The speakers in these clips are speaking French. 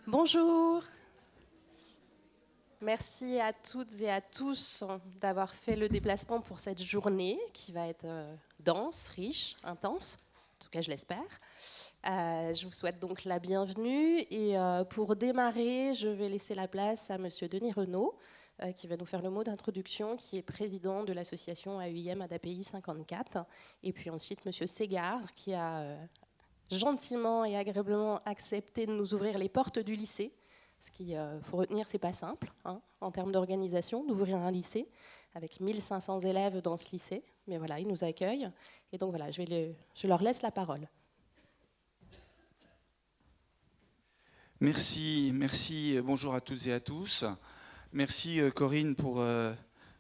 Bonjour. Merci à toutes et à tous d'avoir fait le déplacement pour cette journée qui va être dense, riche, intense. En tout cas, je l'espère. Je vous souhaite donc la bienvenue et pour démarrer, je vais laisser la place à Monsieur Denis Renaud qui va nous faire le mot d'introduction, qui est président de l'association AUIM ADAPI 54, et puis ensuite Monsieur Ségard qui a gentiment et agréablement accepté de nous ouvrir les portes du lycée. Ce qu'il faut retenir, c'est pas simple en termes d'organisation d'ouvrir un lycée avec 1500 élèves dans ce lycée, mais voilà, ils nous accueillent et donc voilà, je leur laisse la parole. Merci, bonjour à toutes et à tous. Merci Corinne pour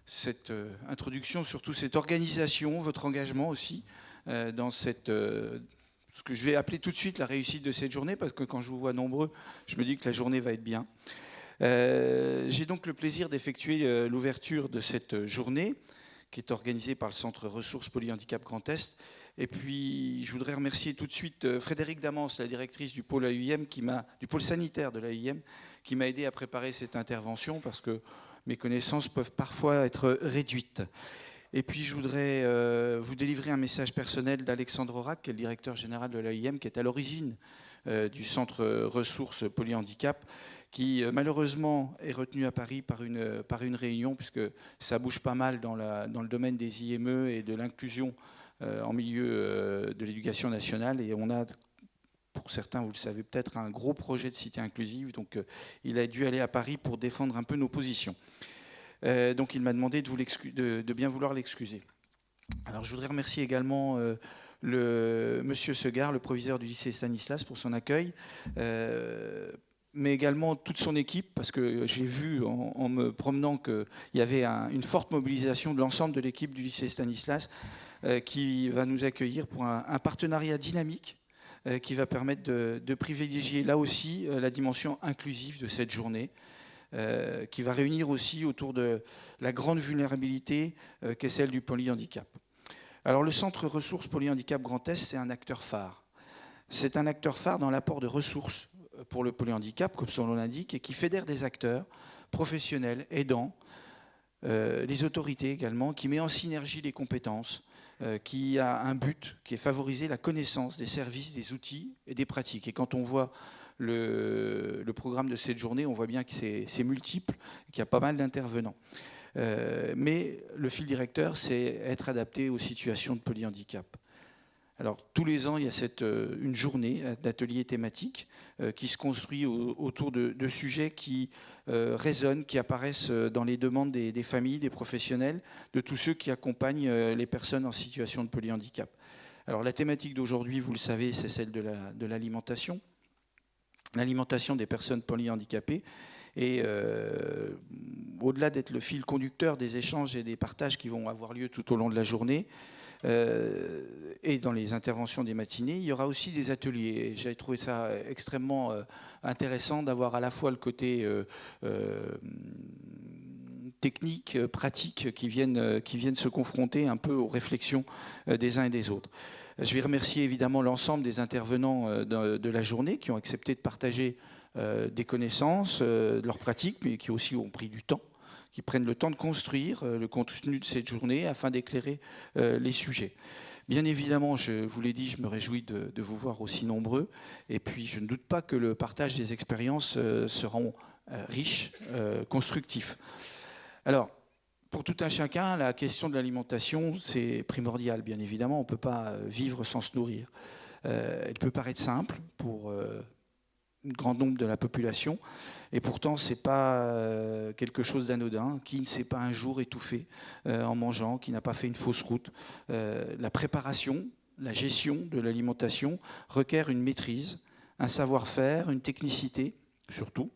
cette introduction, surtout cette organisation, votre engagement aussi dans ce que je vais appeler tout de suite la réussite de cette journée, parce que quand je vous vois nombreux, je me dis que la journée va être bien. J'ai donc le plaisir d'effectuer l'ouverture de cette journée qui est organisée par le Centre Ressources Polyhandicap Grand Est. Et puis, je voudrais remercier tout de suite Frédéric Damance, la directrice du pôle AUIM, du pôle sanitaire de l'AUIM, qui m'a aidé à préparer cette intervention, parce que mes connaissances peuvent parfois être réduites. Et puis, je voudrais vous délivrer un message personnel d'Alexandre Orac, qui est le directeur général de l'AUIM, qui est à l'origine du Centre Ressources Polyhandicap, qui malheureusement est retenu à Paris par une réunion, puisque ça bouge pas mal dans le domaine des IME et de l'inclusion en milieu de l'éducation nationale. Et on a, pour certains, vous le savez peut-être, un gros projet de cité inclusive. Donc il a dû aller à Paris pour défendre un peu nos positions. Donc il m'a demandé de bien vouloir l'excuser. Alors je voudrais remercier également monsieur Segard, le proviseur du lycée Stanislas, pour son accueil. Mais également toute son équipe, parce que j'ai vu en me promenant qu'il y avait une forte mobilisation de l'ensemble de l'équipe du lycée Stanislas qui va nous accueillir pour un partenariat dynamique qui va permettre de privilégier là aussi la dimension inclusive de cette journée, qui va réunir aussi autour de la grande vulnérabilité qu'est celle du polyhandicap. Alors le Centre Ressources Polyhandicap Grand Est, c'est un acteur phare. C'est un acteur phare dans l'apport de ressources pour le polyhandicap, comme son nom l'indique, et qui fédère des acteurs professionnels, aidants, les autorités également, qui met en synergie les compétences, qui a un but qui est favoriser la connaissance des services, des outils et des pratiques. Et quand on voit le programme de cette journée, on voit bien que c'est multiple, qu'il y a pas mal d'intervenants. Mais le fil directeur, c'est être adapté aux situations de polyhandicap. Alors, tous les ans, il y a une journée d'ateliers thématiques qui se construit autour de sujets qui résonnent, qui apparaissent dans les demandes des familles, des professionnels, de tous ceux qui accompagnent les personnes en situation de polyhandicap. Alors, la thématique d'aujourd'hui, vous le savez, c'est celle de l'alimentation. L'alimentation des personnes polyhandicapées. Et au-delà d'être le fil conducteur des échanges et des partages qui vont avoir lieu tout au long de la journée, et dans les interventions des matinées, il y aura aussi des ateliers. J'ai trouvé ça extrêmement intéressant d'avoir à la fois le côté technique, pratique, qui viennent se confronter un peu aux réflexions des uns et des autres. Je vais remercier évidemment l'ensemble des intervenants de la journée qui ont accepté de partager des connaissances, de leurs pratiques, mais qui aussi ont pris du temps, qui prennent le temps de construire le contenu de cette journée afin d'éclairer les sujets. Bien évidemment, je vous l'ai dit, je me réjouis de vous voir aussi nombreux. Et puis, je ne doute pas que le partage des expériences seront riches, constructifs. Alors, pour tout un chacun, la question de l'alimentation, c'est primordial, bien évidemment. On ne peut pas vivre sans se nourrir. Elle peut paraître simple pour un grand nombre de la population, et pourtant c'est pas quelque chose d'anodin. Qui ne s'est pas un jour étouffé en mangeant, qui n'a pas fait une fausse route. La préparation, la gestion de l'alimentation requiert une maîtrise, un savoir-faire, une technicité surtout,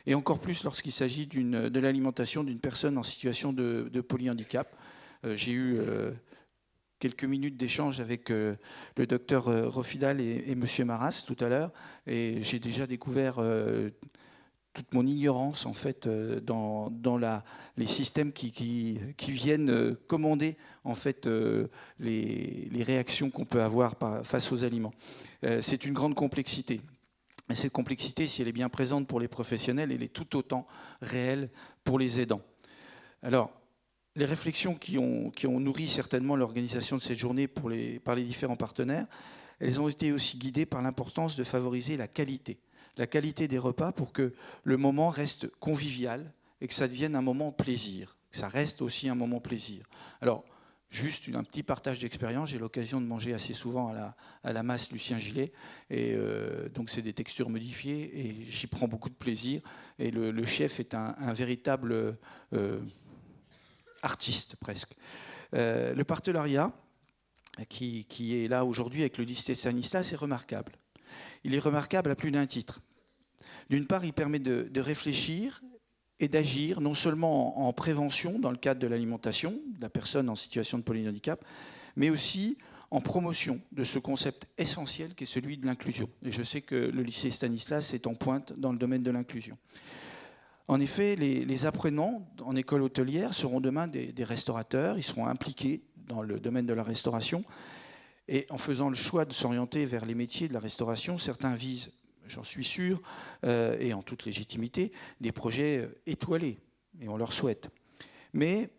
et encore plus lorsqu'il s'agit de l'alimentation d'une personne en situation de polyhandicap. J'ai eu quelques minutes d'échange avec le docteur Rofidal et M. Maras tout à l'heure, et j'ai déjà découvert toute mon ignorance en fait dans les systèmes qui viennent commander en fait les réactions qu'on peut avoir face aux aliments. C'est une grande complexité. Et cette complexité, si elle est bien présente pour les professionnels, elle est tout autant réelle pour les aidants. Alors, les réflexions qui ont nourri certainement l'organisation de cette journée par les différents partenaires, elles ont été aussi guidées par l'importance de favoriser la qualité des repas pour que le moment reste convivial et que ça devienne un moment plaisir, que ça reste aussi un moment plaisir. Alors, juste un petit partage d'expérience, j'ai l'occasion de manger assez souvent à la masse Lucien Gillet, et donc c'est des textures modifiées, et j'y prends beaucoup de plaisir, et le chef est un véritable artiste presque. Le partenariat qui est là aujourd'hui avec le lycée Stanislas est remarquable. Il est remarquable à plus d'un titre. D'une part, il permet de réfléchir et d'agir non seulement en prévention dans le cadre de l'alimentation de la personne en situation de polyhandicap, mais aussi en promotion de ce concept essentiel qui est celui de l'inclusion. Et je sais que le lycée Stanislas est en pointe dans le domaine de l'inclusion. En effet, les apprenants en école hôtelière seront demain des restaurateurs, ils seront impliqués dans le domaine de la restauration, et en faisant le choix de s'orienter vers les métiers de la restauration, certains visent, j'en suis sûr, et en toute légitimité, des projets étoilés, et on leur souhaite. Mais,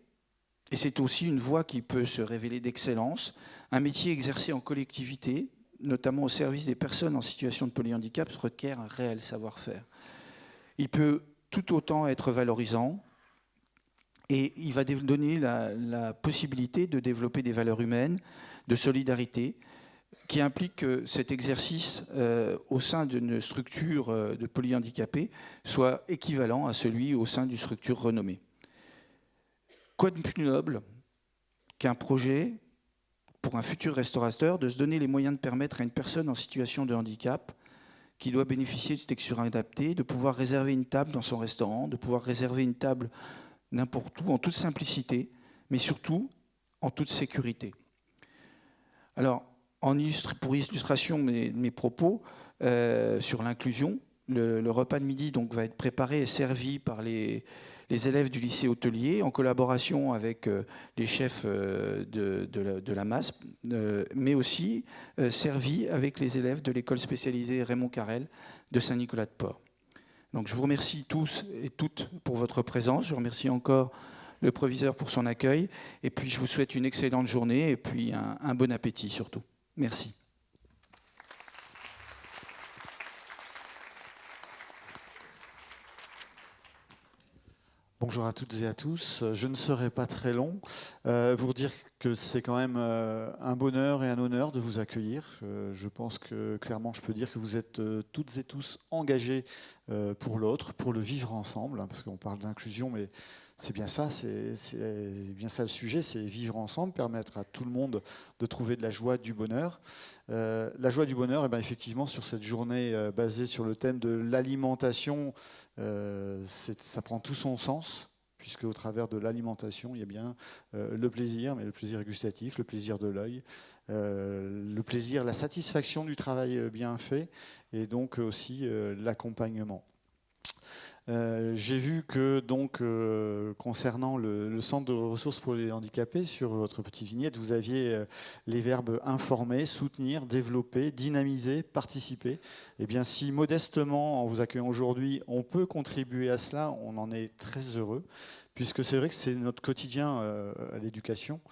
et c'est aussi une voie qui peut se révéler d'excellence, un métier exercé en collectivité, notamment au service des personnes en situation de polyhandicap, requiert un réel savoir-faire. Il peut tout autant être valorisant, et il va donner la possibilité de développer des valeurs humaines, de solidarité, qui implique que cet exercice au sein d'une structure de polyhandicapés soit équivalent à celui au sein d'une structure renommée. Quoi de plus noble qu'un projet pour un futur restaurateur de se donner les moyens de permettre à une personne en situation de handicap qui doit bénéficier de cette texture adaptée, de pouvoir réserver une table dans son restaurant, de pouvoir réserver une table n'importe où, en toute simplicité, mais surtout en toute sécurité. Alors, pour illustration de mes propos sur l'inclusion, le repas de midi donc, va être préparé et servi par les élèves du lycée hôtelier en collaboration avec les chefs de la MASP, mais aussi servi avec les élèves de l'école spécialisée Raymond Carrel de Saint-Nicolas-de-Port. Donc je vous remercie tous et toutes pour votre présence. Je remercie encore le proviseur pour son accueil. Et puis je vous souhaite une excellente journée et puis un bon appétit surtout. Merci. Bonjour à toutes et à tous. Je ne serai pas très long. Vous dire que c'est quand même un bonheur et un honneur de vous accueillir. Je pense que clairement, je peux dire que vous êtes toutes et tous engagés pour l'autre, pour le vivre ensemble, hein, parce qu'on parle d'inclusion, mais c'est bien ça, c'est bien ça le sujet, c'est vivre ensemble, permettre à tout le monde de trouver de la joie, du bonheur. La joie du bonheur, et bien effectivement, sur cette journée basée sur le thème de l'alimentation, ça prend tout son sens, puisque au travers de l'alimentation, il y a bien le plaisir, mais le plaisir gustatif, le plaisir de l'œil, le plaisir, la satisfaction du travail bien fait, et donc aussi l'accompagnement. J'ai vu que donc concernant le centre de ressources pour les handicapés, sur votre petite vignette, vous aviez les verbes informer, soutenir, développer, dynamiser, participer. Et bien si modestement, en vous accueillant aujourd'hui, on peut contribuer à cela, on en est très heureux, puisque c'est vrai que c'est notre quotidien à l'éducation,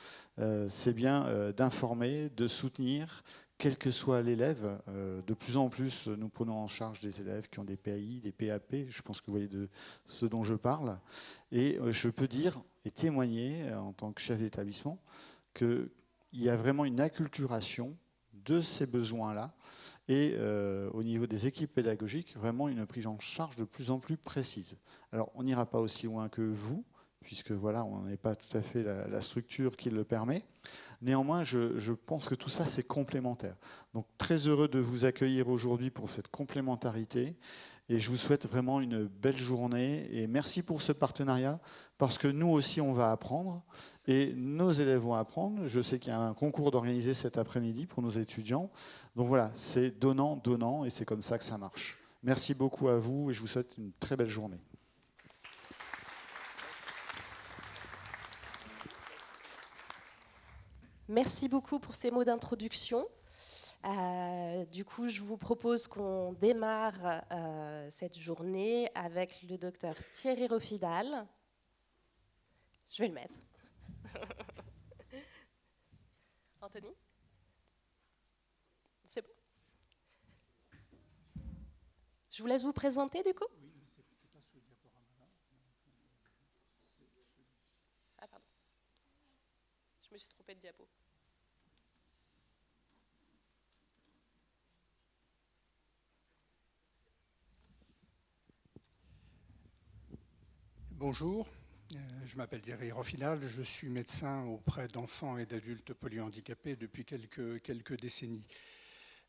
c'est bien d'informer, de soutenir, quel que soit l'élève. De plus en plus, nous prenons en charge des élèves qui ont des PAI, des PAP, je pense que vous voyez de ce dont je parle. Et je peux dire et témoigner, en tant que chef d'établissement, qu'il y a vraiment une acculturation de ces besoins-là, et au niveau des équipes pédagogiques, vraiment une prise en charge de plus en plus précise. Alors, on n'ira pas aussi loin que vous, puisque voilà, on n'est pas tout à fait la structure qui le permet. Néanmoins, je pense que tout ça, c'est complémentaire. Donc, très heureux de vous accueillir aujourd'hui pour cette complémentarité. Et je vous souhaite vraiment une belle journée. Et merci pour ce partenariat, parce que nous aussi, on va apprendre. Et nos élèves vont apprendre. Je sais qu'il y a un concours d'organiser cet après-midi pour nos étudiants. Donc voilà, c'est donnant, donnant, et c'est comme ça que ça marche. Merci beaucoup à vous, et je vous souhaite une très belle journée. Merci beaucoup pour ces mots d'introduction. Du coup, je vous propose qu'on démarre cette journée avec le docteur Thierry Rofidal. Je vais le mettre. Anthony ? C'est bon ? Je vous laisse vous présenter du coup ? Ah pardon. Je me suis trompée de diapo. Bonjour, je m'appelle Thierry Rofidal, je suis médecin auprès d'enfants et d'adultes polyhandicapés depuis quelques décennies.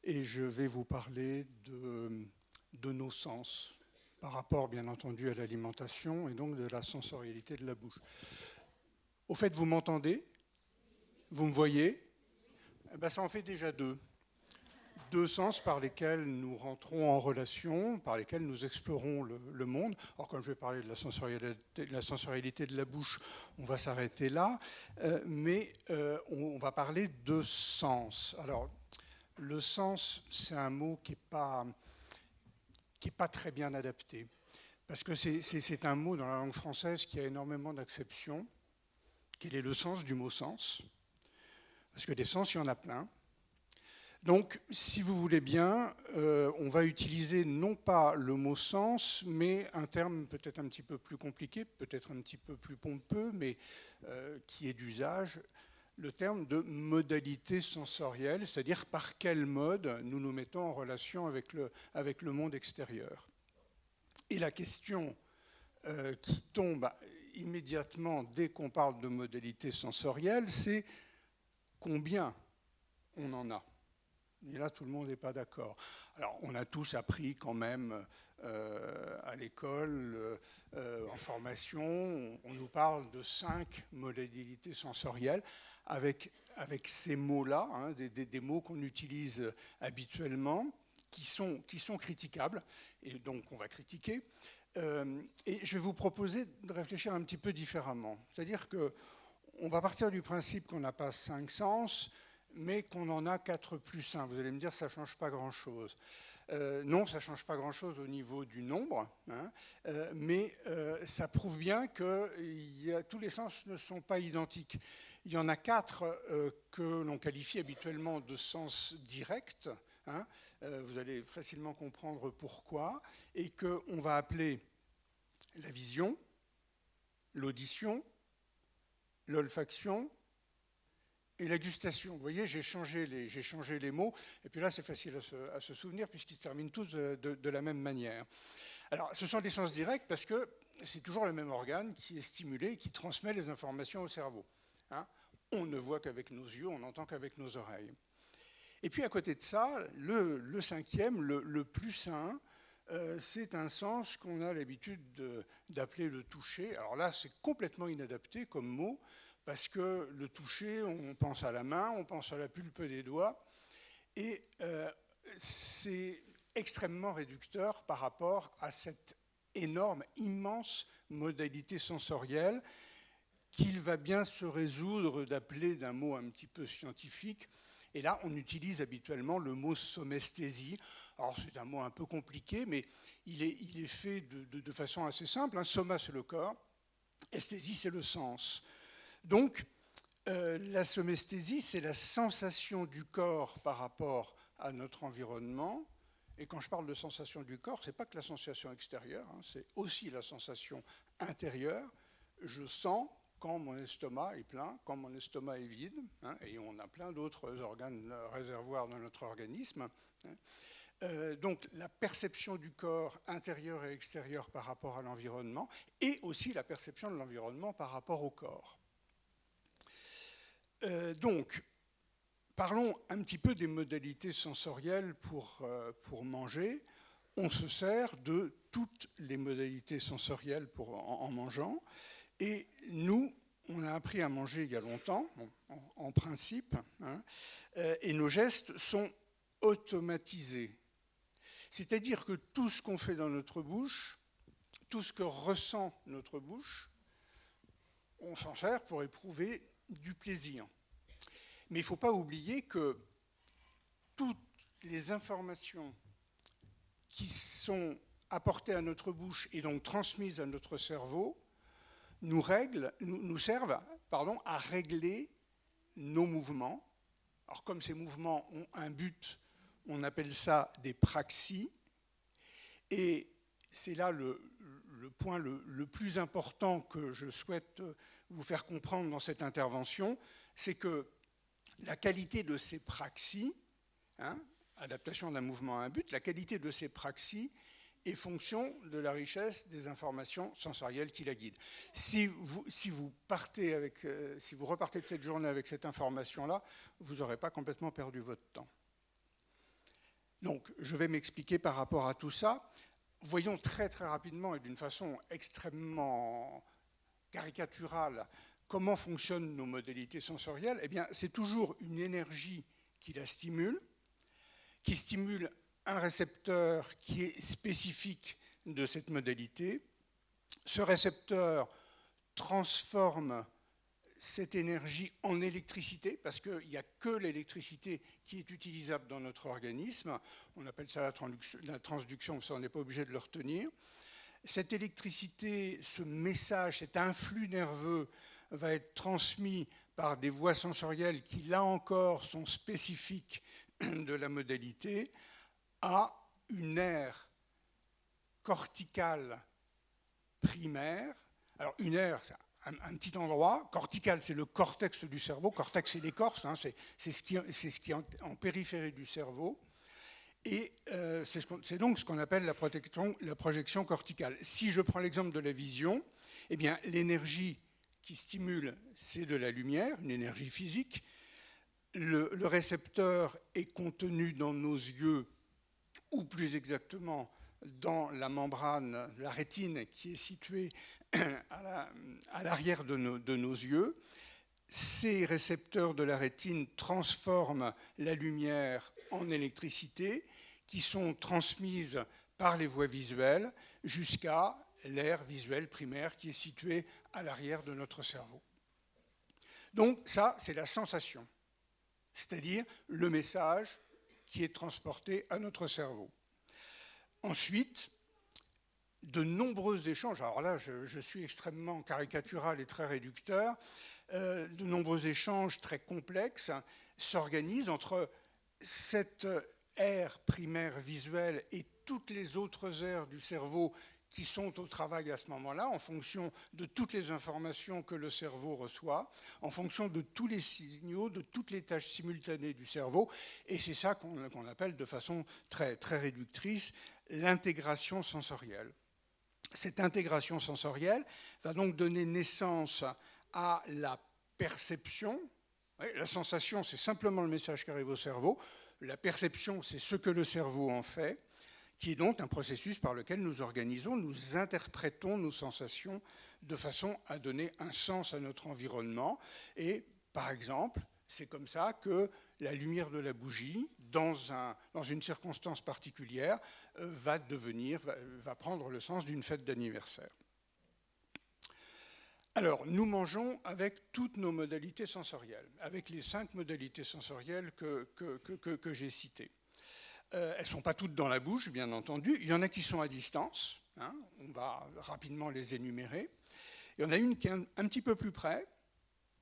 Et je vais vous parler de nos sens, par rapport bien entendu à l'alimentation et donc de la sensorialité de la bouche. Au fait, vous m'entendez ? Vous me voyez ? Eh bien, ça en fait déjà deux. Deux sens par lesquels nous rentrons en relation, par lesquels nous explorons le monde. Alors, quand je vais parler de la sensorialité de la bouche, on va s'arrêter là, mais on va parler de sens. Alors, le sens, c'est un mot qui n'est pas très bien adapté, parce que c'est un mot dans la langue française qui a énormément d'acceptions. Quel est le sens du mot sens ? Parce que des sens, il y en a plein. Donc, si vous voulez bien, on va utiliser non pas le mot sens, mais un terme peut-être un petit peu plus compliqué, peut-être un petit peu plus pompeux, mais qui est d'usage, le terme de modalité sensorielle, c'est-à-dire par quel mode nous nous mettons en relation avec le monde extérieur. Et la question qui tombe immédiatement dès qu'on parle de modalité sensorielle, c'est combien on en a. Et là, tout le monde n'est pas d'accord. Alors, on a tous appris quand même à l'école, en formation, on nous parle de 5 modalités sensorielles avec ces mots-là, hein, des mots qu'on utilise habituellement, qui sont critiquables, et donc on va critiquer. Et je vais vous proposer de réfléchir un petit peu différemment. C'est-à-dire qu'on va partir du principe qu'on n'a pas 5 sens, mais qu'on en a 4 plus 1. Vous allez me dire, ça ne change pas grand-chose. Non, ça ne change pas grand-chose au niveau du nombre, hein, mais ça prouve bien que tous les sens ne sont pas identiques. Il y en a 4 que l'on qualifie habituellement de sens direct, hein, vous allez facilement comprendre pourquoi, et qu'on va appeler la vision, l'audition, l'olfaction, et la gustation. Vous voyez, j'ai changé les mots, et puis là, c'est facile à se souvenir, puisqu'ils se terminent tous de la même manière. Alors, ce sont des sens directs, parce que c'est toujours le même organe qui est stimulé et qui transmet les informations au cerveau. Hein, on ne voit qu'avec nos yeux, on n'entend qu'avec nos oreilles. Et puis, à côté de ça, le cinquième, le plus 1, c'est un sens qu'on a l'habitude d'appeler le toucher. Alors là, c'est complètement inadapté comme mot, parce que le toucher, on pense à la main, on pense à la pulpe des doigts, et c'est extrêmement réducteur par rapport à cette énorme, immense modalité sensorielle qu'il va bien se résoudre d'appeler d'un mot un petit peu scientifique. Et là, on utilise habituellement le mot somesthésie. Alors, c'est un mot un peu compliqué, mais il est fait de façon assez simple. Hein. Soma, c'est le corps, esthésie, c'est le sens. Donc, la somesthésie, c'est la sensation du corps par rapport à notre environnement. Et quand je parle de sensation du corps, ce n'est pas que la sensation extérieure, hein, c'est aussi la sensation intérieure. Je sens quand mon estomac est plein, quand mon estomac est vide, hein, et on a plein d'autres organes réservoirs dans notre organisme. Hein. Donc, la perception du corps intérieur et extérieur par rapport à l'environnement, et aussi la perception de l'environnement par rapport au corps. Donc, parlons un petit peu des modalités sensorielles pour manger. On se sert de toutes les modalités sensorielles en mangeant. Et nous, on a appris à manger il y a longtemps, en principe, hein, et nos gestes sont automatisés. C'est-à-dire que tout ce qu'on fait dans notre bouche, tout ce que ressent notre bouche, on s'en sert pour éprouver du plaisir. Mais il ne faut pas oublier que toutes les informations qui sont apportées à notre bouche et donc transmises à notre cerveau nous servent à régler nos mouvements. Alors comme ces mouvements ont un but, on appelle ça des praxies. Et c'est là le point le plus important que je souhaite vous faire comprendre dans cette intervention, c'est que la qualité de ces praxies, adaptation d'un mouvement à un but, la qualité de ces praxies est fonction de la richesse des informations sensorielles qui la guident. Si vous repartez de cette journée avec cette information-là, vous n'aurez pas complètement perdu votre temps. Donc, je vais m'expliquer par rapport à tout ça. Voyons très très rapidement et d'une façon extrêmement caricaturale comment fonctionnent nos modalités sensorielles. Eh bien, c'est toujours une énergie qui stimule un récepteur qui est spécifique de cette modalité. Ce récepteur transforme cette énergie en électricité, parce qu'il n'y a que l'électricité qui est utilisable dans notre organisme. On appelle ça la transduction, ça on n'est pas obligé de le retenir. Cette électricité, ce message, cet influx nerveux va être transmis par des voies sensorielles qui, là encore, sont spécifiques de la modalité, à une aire corticale primaire. Alors une aire, c'est un petit endroit. Cortical, c'est le cortex du cerveau. Cortex, c'est l'écorce, c'est ce qui est en périphérie du cerveau. Et c'est donc ce qu'on appelle la projection corticale. Si je prends l'exemple de la vision, eh bien, l'énergie qui stimule, c'est de la lumière, une énergie physique. Le récepteur est contenu dans nos yeux, ou plus exactement dans la membrane, la rétine qui est située à l'arrière de nos yeux. Ces récepteurs de la rétine transforment la lumière en électricité qui sont transmises par les voies visuelles jusqu'à l'aire visuelle primaire qui est située à l'arrière de notre cerveau. Donc ça, c'est la sensation, c'est-à-dire le message qui est transporté à notre cerveau. Ensuite, de nombreux échanges, alors là je suis extrêmement caricatural et très réducteur, de nombreux échanges très complexes s'organisent entre cette aire primaire visuelle et toutes les autres aires du cerveau qui sont au travail à ce moment-là, en fonction de toutes les informations que le cerveau reçoit, en fonction de tous les signaux, de toutes les tâches simultanées du cerveau, et c'est ça qu'on appelle de façon très, très réductrice l'intégration sensorielle. Cette intégration sensorielle va donc donner naissance à la perception. La sensation, c'est simplement le message qui arrive au cerveau. La perception, c'est ce que le cerveau en fait, qui est donc un processus par lequel nous organisons, nous interprétons nos sensations de façon à donner un sens à notre environnement. Et par exemple, c'est comme ça que la lumière de la bougie, dans une circonstance particulière, va prendre le sens d'une fête d'anniversaire. Alors, nous mangeons avec toutes nos modalités sensorielles, avec les 5 modalités sensorielles que j'ai citées. Elles ne sont pas toutes dans la bouche, bien entendu. Il y en a qui sont à distance. On va rapidement les énumérer. Il y en a une qui est un petit peu plus près,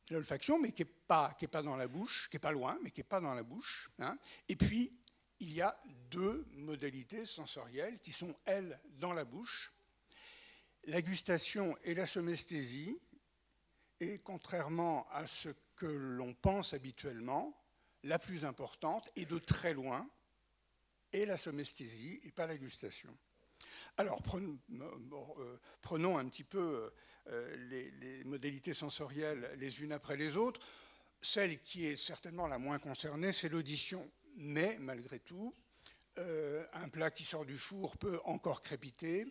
l'olfaction, mais qui n'est pas dans la bouche, qui n'est pas loin, mais qui n'est pas dans la bouche. Et puis, il y a 2 modalités sensorielles qui sont, elles, dans la bouche. La gustation et la somesthésie. Et contrairement à ce que l'on pense habituellement, la plus importante, et de très loin, est la somesthésie et pas la gustation. Alors, prenons un petit peu les modalités sensorielles les unes après les autres. Celle qui est certainement la moins concernée, c'est l'audition. Mais, malgré tout, un plat qui sort du four peut encore crépiter.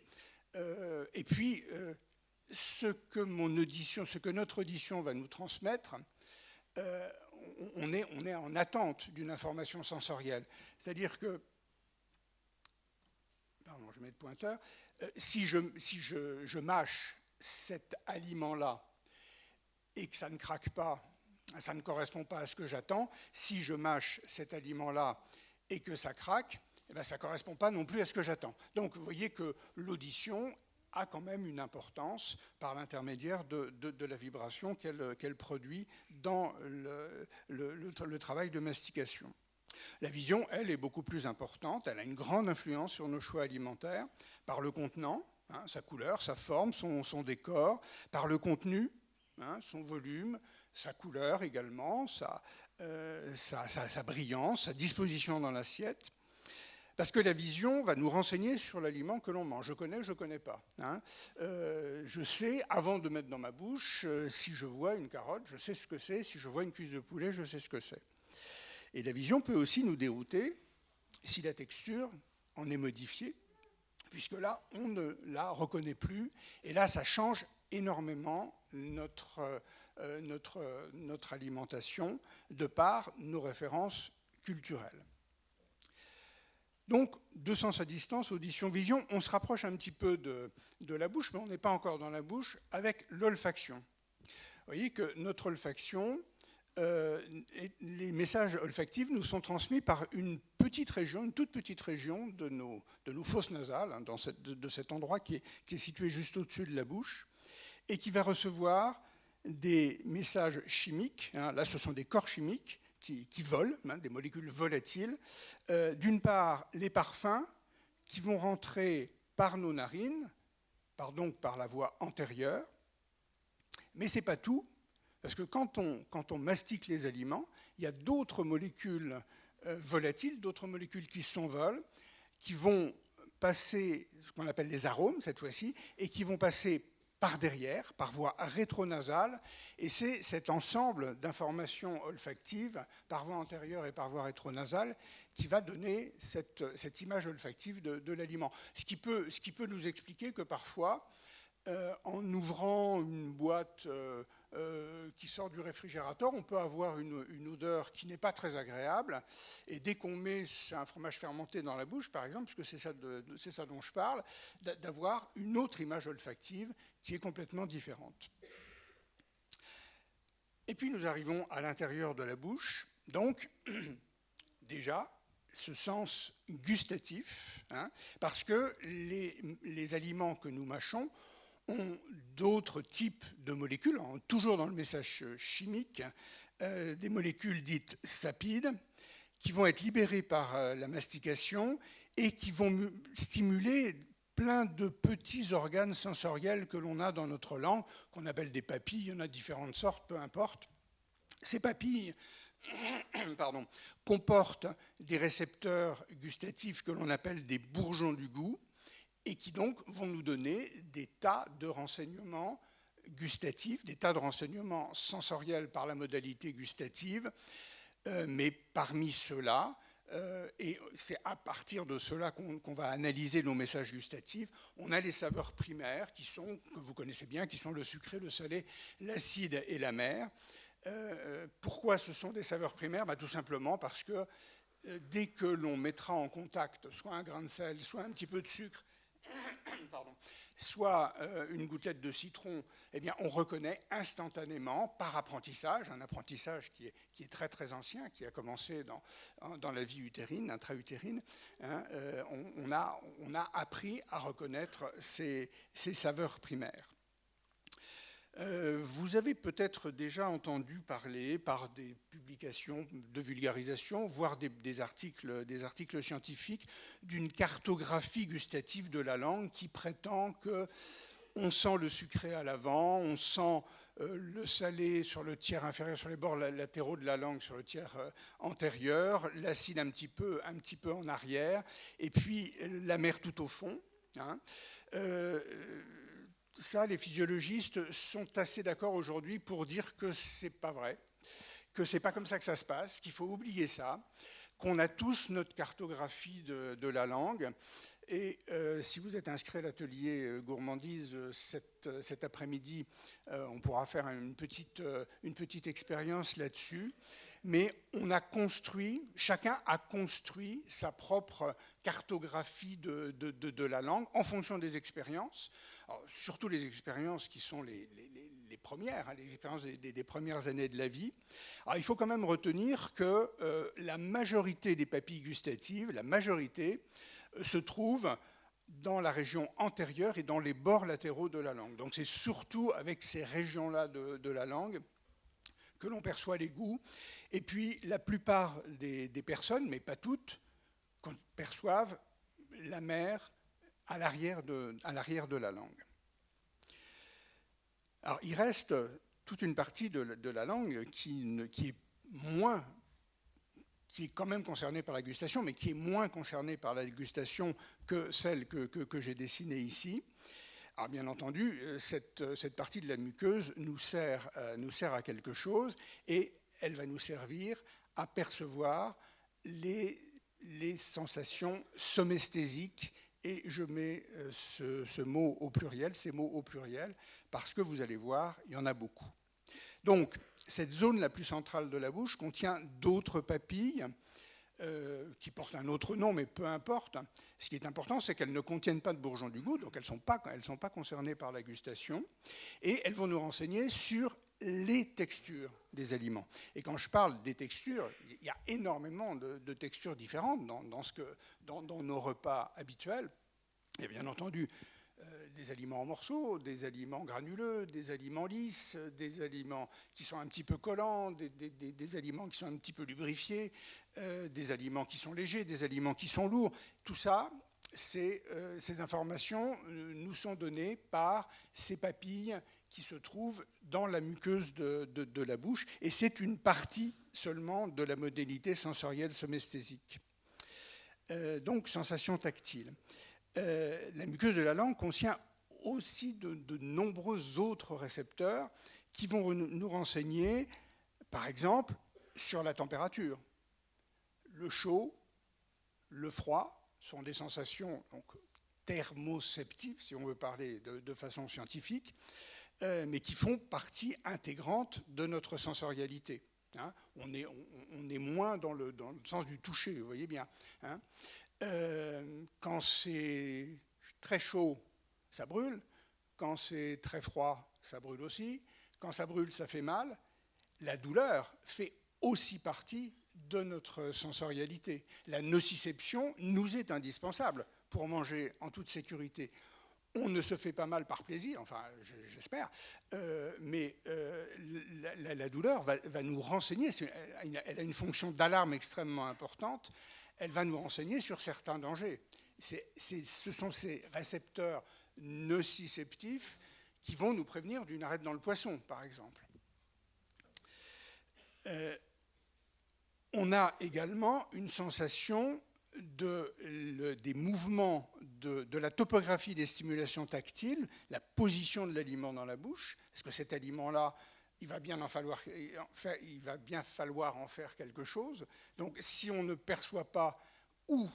Et puis, ce que notre audition va nous transmettre, on est en attente d'une information sensorielle. C'est-à-dire que, pardon, je mets le pointeur, si je mâche cet aliment-là et que ça ne craque pas, ça ne correspond pas à ce que j'attends, si je mâche cet aliment-là et que ça craque, eh bien, ça ne correspond pas non plus à ce que j'attends. Donc vous voyez que l'audition a quand même une importance par l'intermédiaire de la vibration qu'elle produit dans le travail de mastication. La vision, elle, est beaucoup plus importante, elle a une grande influence sur nos choix alimentaires par le contenant, hein, sa couleur, sa forme, son décor, par le contenu, hein, son volume, sa couleur également, sa brillance, sa disposition dans l'assiette. Parce que la vision va nous renseigner sur l'aliment que l'on mange. Je connais, je ne connais pas. Hein. Je sais, avant de mettre dans ma bouche, si je vois une carotte, je sais ce que c'est. Si je vois une cuisse de poulet, je sais ce que c'est. Et la vision peut aussi nous dérouter si la texture en est modifiée, puisque là, on ne la reconnaît plus. Et là, ça change énormément notre alimentation de par nos références culturelles. Donc, deux sens à distance, audition-vision, on se rapproche un petit peu de la bouche, mais on n'est pas encore dans la bouche, avec l'olfaction. Vous voyez que notre olfaction, les messages olfactifs nous sont transmis par une petite région, une toute petite région de nos fosses nasales, hein, de cet endroit qui est situé juste au-dessus de la bouche, et qui va recevoir des messages chimiques, hein, là ce sont des corps chimiques, qui volent, hein, des molécules volatiles. D'une part, les parfums qui vont rentrer par nos narines, donc par la voie antérieure. Mais ce n'est pas tout, parce que quand on mastique les aliments, il y a d'autres molécules volatiles, d'autres molécules qui s'envolent, qui vont passer, ce qu'on appelle les arômes cette fois-ci, et qui vont passer par derrière, par voie rétronasale, et c'est cet ensemble d'informations olfactives par voie antérieure et par voie rétronasale qui va donner cette image olfactive de l'aliment. Ce qui peut nous expliquer que parfois, en ouvrant une boîte qui sort du réfrigérateur, on peut avoir une odeur qui n'est pas très agréable, et dès qu'on met un fromage fermenté dans la bouche, par exemple, parce que c'est ça dont je parle, d'avoir une autre image olfactive qui est complètement différente. Et puis nous arrivons à l'intérieur de la bouche, donc déjà ce sens gustatif, hein, parce que les aliments que nous mâchons ont d'autres types de molécules, toujours dans le message chimique, des molécules dites sapides, qui vont être libérées par la mastication et qui vont stimuler plein de petits organes sensoriels que l'on a dans notre langue, qu'on appelle des papilles, il y en a différentes sortes, peu importe. Ces papilles comportent des récepteurs gustatifs que l'on appelle des bourgeons du goût, et qui donc vont nous donner des tas de renseignements gustatifs, des tas de renseignements sensoriels par la modalité gustative, mais parmi ceux-là, et c'est à partir de cela qu'on va analyser nos messages gustatifs, on a les saveurs primaires qui sont, que vous connaissez bien, qui sont le sucré, le salé, l'acide et l'amer. Pourquoi ce sont des saveurs primaires? Tout simplement parce que dès que l'on mettra en contact soit un grain de sel, soit un petit peu de sucre, soit une gouttelette de citron, eh bien, on reconnaît instantanément par apprentissage, un apprentissage qui est très très ancien, qui a commencé dans la vie utérine, intra-utérine, hein, on a appris à reconnaître ces saveurs primaires. Vous avez peut-être déjà entendu parler par des publications de vulgarisation, voire des articles scientifiques, d'une cartographie gustative de la langue qui prétend qu'on sent le sucré à l'avant, on sent le salé sur le tiers inférieur, sur les bords latéraux de la langue, sur le tiers antérieur, l'acide un petit peu en arrière, et puis l'amer tout au fond. Hein. Ça, les physiologistes sont assez d'accord aujourd'hui pour dire que c'est pas vrai, que c'est pas comme ça que ça se passe, qu'il faut oublier ça, qu'on a tous notre cartographie de la langue Et si vous êtes inscrit à l'atelier gourmandise cet après-midi, on pourra faire une petite expérience là-dessus. Mais chacun a construit sa propre cartographie de la langue en fonction des expériences. Alors, surtout les expériences qui sont les premières, hein, les expériences des premières années de la vie. Alors, il faut quand même retenir que la majorité des papilles gustatives, se trouve dans la région antérieure et dans les bords latéraux de la langue. Donc c'est surtout avec ces régions-là de la langue que l'on perçoit les goûts. Et puis la plupart des personnes, mais pas toutes, perçoivent l'amer à l'arrière de la langue. Alors il reste toute une partie de la langue qui est quand même concernée par la gustation, mais qui est moins concernée par la dégustation que celle que j'ai dessinée ici. Alors bien entendu, cette partie de la muqueuse nous sert à quelque chose, et elle va nous servir à percevoir les sensations somesthésiques, et je mets ces mots au pluriel, parce que vous allez voir, il y en a beaucoup. Donc, cette zone la plus centrale de la bouche contient d'autres papilles qui portent un autre nom, mais peu importe. Ce qui est important, c'est qu'elles ne contiennent pas de bourgeons du goût, donc elles ne sont pas concernées par la gustation, et elles vont nous renseigner sur les textures des aliments. Et quand je parle des textures, il y a énormément de textures différentes dans nos repas habituels. Et bien entendu, des aliments en morceaux, des aliments granuleux, des aliments lisses, des aliments qui sont un petit peu collants, des aliments qui sont un petit peu lubrifiés, des aliments qui sont légers, des aliments qui sont lourds. Tout ça, ces informations nous sont données par ces papilles qui se trouvent dans la muqueuse de la bouche, et c'est une partie seulement de la modalité sensorielle somesthésique. Donc, sensation tactile. La muqueuse de la langue contient aussi de nombreux autres récepteurs qui vont nous renseigner, par exemple, sur la température. Le chaud, le froid sont des sensations donc, thermoceptives, si on veut parler de façon scientifique, mais qui font partie intégrante de notre sensorialité. Hein, on est moins dans le sens du toucher, vous voyez bien. Hein. Quand c'est très chaud, ça brûle. Quand c'est très froid, ça brûle aussi. Quand ça brûle, ça fait mal. La douleur fait aussi partie de notre sensorialité. La nociception nous est indispensable pour manger en toute sécurité. On ne se fait pas mal par plaisir, enfin j'espère, mais la douleur va nous renseigner, elle a une fonction d'alarme extrêmement importante, elle va nous renseigner sur certains dangers. Ce sont ces récepteurs nociceptifs qui vont nous prévenir d'une arête dans le poisson, par exemple. On a également une sensation des mouvements de la topographie des stimulations tactiles, la position de l'aliment dans la bouche. Est-ce que cet aliment-là, il va bien falloir en faire quelque chose. Donc, si on ne perçoit pas où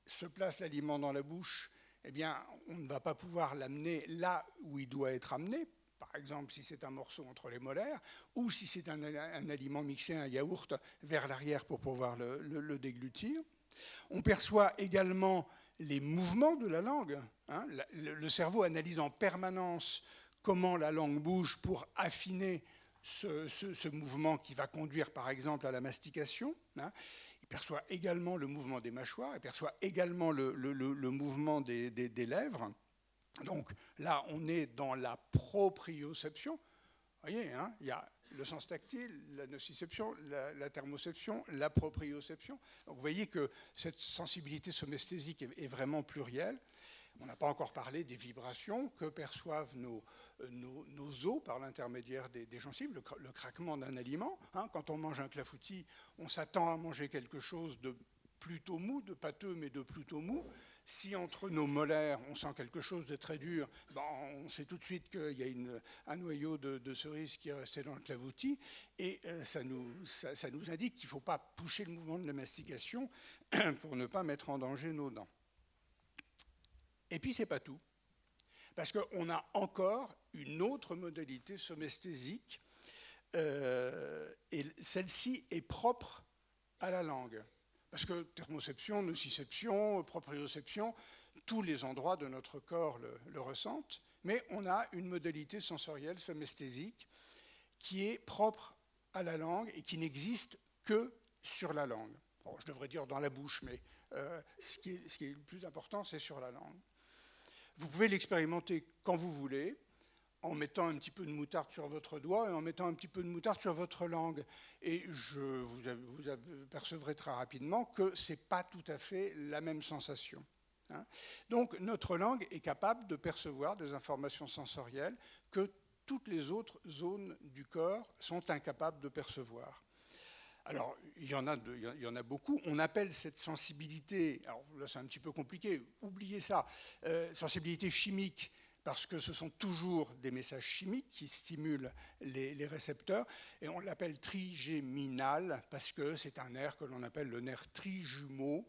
se place l'aliment dans la bouche, eh bien, on ne va pas pouvoir l'amener là où il doit être amené. Par exemple, si c'est un morceau entre les molaires, ou si c'est un aliment mixé, un yaourt, vers l'arrière pour pouvoir le déglutir. On perçoit également les mouvements de la langue. Hein. Le cerveau analyse en permanence comment la langue bouge pour affiner ce mouvement qui va conduire, par exemple, à la mastication. Hein. Il perçoit également le mouvement des mâchoires, il perçoit également le mouvement des lèvres. Donc là, on est dans la proprioception. Vous voyez, hein, il y a le sens tactile, la nociception, la thermoception, la proprioception. Donc vous voyez que cette sensibilité somesthésique est vraiment plurielle. On n'a pas encore parlé des vibrations que perçoivent nos os par l'intermédiaire des gencives, le craquement d'un aliment. Hein, quand on mange un clafoutis, on s'attend à manger quelque chose de plutôt mou, de pâteux, mais de plutôt mou. Si entre nos molaires, on sent quelque chose de très dur, ben on sait tout de suite qu'il y a un noyau de cerise qui est resté dans le clafoutis, et ça nous indique qu'il ne faut pas pousser le mouvement de la mastication pour ne pas mettre en danger nos dents. Et puis, ce n'est pas tout. Parce qu'on a encore une autre modalité somesthésique, et celle-ci est propre à la langue. Parce que thermoception, nociception, proprioception, tous les endroits de notre corps le ressentent, mais on a une modalité sensorielle somesthésique qui est propre à la langue et qui n'existe que sur la langue. Bon, je devrais dire dans la bouche, mais ce qui est le plus important, c'est sur la langue. Vous pouvez l'expérimenter quand vous voulez, en mettant un petit peu de moutarde sur votre doigt et en mettant un petit peu de moutarde sur votre langue. Et vous apercevrez très rapidement que ce n'est pas tout à fait la même sensation. Donc notre langue est capable de percevoir des informations sensorielles que toutes les autres zones du corps sont incapables de percevoir. Alors, il y en a beaucoup. On appelle cette sensibilité, alors là c'est un petit peu compliqué, oubliez ça, sensibilité chimique, parce que ce sont toujours des messages chimiques qui stimulent les récepteurs, et on l'appelle trigéminal, parce que c'est un nerf que l'on appelle le nerf trijumeau,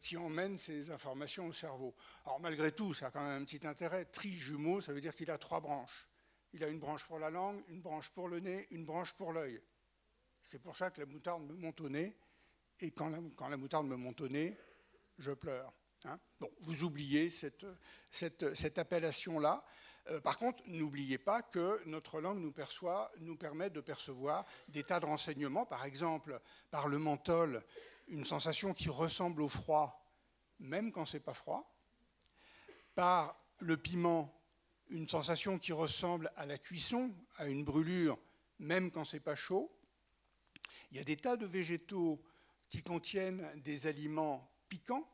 qui emmène ces informations au cerveau. Alors malgré tout, ça a quand même un petit intérêt. Trijumeau, ça veut dire qu'il a 3 branches. Il a une branche pour la langue, une branche pour le nez, une branche pour l'œil. C'est pour ça que la moutarde me monte au nez, et quand la moutarde me monte au nez, je pleure. Bon, vous oubliez cette appellation-là. Par contre, n'oubliez pas que notre langue nous permet de percevoir des tas de renseignements. Par exemple, par le menthol, une sensation qui ressemble au froid, même quand ce n'est pas froid. Par le piment, une sensation qui ressemble à la cuisson, à une brûlure, même quand ce n'est pas chaud. Il y a des tas de végétaux qui contiennent des aliments piquants.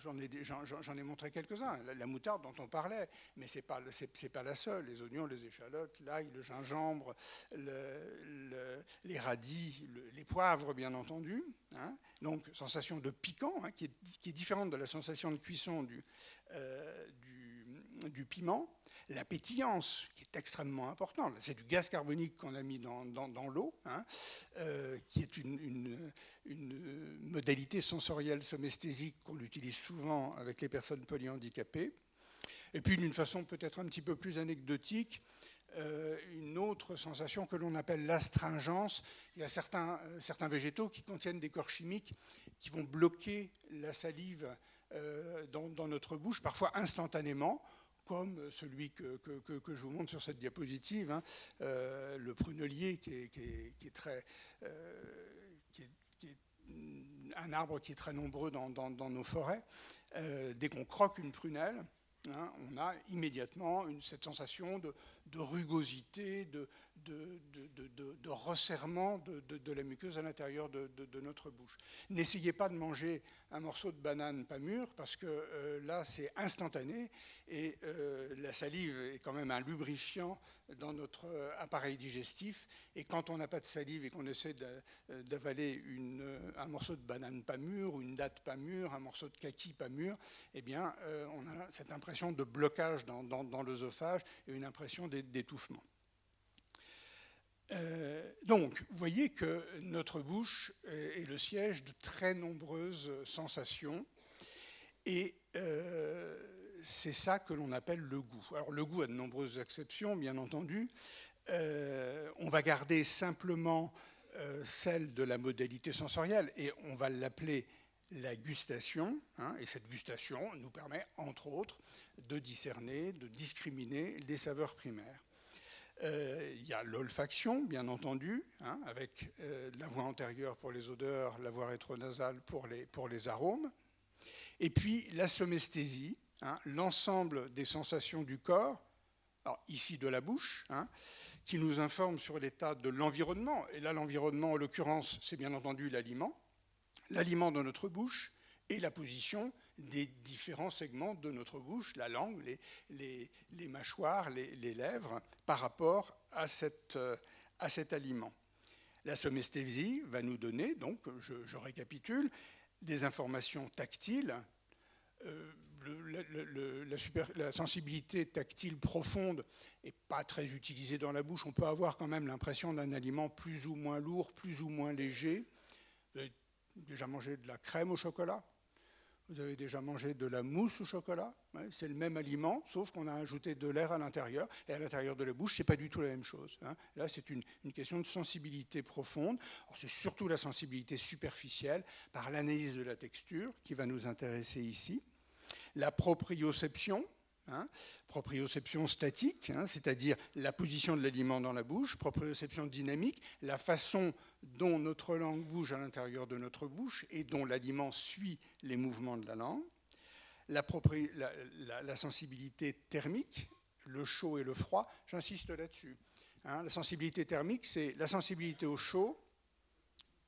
J'en ai montré quelques-uns. La moutarde dont on parlait, mais ce n'est pas la seule. Les oignons, les échalotes, l'ail, le gingembre, les radis, les poivres, bien entendu. Donc, sensation de piquant, qui est différente de la sensation de cuisson du piment. La pétillance, qui est extrêmement importante, c'est du gaz carbonique qu'on a mis dans l'eau, qui est une modalité sensorielle somesthésique qu'on utilise souvent avec les personnes polyhandicapées. Et puis d'une façon peut-être un petit peu plus anecdotique, une autre sensation que l'on appelle l'astringence. Il y a certains végétaux qui contiennent des corps chimiques qui vont bloquer la salive dans notre bouche, parfois instantanément, comme celui que je vous montre sur cette diapositive, le prunelier, qui est un arbre qui est très nombreux dans nos forêts. Dès qu'on croque une prunelle, on a immédiatement cette sensation de rugosité, de resserrement de la muqueuse à l'intérieur de notre bouche. N'essayez pas de manger un morceau de banane pas mûr, parce que là, c'est instantané, et la salive est quand même un lubrifiant dans notre appareil digestif, et quand on n'a pas de salive et qu'on essaie d'avaler un morceau de banane pas mûr, ou une date pas mûre, un morceau de kaki pas mûr, eh bien, on a cette impression de blocage dans l'œsophage et une impression d'étouffement. Donc, vous voyez que notre bouche est le siège de très nombreuses sensations, et c'est ça que l'on appelle le goût. Alors, le goût a de nombreuses exceptions, bien entendu. On va garder simplement celle de la modalité sensorielle, et on va l'appeler la gustation, et cette gustation nous permet, entre autres, de discerner, de discriminer les saveurs primaires. Il y a l'olfaction, bien entendu, avec la voie antérieure pour les odeurs, la voie rétronasale pour les arômes. Et puis la somesthésie, l'ensemble des sensations du corps, alors ici de la bouche, qui nous informe sur l'état de l'environnement. Et là, l'environnement, en l'occurrence, c'est bien entendu l'aliment dans notre bouche, et la position des différents segments de notre bouche, la langue, les mâchoires, les lèvres, par rapport à cet aliment. La somesthésie va nous donner, donc, je récapitule, des informations tactiles. La sensibilité tactile profonde n'est pas très utilisée dans la bouche. On peut avoir quand même l'impression d'un aliment plus ou moins lourd, plus ou moins léger. Vous avez déjà mangé de la crème au chocolat? Vous avez déjà mangé de la mousse au chocolat, ouais, c'est le même aliment, sauf qu'on a ajouté de l'air à l'intérieur, et à l'intérieur de la bouche, c'est pas du tout la même chose. Hein. Là, c'est une question de sensibilité profonde. C'est surtout la sensibilité superficielle, par l'analyse de la texture, qui va nous intéresser ici. La proprioception, hein, proprioception statique, hein, c'est-à-dire la position de l'aliment dans la bouche, proprioception dynamique, la façon dont notre langue bouge à l'intérieur de notre bouche et dont l'aliment suit les mouvements de la langue, la sensibilité thermique, le chaud et le froid, j'insiste là-dessus. Hein, la sensibilité thermique, c'est la sensibilité au chaud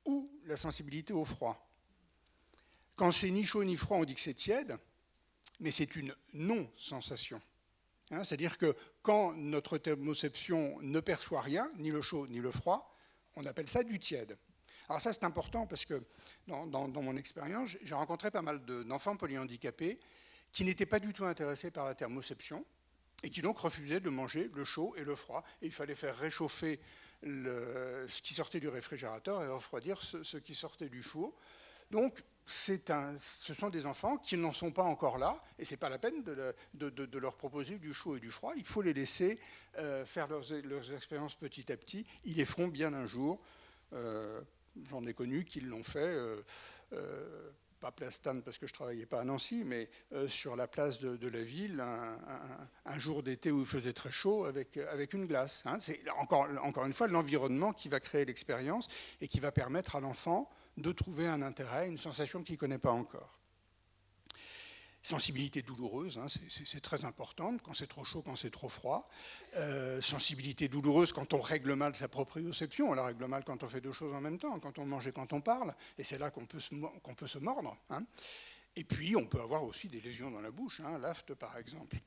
ou la sensibilité au froid. Quand c'est ni chaud ni froid, on dit que c'est tiède, mais c'est une non-sensation. Hein, c'est-à-dire que quand notre thermoception ne perçoit rien, ni le chaud ni le froid, on appelle ça du tiède. Alors ça, c'est important parce que dans mon expérience, j'ai rencontré pas mal d'enfants polyhandicapés qui n'étaient pas du tout intéressés par la thermoception et qui donc refusaient de manger le chaud et le froid. Et il fallait faire réchauffer ce qui sortait du réfrigérateur et refroidir ce qui sortait du four. Donc, ce sont des enfants qui n'en sont pas encore là, et ce n'est pas la peine de leur proposer du chaud et du froid. Il faut les laisser faire leurs expériences petit à petit. Ils les feront bien un jour. J'en ai connu qui l'ont fait, pas Place Stane parce que je ne travaillais pas à Nancy, mais sur la place de la ville, un jour d'été où il faisait très chaud avec une glace. Hein. C'est encore une fois l'environnement qui va créer l'expérience et qui va permettre à l'enfant de trouver un intérêt, une sensation qu'il ne connaît pas encore. Sensibilité douloureuse, hein, c'est très important, quand c'est trop chaud, quand c'est trop froid. Sensibilité douloureuse quand on règle mal sa proprioception, on la règle mal quand on fait deux choses en même temps, quand on mange et quand on parle, et c'est là qu'on peut se mordre. Hein. Et puis on peut avoir aussi des lésions dans la bouche, hein, l'afte par exemple.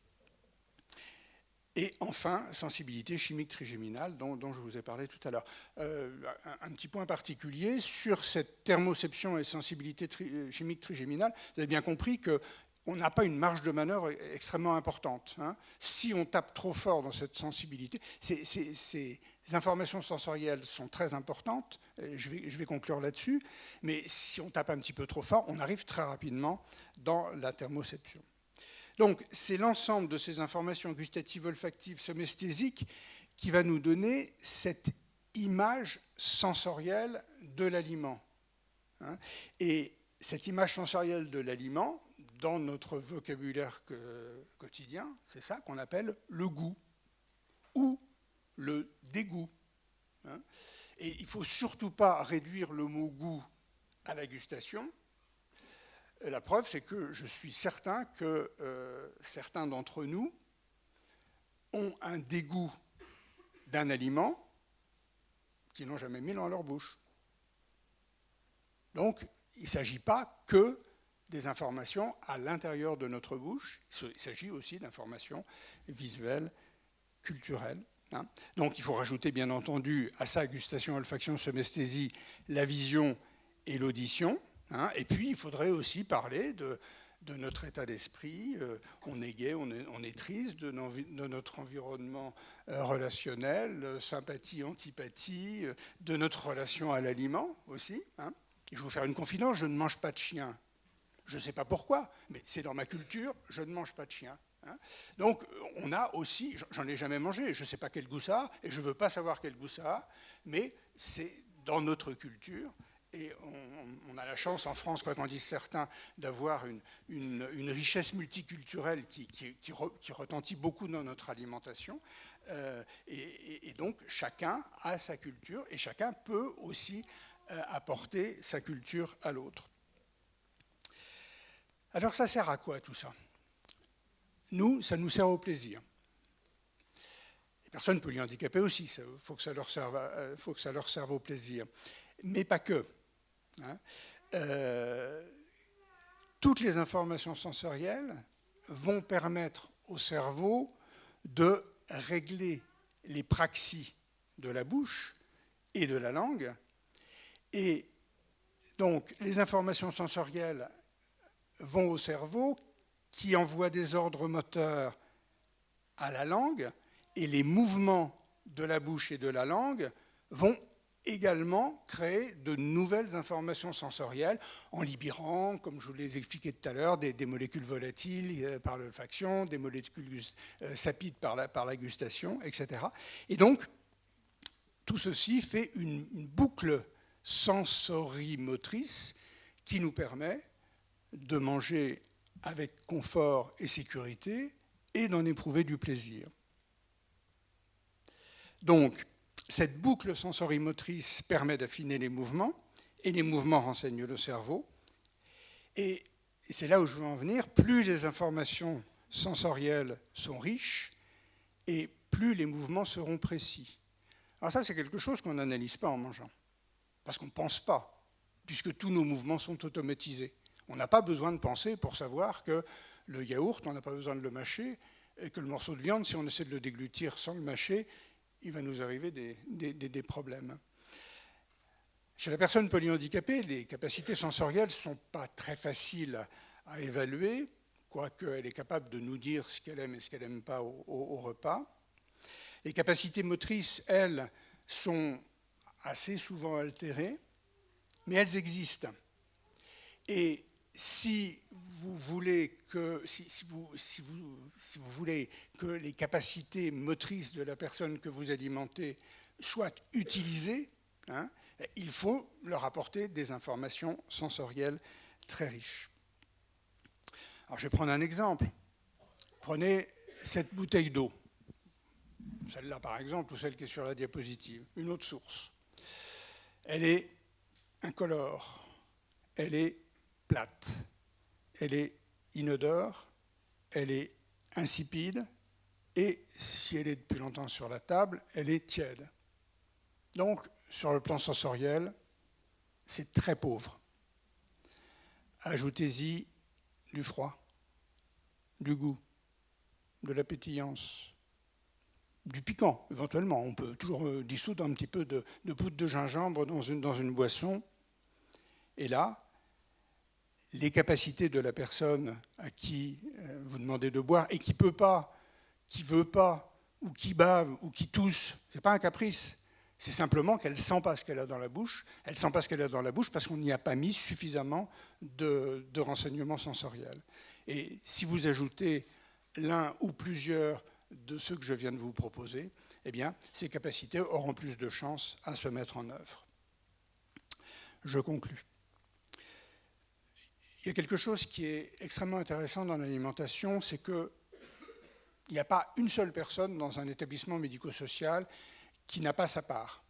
Et enfin, sensibilité chimique trigéminale dont je vous ai parlé tout à l'heure. Un petit point particulier sur cette thermoception et sensibilité chimique trigéminale, vous avez bien compris qu'on n'a pas une marge de manœuvre extrêmement importante. Hein. Si on tape trop fort dans cette sensibilité, ces informations sensorielles sont très importantes, je vais conclure là-dessus, mais si on tape un petit peu trop fort, on arrive très rapidement dans la thermoception. Donc, c'est l'ensemble de ces informations gustatives, olfactives, somesthésiques qui va nous donner cette image sensorielle de l'aliment. Hein. Et cette image sensorielle de l'aliment, dans notre vocabulaire quotidien, c'est ça qu'on appelle le goût ou le dégoût. Hein. Et il ne faut surtout pas réduire le mot goût à la gustation. La preuve, c'est que je suis certain que certains d'entre nous ont un dégoût d'un aliment qu'ils n'ont jamais mis dans leur bouche. Donc, il ne s'agit pas que des informations à l'intérieur de notre bouche, il s'agit aussi d'informations visuelles, culturelles. Hein. Donc, il faut rajouter, bien entendu, à ça, gustation, olfaction, somesthésie, la vision et l'audition. Hein, et puis, il faudrait aussi parler de notre état d'esprit. On est gai, on est triste, de notre environnement relationnel, sympathie, antipathie, de notre relation à l'aliment aussi. Hein. Je vais vous faire une confidence, je ne mange pas de chien. Je ne sais pas pourquoi, mais c'est dans ma culture, je ne mange pas de chien. Hein. Donc, on a aussi, j'en ai jamais mangé, je ne sais pas quel goût ça a, et je ne veux pas savoir quel goût ça a, mais c'est dans notre culture. Et on a la chance en France, quoi qu'en disent certains, d'avoir une richesse multiculturelle qui retentit beaucoup dans notre alimentation. Et donc chacun a sa culture et chacun peut aussi apporter sa culture à l'autre. Alors ça sert à quoi tout ça ? Nous, ça nous sert au plaisir. Les personnes polyhandicapées aussi, il faut que ça leur serve au plaisir. Mais pas que. Hein. Toutes les informations sensorielles vont permettre au cerveau de régler les praxis de la bouche et de la langue. Et donc, les informations sensorielles vont au cerveau qui envoie des ordres moteurs à la langue et les mouvements de la bouche et de la langue vont également créer de nouvelles informations sensorielles en libérant, comme je vous l'ai expliqué tout à l'heure, des molécules volatiles par l'olfaction, des molécules sapides par la gustation, etc. Et donc, tout ceci fait une boucle sensorimotrice qui nous permet de manger avec confort et sécurité et d'en éprouver du plaisir. Donc, cette boucle sensorimotrice permet d'affiner les mouvements, et les mouvements renseignent le cerveau. Et c'est là où je veux en venir. Plus les informations sensorielles sont riches, et plus les mouvements seront précis. Alors ça, c'est quelque chose qu'on n'analyse pas en mangeant, parce qu'on ne pense pas, puisque tous nos mouvements sont automatisés. On n'a pas besoin de penser pour savoir que le yaourt, on n'a pas besoin de le mâcher, et que le morceau de viande, si on essaie de le déglutir sans le mâcher, il va nous arriver des problèmes. Chez la personne polyhandicapée, les capacités sensorielles ne sont pas très faciles à évaluer, quoique elle est capable de nous dire ce qu'elle aime et ce qu'elle n'aime pas au repas. Les capacités motrices, elles, sont assez souvent altérées, mais elles existent. Et si vous voulez que, si vous voulez que les capacités motrices de la personne que vous alimentez soient utilisées, il faut leur apporter des informations sensorielles très riches. Alors je vais prendre un exemple. Prenez cette bouteille d'eau, celle-là par exemple, ou celle qui est sur la diapositive, une autre source. Elle est incolore, elle est plate, elle est inodore, elle est insipide, et si elle est depuis longtemps sur la table, elle est tiède. Donc, sur le plan sensoriel, c'est très pauvre. Ajoutez-y du froid, du goût, de la pétillance, du piquant, éventuellement. On peut toujours dissoudre un petit peu de poudre de gingembre dans une boisson. Et là, les capacités de la personne à qui vous demandez de boire et qui ne peut pas, qui ne veut pas, ou qui bave, ou qui tousse, ce n'est pas un caprice. C'est simplement qu'elle ne sent pas ce qu'elle a dans la bouche. Elle ne sent pas ce qu'elle a dans la bouche parce qu'on n'y a pas mis suffisamment de renseignements sensoriels. Et si vous ajoutez l'un ou plusieurs de ceux que je viens de vous proposer, eh bien, ces capacités auront plus de chances à se mettre en œuvre. Je conclus. Il y a quelque chose qui est extrêmement intéressant dans l'alimentation, c'est qu'il n'y a pas une seule personne dans un établissement médico-social qui n'a pas sa part.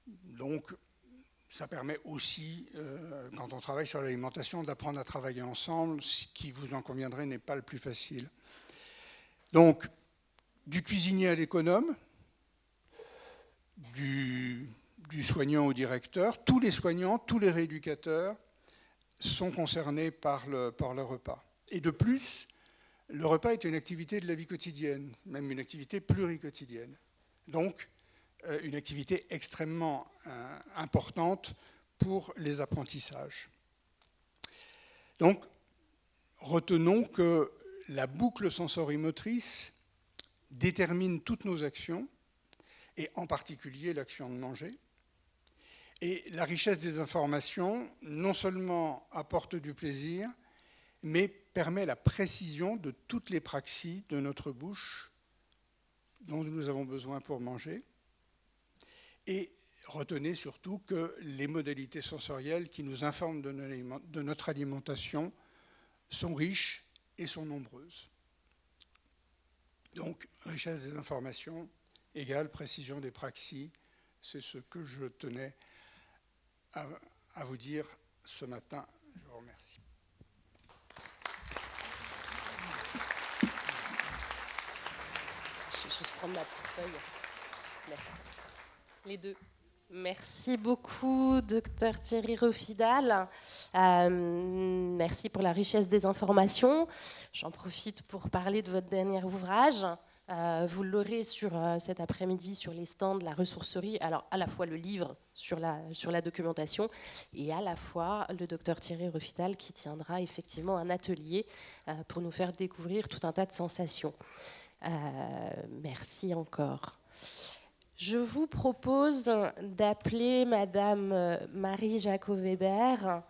Donc, ça permet aussi, quand on travaille sur l'alimentation, d'apprendre à travailler ensemble, ce qui, vous en conviendrez, n'est pas le plus facile. Donc, du cuisinier à l'économe, du soignant au directeur, tous les soignants, tous les rééducateurs sont concernés par le repas. Et de plus, le repas est une activité de la vie quotidienne, même une activité pluriquotidienne. Donc, une activité extrêmement importante pour les apprentissages. Donc, retenons que la boucle sensorimotrice détermine toutes nos actions, et en particulier l'action de manger. Et la richesse des informations, non seulement apporte du plaisir, mais permet la précision de toutes les praxis de notre bouche dont nous avons besoin pour manger. Et retenez surtout que les modalités sensorielles qui nous informent de notre alimentation sont riches et sont nombreuses. Donc, richesse des informations égale précision des praxis, c'est ce que je tenais à vous dire ce matin. Je vous remercie. Je vais juste prendre ma petite feuille. Merci. Les deux. Merci beaucoup, Dr Thierry Rofidal. Merci pour la richesse des informations. J'en profite pour parler de votre dernier ouvrage. Vous l'aurez cet après-midi sur les stands de la ressourcerie. Alors, à la fois le livre sur la documentation et à la fois le Dr Thierry Rofidal qui tiendra effectivement un atelier pour nous faire découvrir tout un tas de sensations. Merci encore. Je vous propose d'appeler Madame Marie Jacob-Weber,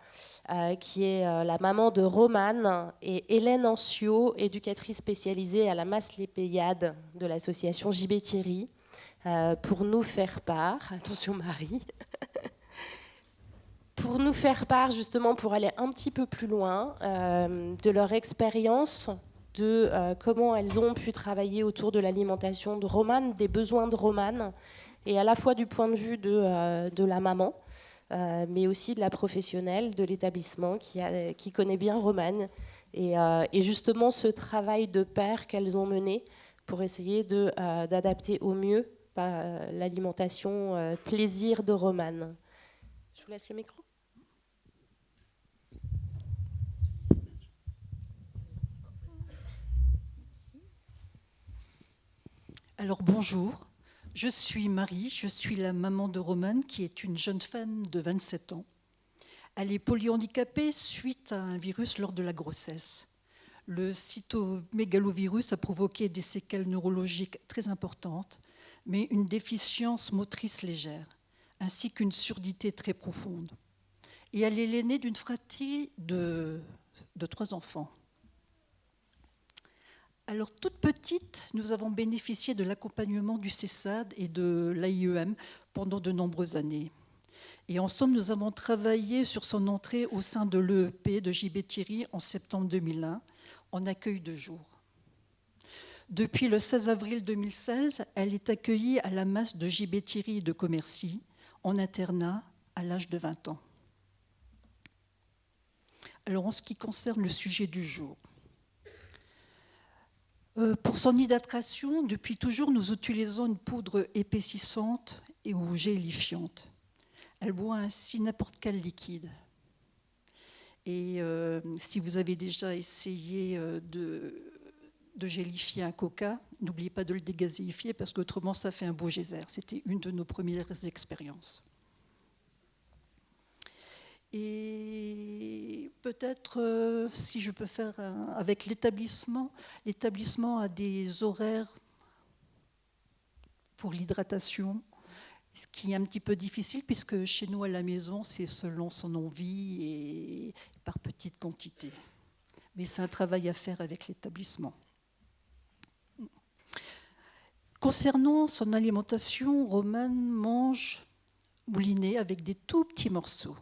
qui est la maman de Romane, et Hélène Ancio, éducatrice spécialisée à la Masse les Pléiades de l'association JB Thierry, pour nous faire part, attention Marie, pour nous faire part justement, pour aller un petit peu plus loin, de leur expérience, de comment elles ont pu travailler autour de l'alimentation de Romane, des besoins de Romane, et à la fois du point de vue de la maman, mais aussi de la professionnelle de l'établissement qui connaît bien Romane, et justement ce travail de pair qu'elles ont mené pour essayer d'adapter au mieux l'alimentation plaisir de Romane. Je vous laisse le micro. Alors bonjour, je suis Marie, je suis la maman de Romane qui est une jeune femme de 27 ans. Elle est polyhandicapée suite à un virus lors de la grossesse. Le cytomégalovirus a provoqué des séquelles neurologiques très importantes, mais une déficience motrice légère, ainsi qu'une surdité très profonde. Et elle est l'aînée d'une fratrie de 3 enfants. Alors, toute petite, nous avons bénéficié de l'accompagnement du CESAD et de l'AIEM pendant de nombreuses années. Et en somme, nous avons travaillé sur son entrée au sein de l'EEP de JB Thierry en septembre 2001, en accueil de jour. Depuis le 16 avril 2016, elle est accueillie à la masse de JB Thierry de Commercy, en internat, à l'âge de 20 ans. Alors, en ce qui concerne le sujet du jour, pour son hydratation, depuis toujours, nous utilisons une poudre épaississante ou gélifiante. Elle boit ainsi n'importe quel liquide. Et si vous avez déjà essayé de gélifier un coca, n'oubliez pas de le dégazéifier parce qu'autrement ça fait un beau geyser. C'était une de nos premières expériences. Et peut-être, si je peux faire avec l'établissement a des horaires pour l'hydratation, ce qui est un petit peu difficile puisque chez nous à la maison, c'est selon son envie et par petite quantité. Mais c'est un travail à faire avec l'établissement. Concernant son alimentation, Romane mange mouliné avec des tout petits morceaux.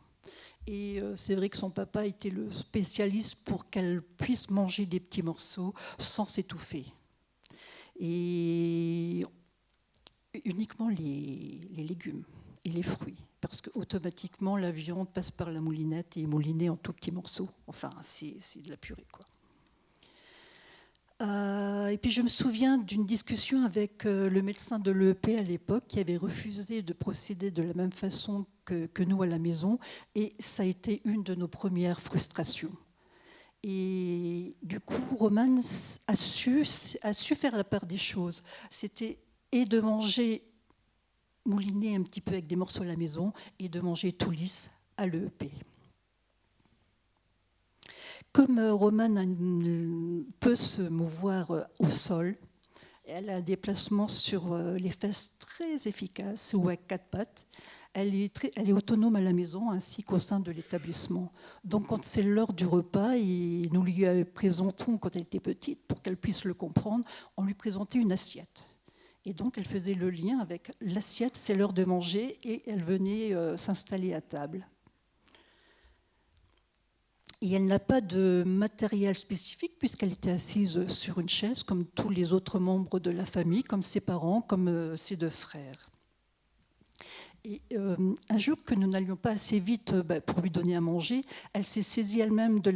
Et c'est vrai que son papa était le spécialiste pour qu'elle puisse manger des petits morceaux sans s'étouffer. Et uniquement les légumes et les fruits, parce qu'automatiquement la viande passe par la moulinette et est moulinée en tout petits morceaux. Enfin, c'est de la purée, quoi. Et puis je me souviens d'une discussion avec le médecin de l'EEP à l'époque qui avait refusé de procéder de la même façon que nous à la maison, et ça a été une de nos premières frustrations. Et du coup, Romane a su faire la part des choses. C'était et de manger mouliné un petit peu avec des morceaux à la maison et de manger tout lisse à l'EEP. Comme Romane peut se mouvoir au sol, elle a un déplacement sur les fesses très efficace ou à 4 pattes. Elle est autonome à la maison ainsi qu'au sein de l'établissement. Donc quand c'est l'heure du repas, et nous lui présentons, quand elle était petite, pour qu'elle puisse le comprendre, on lui présentait une assiette. Et donc elle faisait le lien avec l'assiette, c'est l'heure de manger, et elle venait s'installer à table. Et elle n'a pas de matériel spécifique puisqu'elle était assise sur une chaise comme tous les autres membres de la famille, comme ses parents, comme ses 2 frères. Et un jour que nous n'allions pas assez vite pour lui donner à manger, elle s'est saisie elle-même de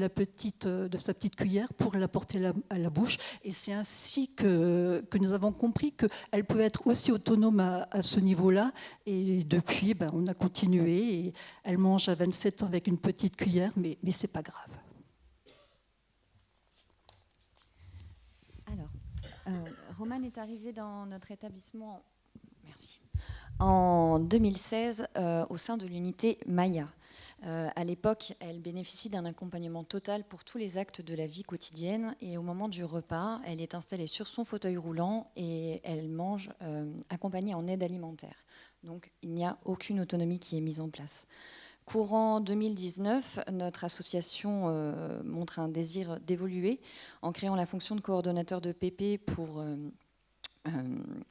sa petite cuillère pour la porter à la bouche. Et c'est ainsi que nous avons compris qu'elle pouvait être aussi autonome à ce niveau-là. Et depuis, on a continué. Et elle mange à 27 ans avec une petite cuillère, mais ce n'est pas grave. Alors, Romane est arrivée dans notre établissement. Merci. En 2016 au sein de l'unité Maya. À l'époque, elle bénéficie d'un accompagnement total pour tous les actes de la vie quotidienne. Et au moment du repas, elle est installée sur son fauteuil roulant et elle mange accompagnée en aide alimentaire. Donc il n'y a aucune autonomie qui est mise en place. Courant 2019, notre association montre un désir d'évoluer en créant la fonction de coordonnateur de PP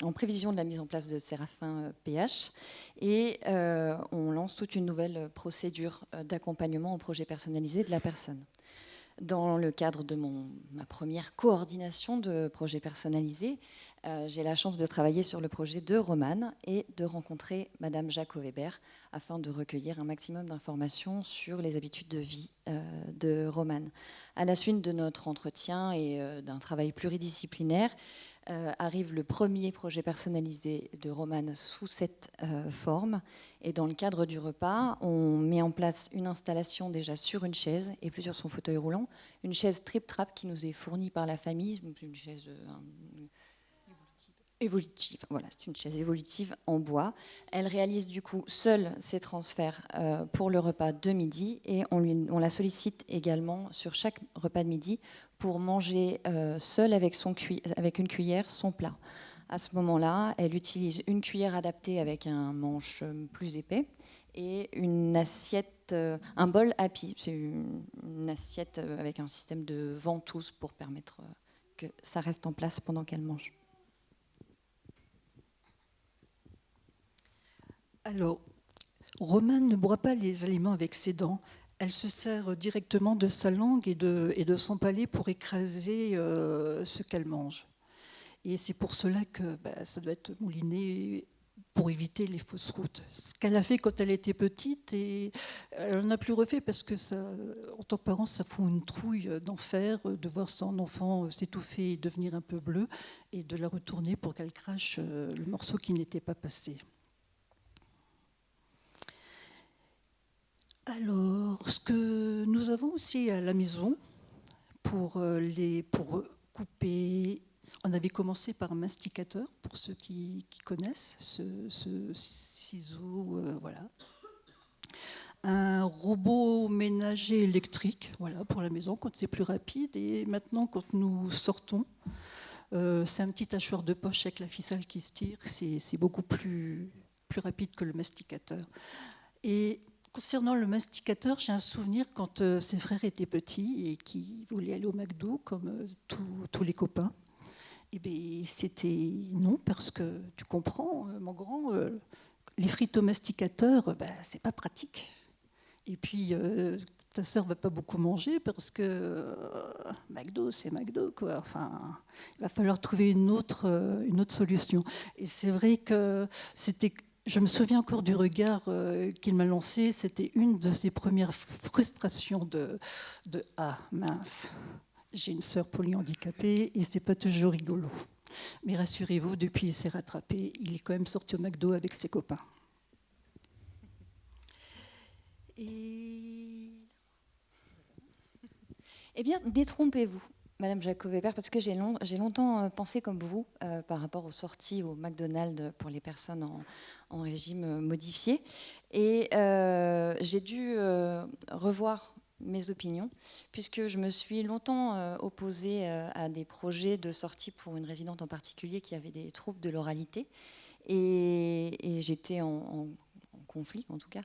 en prévision de la mise en place de Séraphin PH, et on lance toute une nouvelle procédure d'accompagnement au projet personnalisé de la personne. Dans le cadre de ma première coordination de projet personnalisé, j'ai la chance de travailler sur le projet de Romane et de rencontrer Madame Jaco Weber afin de recueillir un maximum d'informations sur les habitudes de vie de Romane. À la suite de notre entretien et d'un travail pluridisciplinaire, arrive le premier projet personnalisé de Romane sous cette forme. Et dans le cadre du repas, on met en place une installation déjà sur une chaise et puis sur son fauteuil roulant, une chaise trip-trap qui nous est fournie par la famille, une chaise évolutive. Voilà, c'est une chaise évolutive en bois. Elle réalise du coup seule ses transferts pour le repas de midi et on la sollicite également sur chaque repas de midi pour manger seule avec une cuillère son plat. À ce moment-là, elle utilise une cuillère adaptée avec un manche plus épais et une assiette, un bol happy. C'est une assiette avec un système de ventouse pour permettre que ça reste en place pendant qu'elle mange. Alors, Romane ne boit pas les aliments avec ses dents. Elle se sert directement de sa langue et de son palais pour écraser ce qu'elle mange. Et c'est pour cela que ça doit être mouliné pour éviter les fausses routes. Ce qu'elle a fait quand elle était petite, et elle n'en a plus refait parce que ça, en tant que parent, ça fout une trouille d'enfer de voir son enfant s'étouffer et devenir un peu bleu et de la retourner pour qu'elle crache le morceau qui n'était pas passé. Alors, ce que nous avons aussi à la maison pour couper, on avait commencé par un masticateur, pour ceux qui connaissent, ce ciseau, voilà. Un robot ménager électrique, voilà, pour la maison, quand c'est plus rapide. Et maintenant, quand nous sortons, c'est un petit hachoir de poche avec la ficelle qui se tire, c'est beaucoup plus rapide que le masticateur. Et concernant le masticateur, j'ai un souvenir quand ses frères étaient petits et qui voulaient aller au McDo, comme tous les copains. Et bien, c'était non, parce que tu comprends, mon grand, les frites au masticateur, c'est pas pratique. Et puis, ta sœur va pas beaucoup manger parce que McDo, c'est McDo, quoi. Enfin, il va falloir trouver une autre solution. Et c'est vrai que je me souviens encore du regard qu'il m'a lancé. C'était une de ses premières frustrations de ah mince, j'ai une sœur polyhandicapée et c'est pas toujours rigolo. Mais rassurez-vous, depuis il s'est rattrapé. Il est quand même sorti au McDo avec ses copains. Eh bien, détrompez-vous, Madame Jaco Weber, parce que j'ai longtemps pensé comme vous par rapport aux sorties au McDonald's pour les personnes en régime modifié. Et j'ai dû revoir mes opinions, puisque je me suis longtemps opposée à des projets de sortie pour une résidente en particulier qui avait des troubles de l'oralité. Et j'étais en conflit, en tout cas,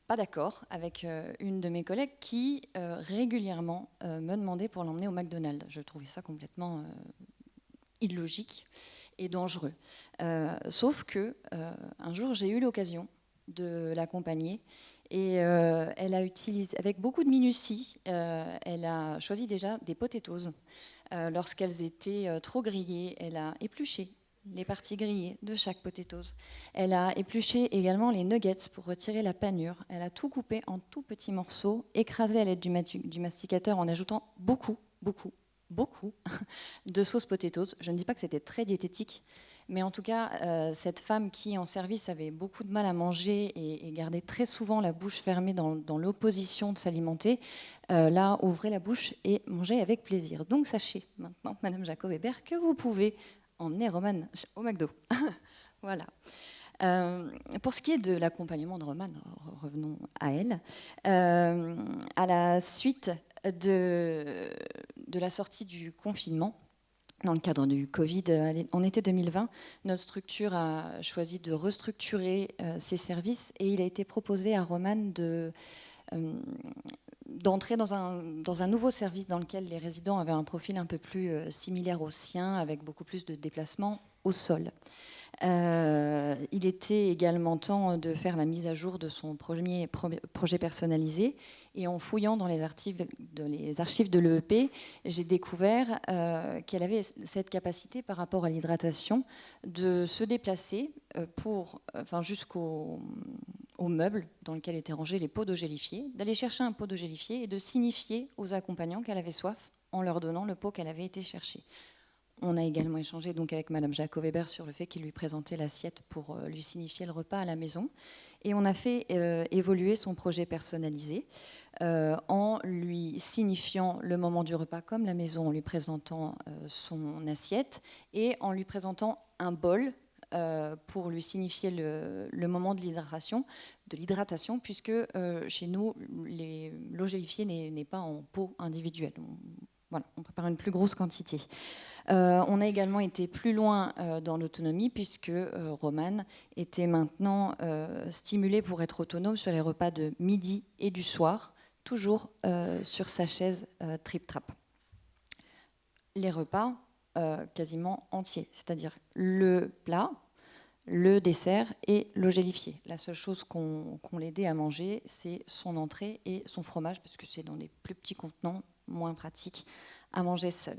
pas d'accord avec une de mes collègues qui régulièrement me demandait pour l'emmener au McDonald's. Je trouvais ça complètement illogique et dangereux. Sauf que un jour, j'ai eu l'occasion de l'accompagner et elle a utilisé, avec beaucoup de minutie, elle a choisi déjà des potatoes. Lorsqu'elles étaient trop grillées, elle a épluché les parties grillées de chaque potatoes. Elle a épluché également les nuggets pour retirer la panure. Elle a tout coupé en tout petits morceaux, écrasé à l'aide du masticateur en ajoutant beaucoup de sauce potatoes. Je ne dis pas que c'était très diététique, mais en tout cas, cette femme qui en service avait beaucoup de mal à manger et gardait très souvent la bouche fermée dans l'opposition de s'alimenter, là, ouvrait la bouche et mangeait avec plaisir. Donc sachez maintenant, Madame Jaco Weber, que vous pouvez emmener Romane au McDo. Voilà. Pour ce qui est de l'accompagnement de Romane, revenons à elle. À la suite de la sortie du confinement, dans le cadre du Covid, en été 2020, notre structure a choisi de restructurer ses services et il a été proposé à Romane d'entrer dans un nouveau service dans lequel les résidents avaient un profil un peu plus similaire au sien, avec beaucoup plus de déplacements au sol. Il était également temps de faire la mise à jour de son premier projet personnalisé. Et en fouillant dans les archives de l'EEP, j'ai découvert qu'elle avait cette capacité par rapport à l'hydratation de se déplacer jusqu'au meuble dans lequel étaient rangés les pots d'eau gélifiée, d'aller chercher un pot d'eau gélifiée et de signifier aux accompagnants qu'elle avait soif en leur donnant le pot qu'elle avait été chercher. On a également échangé donc avec Madame Jacot-Weber sur le fait qu'il lui présentait l'assiette pour lui signifier le repas à la maison. Et on a fait évoluer son projet personnalisé en lui signifiant le moment du repas comme la maison, en lui présentant son assiette et en lui présentant un bol pour lui signifier le moment de l'hydratation, puisque chez nous, l'eau gélifiée n'est pas en pot individuel. On prépare une plus grosse quantité. On a également été plus loin dans l'autonomie puisque Romane était maintenant stimulée pour être autonome sur les repas de midi et du soir, toujours sur sa chaise trip-trap. Les repas quasiment entiers, c'est-à-dire le plat, le dessert et l'eau gélifiée. La seule chose qu'on l'aidait à manger, c'est son entrée et son fromage, parce que c'est dans des plus petits contenants, moins pratiques à manger seul.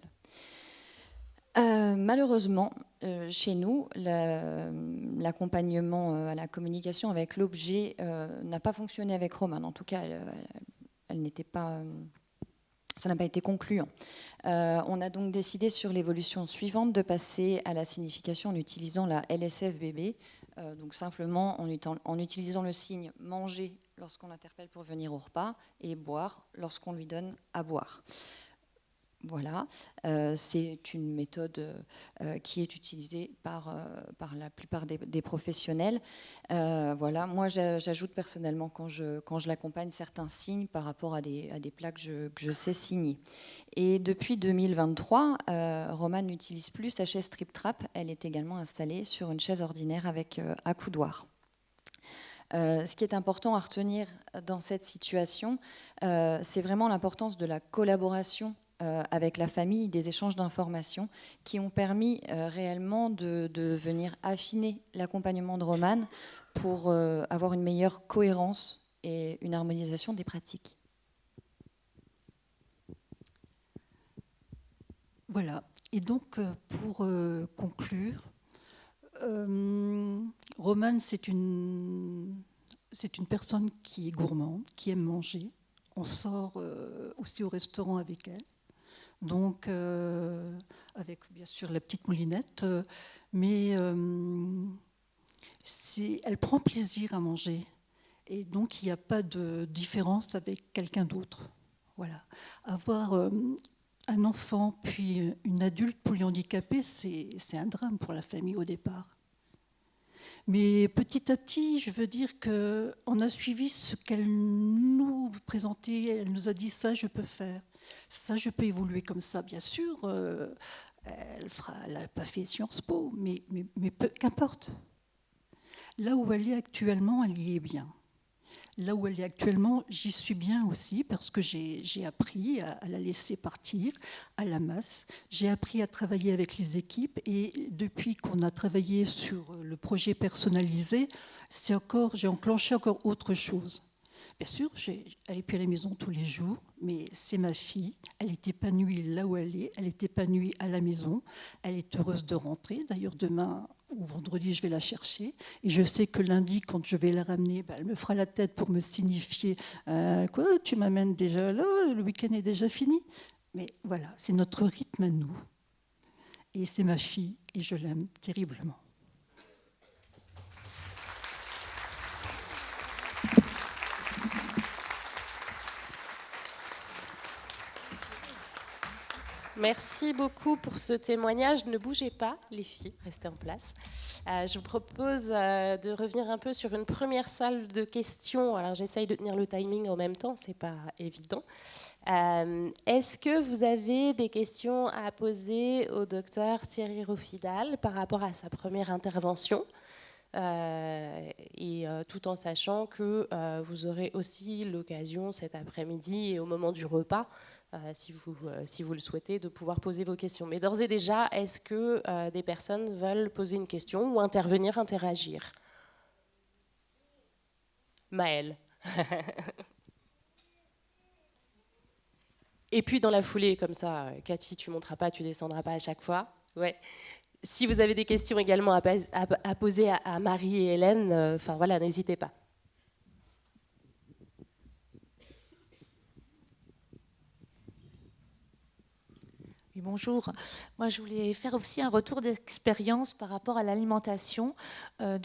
Malheureusement, chez nous, l'accompagnement à la communication avec l'objet n'a pas fonctionné avec Romane. En tout cas, ça n'a pas été concluant. On a donc décidé sur l'évolution suivante de passer à la signification en utilisant la LSF-BB, donc simplement en utilisant le signe « manger » lorsqu'on l'interpelle pour venir au repas et « boire » lorsqu'on lui donne à boire. Voilà, c'est une méthode qui est utilisée par la plupart des professionnels. Voilà, moi j'ajoute personnellement quand je l'accompagne certains signes par rapport à des plats que je sais signer. Et depuis 2023, Romane n'utilise plus sa chaise trip-trap, elle est également installée sur une chaise ordinaire avec accoudoir. Ce qui est important à retenir dans cette situation, c'est vraiment l'importance de la collaboration avec la famille, des échanges d'informations qui ont permis réellement de venir affiner l'accompagnement de Romane pour avoir une meilleure cohérence et une harmonisation des pratiques. Voilà. Et donc, pour conclure, Romane, c'est une personne qui est gourmande, qui aime manger. On sort aussi au restaurant avec elle. Donc, avec bien sûr la petite moulinette, mais elle prend plaisir à manger. Et donc, il n'y a pas de différence avec quelqu'un d'autre. Voilà. Avoir un enfant puis une adulte polyhandicapée, c'est un drame pour la famille au départ. Mais petit à petit, je veux dire qu'on a suivi ce qu'elle nous présentait. Elle nous a dit ça, je peux faire. Ça, je peux évoluer comme ça, bien sûr. Elle n'a pas fait Sciences Po, mais qu'importe. Là où elle est actuellement, elle y est bien. Là où elle est actuellement, j'y suis bien aussi parce que j'ai appris à la laisser partir à la masse. J'ai appris à travailler avec les équipes et depuis qu'on a travaillé sur le projet personnalisé, j'ai enclenché encore autre chose. Bien sûr, elle n'est plus à la maison tous les jours, mais c'est ma fille. Elle est épanouie là où elle est épanouie à la maison. Elle est heureuse de rentrer. D'ailleurs, demain ou vendredi, je vais la chercher. Et je sais que lundi, quand je vais la ramener, elle me fera la tête pour me signifier quoi, tu m'amènes déjà là, le week-end est déjà fini. Mais voilà, c'est notre rythme à nous. Et c'est ma fille, et je l'aime terriblement. Merci beaucoup pour ce témoignage. Ne bougez pas, les filles, restez en place. Je vous propose de revenir un peu sur une première salle de questions. Alors, j'essaye de tenir le timing en même temps, c'est pas évident. Est-ce que vous avez des questions à poser au docteur Thierry Rofidal par rapport à sa première intervention ? Tout en sachant que vous aurez aussi l'occasion cet après-midi et au moment du repas, si vous le souhaitez, de pouvoir poser vos questions. Mais d'ores et déjà, est-ce que des personnes veulent poser une question ou intervenir, interagir ? Maëlle. Et puis dans la foulée, comme ça, Cathy, tu ne monteras pas, tu ne descendras pas à chaque fois. Ouais. Si vous avez des questions également à poser à Marie et Hélène, voilà, n'hésitez pas. Oui, bonjour. Moi, je voulais faire aussi un retour d'expérience par rapport à l'alimentation. Ma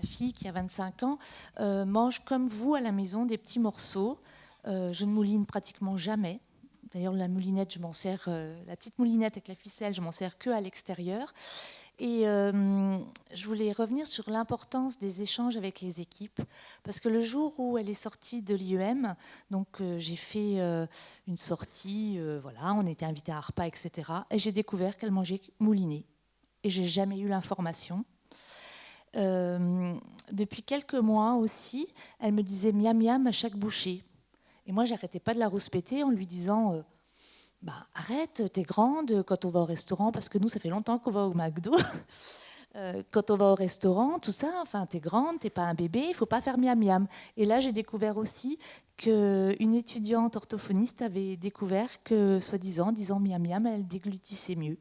fille, qui a 25 ans, mange comme vous à la maison des petits morceaux. Je ne mouline pratiquement jamais. D'ailleurs, la moulinette, je m'en sers, la petite moulinette avec la ficelle, je m'en sers que à l'extérieur. Et je voulais revenir sur l'importance des échanges avec les équipes, parce que le jour où elle est sortie de l'IEM, j'ai fait une sortie, voilà, on était invités à un repas, etc. Et j'ai découvert qu'elle mangeait mouliné. Et j'ai jamais eu l'information. Depuis quelques mois aussi, elle me disait miam miam à chaque bouchée. Et moi, j'arrêtais pas de la rouspéter en lui disant arrête, t'es grande quand on va au restaurant, parce que nous, ça fait longtemps qu'on va au McDo. Quand on va au restaurant, tout ça, t'es grande, t'es pas un bébé, il faut pas faire miam miam. Et là, j'ai découvert aussi qu'une étudiante orthophoniste avait découvert que, soi-disant, disant miam miam, elle déglutissait mieux.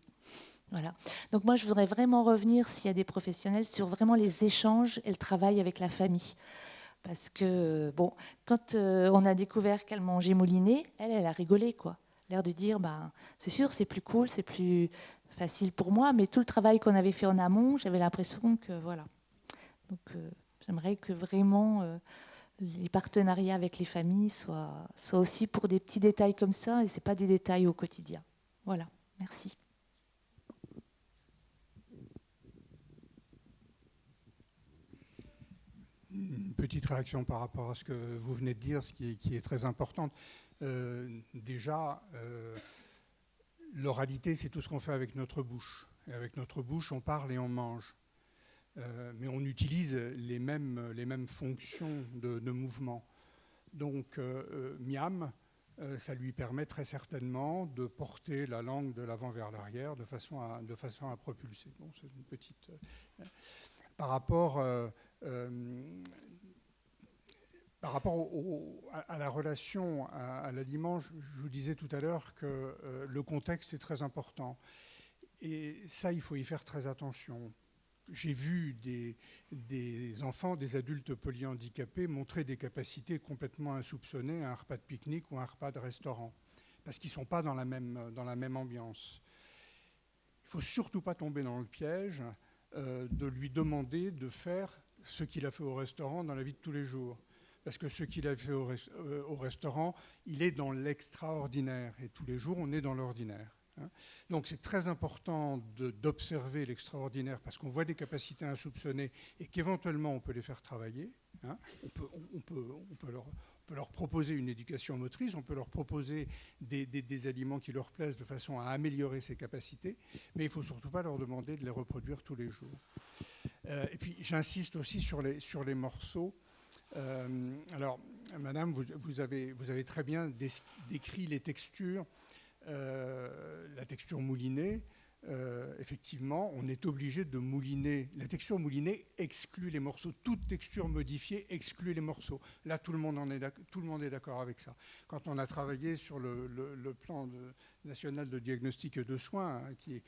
Voilà. Donc moi, je voudrais vraiment revenir, s'il y a des professionnels, sur vraiment les échanges et le travail avec la famille. Parce que, quand on a découvert qu'elle mangeait mouliné, elle a rigolé, quoi. L'air de dire, c'est sûr, c'est plus cool, c'est plus facile pour moi, mais tout le travail qu'on avait fait en amont, j'avais l'impression que, voilà. Donc, j'aimerais que vraiment les partenariats avec les familles soient aussi pour des petits détails comme ça, et ce n'est pas des détails au quotidien. Voilà, merci. Une petite réaction par rapport à ce que vous venez de dire, ce qui est très importante. L'oralité, c'est tout ce qu'on fait avec notre bouche. Et avec notre bouche, on parle et on mange. Mais on utilise les mêmes fonctions de mouvement. Donc, miam, ça lui permet très certainement de porter la langue de l'avant vers l'arrière de façon à propulser. Bon, c'est une petite... Par rapport à la relation à l'aliment, je vous disais tout à l'heure que le contexte est très important. Et ça, il faut y faire très attention. J'ai vu des enfants, des adultes polyhandicapés montrer des capacités complètement insoupçonnées à un repas de pique-nique ou un repas de restaurant, parce qu'ils ne sont pas dans la même ambiance. Il ne faut surtout pas tomber dans le piège de lui demander de faire ce qu'il a fait au restaurant dans la vie de tous les jours. Parce que ce qu'il a fait au restaurant, il est dans l'extraordinaire. Et tous les jours, on est dans l'ordinaire. Donc c'est très important d'observer l'extraordinaire, parce qu'on voit des capacités insoupçonnées et qu'éventuellement on peut les faire travailler. On peut leur proposer une éducation motrice, on peut leur proposer des aliments qui leur plaisent de façon à améliorer ces capacités, mais il ne faut surtout pas leur demander de les reproduire tous les jours. Et puis j'insiste aussi sur les morceaux. Alors, madame, vous avez très bien décrit les textures. La texture moulinée, effectivement, on est obligé de mouliner. La texture moulinée exclut les morceaux. Toute texture modifiée exclut les morceaux. Là, tout le monde est d'accord avec ça. Quand on a travaillé sur le plan national de diagnostic et de soins, qui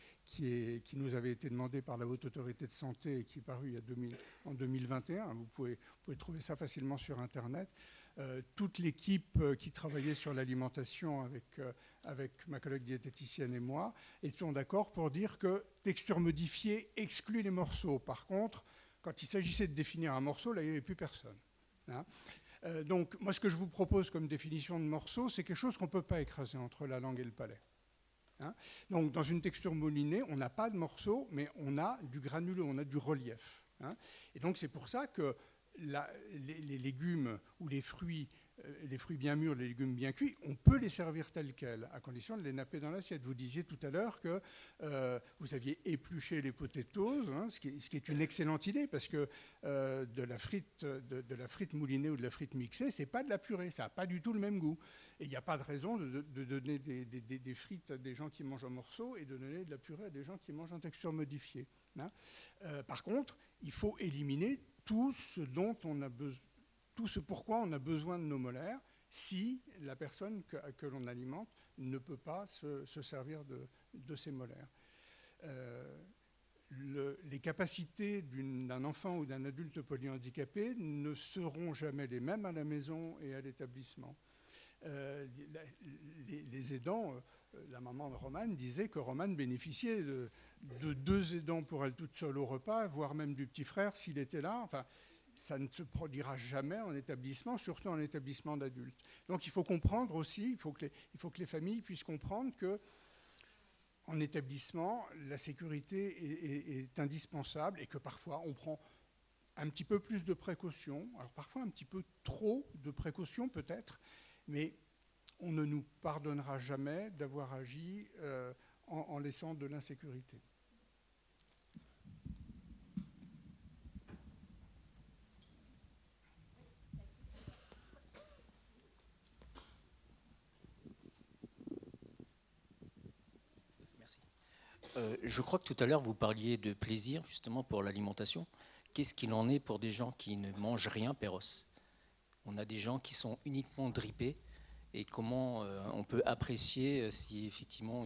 nous avait été demandé par la Haute Autorité de Santé et qui est paru en 2021, vous pouvez trouver ça facilement sur Internet. Toute l'équipe qui travaillait sur l'alimentation avec ma collègue diététicienne et moi étions d'accord pour dire que texture modifiée exclut les morceaux. Par contre, quand il s'agissait de définir un morceau, là, il n'y avait plus personne. Donc, moi, ce que je vous propose comme définition de morceau, c'est quelque chose qu'on ne peut pas écraser entre la langue et le palais. Hein. Donc dans une texture moulinée, on n'a pas de morceaux, mais on a du granuleux, on a du relief. Hein. Et donc c'est pour ça que les légumes ou les fruits bien mûrs, les légumes bien cuits, on peut les servir tels quels, à condition de les napper dans l'assiette. Vous disiez tout à l'heure que vous aviez épluché les potatoes, hein, ce qui est une excellente idée, parce que de la frite moulinée ou de la frite mixée, c'est pas de la purée, ça n'a pas du tout le même goût. Et il n'y a pas de raison de donner des frites à des gens qui mangent en morceaux et de donner de la purée à des gens qui mangent en texture modifiée. Hein. Par contre, il faut éliminer tout ce dont on a besoin, tout ce pourquoi on a besoin de nos molaires, si la personne que l'on alimente ne peut pas se servir de ces molaires. Les capacités d'un enfant ou d'un adulte polyhandicapé ne seront jamais les mêmes à la maison et à l'établissement. Les aidants, la maman de Romane disait que Romane bénéficiait de 2 aidants pour elle toute seule au repas, voire même du petit frère s'il était là. Enfin, ça ne se produira jamais en établissement, surtout en établissement d'adultes. Donc il faut comprendre aussi, il faut que les familles puissent comprendre que en établissement, la sécurité est indispensable et que parfois on prend un petit peu plus de précautions, alors parfois un petit peu trop de précautions peut-être, mais on ne nous pardonnera jamais d'avoir agi en laissant de l'insécurité. Je crois que tout à l'heure, vous parliez de plaisir, justement, pour l'alimentation. Qu'est-ce qu'il en est pour des gens qui ne mangent rien, Péros? On a des gens qui sont uniquement drippés. Et comment on peut apprécier si, effectivement,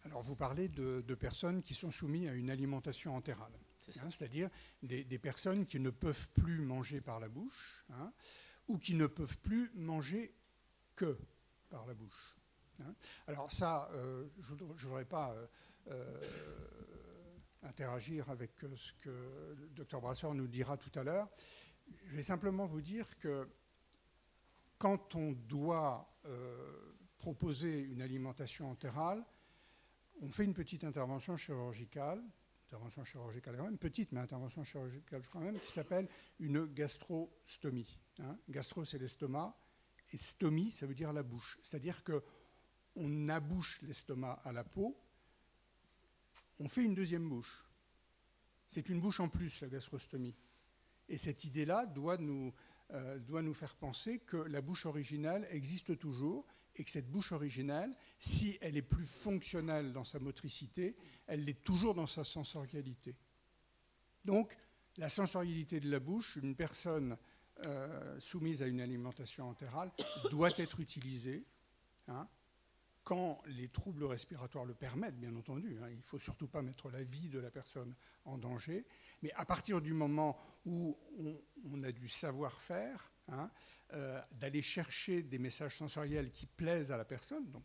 Alors, vous parlez de personnes qui sont soumises à une alimentation entérale. C'est-à-dire des personnes qui ne peuvent plus manger par la bouche, hein, ou qui ne peuvent plus manger que par la bouche. Hein. Alors ça, je ne voudrais pas interagir avec ce que le docteur Brasseur nous dira tout à l'heure. Je vais simplement vous dire que quand on doit proposer une alimentation entérale, on fait une petite intervention chirurgicale quand même, petite, mais intervention chirurgicale quand même, qui s'appelle une gastrostomie. Hein. Gastro, c'est l'estomac, et stomie, ça veut dire la bouche. C'est-à-dire que on abouche l'estomac à la peau, on fait une deuxième bouche. C'est une bouche en plus, la gastrostomie. Et cette idée-là doit nous faire penser que la bouche originale existe toujours et que cette bouche originale, si elle est plus fonctionnelle dans sa motricité, elle l'est toujours dans sa sensorialité. Donc, la sensorialité de la bouche, une personne soumise à une alimentation entérale doit être utilisée, hein, quand les troubles respiratoires le permettent, bien entendu. Hein, il ne faut surtout pas mettre la vie de la personne en danger. Mais à partir du moment où on a du savoir-faire, hein, d'aller chercher des messages sensoriels qui plaisent à la personne, donc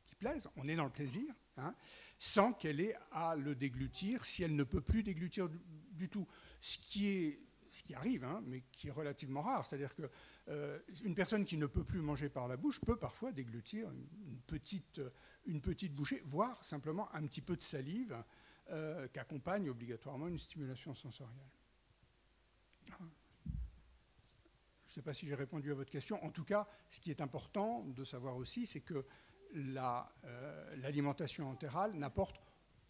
qui plaisent, on est dans le plaisir, hein, sans qu'elle ait à le déglutir si elle ne peut plus déglutir du tout. Ce qui arrive, hein, mais qui est relativement rare. C'est-à-dire que une personne qui ne peut plus manger par la bouche peut parfois déglutir une petite bouchée, voire simplement un petit peu de salive qu'accompagne obligatoirement une stimulation sensorielle. Je ne sais pas si j'ai répondu à votre question. En tout cas, ce qui est important de savoir aussi, c'est que l'alimentation entérale n'apporte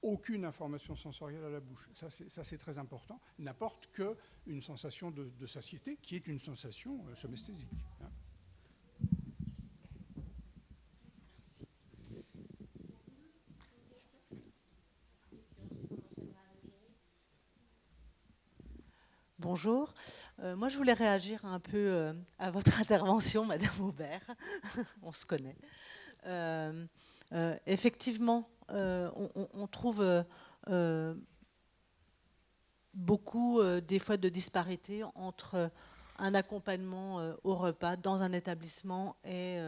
aucune information sensorielle à la bouche. Ça, c'est très important. N'apporte qu'une sensation de satiété, qui est une sensation somesthésique. Hein. Bonjour. Moi, je voulais réagir un peu à votre intervention, Madame Aubert. On se connaît. Effectivement, on trouve beaucoup, des fois, de disparités entre un accompagnement au repas dans un établissement et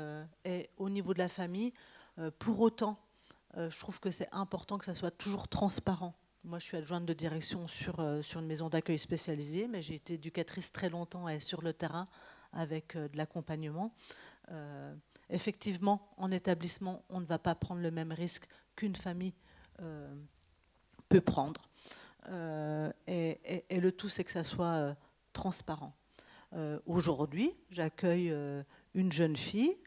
au niveau de la famille. Pour autant, je trouve que c'est important que ça soit toujours transparent. Moi, je suis adjointe de direction sur une maison d'accueil spécialisée, mais j'ai été éducatrice très longtemps et sur le terrain avec de l'accompagnement. Effectivement, en établissement, on ne va pas prendre le même risque qu'une famille peut prendre. Et le tout, c'est que ça soit transparent. Aujourd'hui, j'accueille une jeune fille.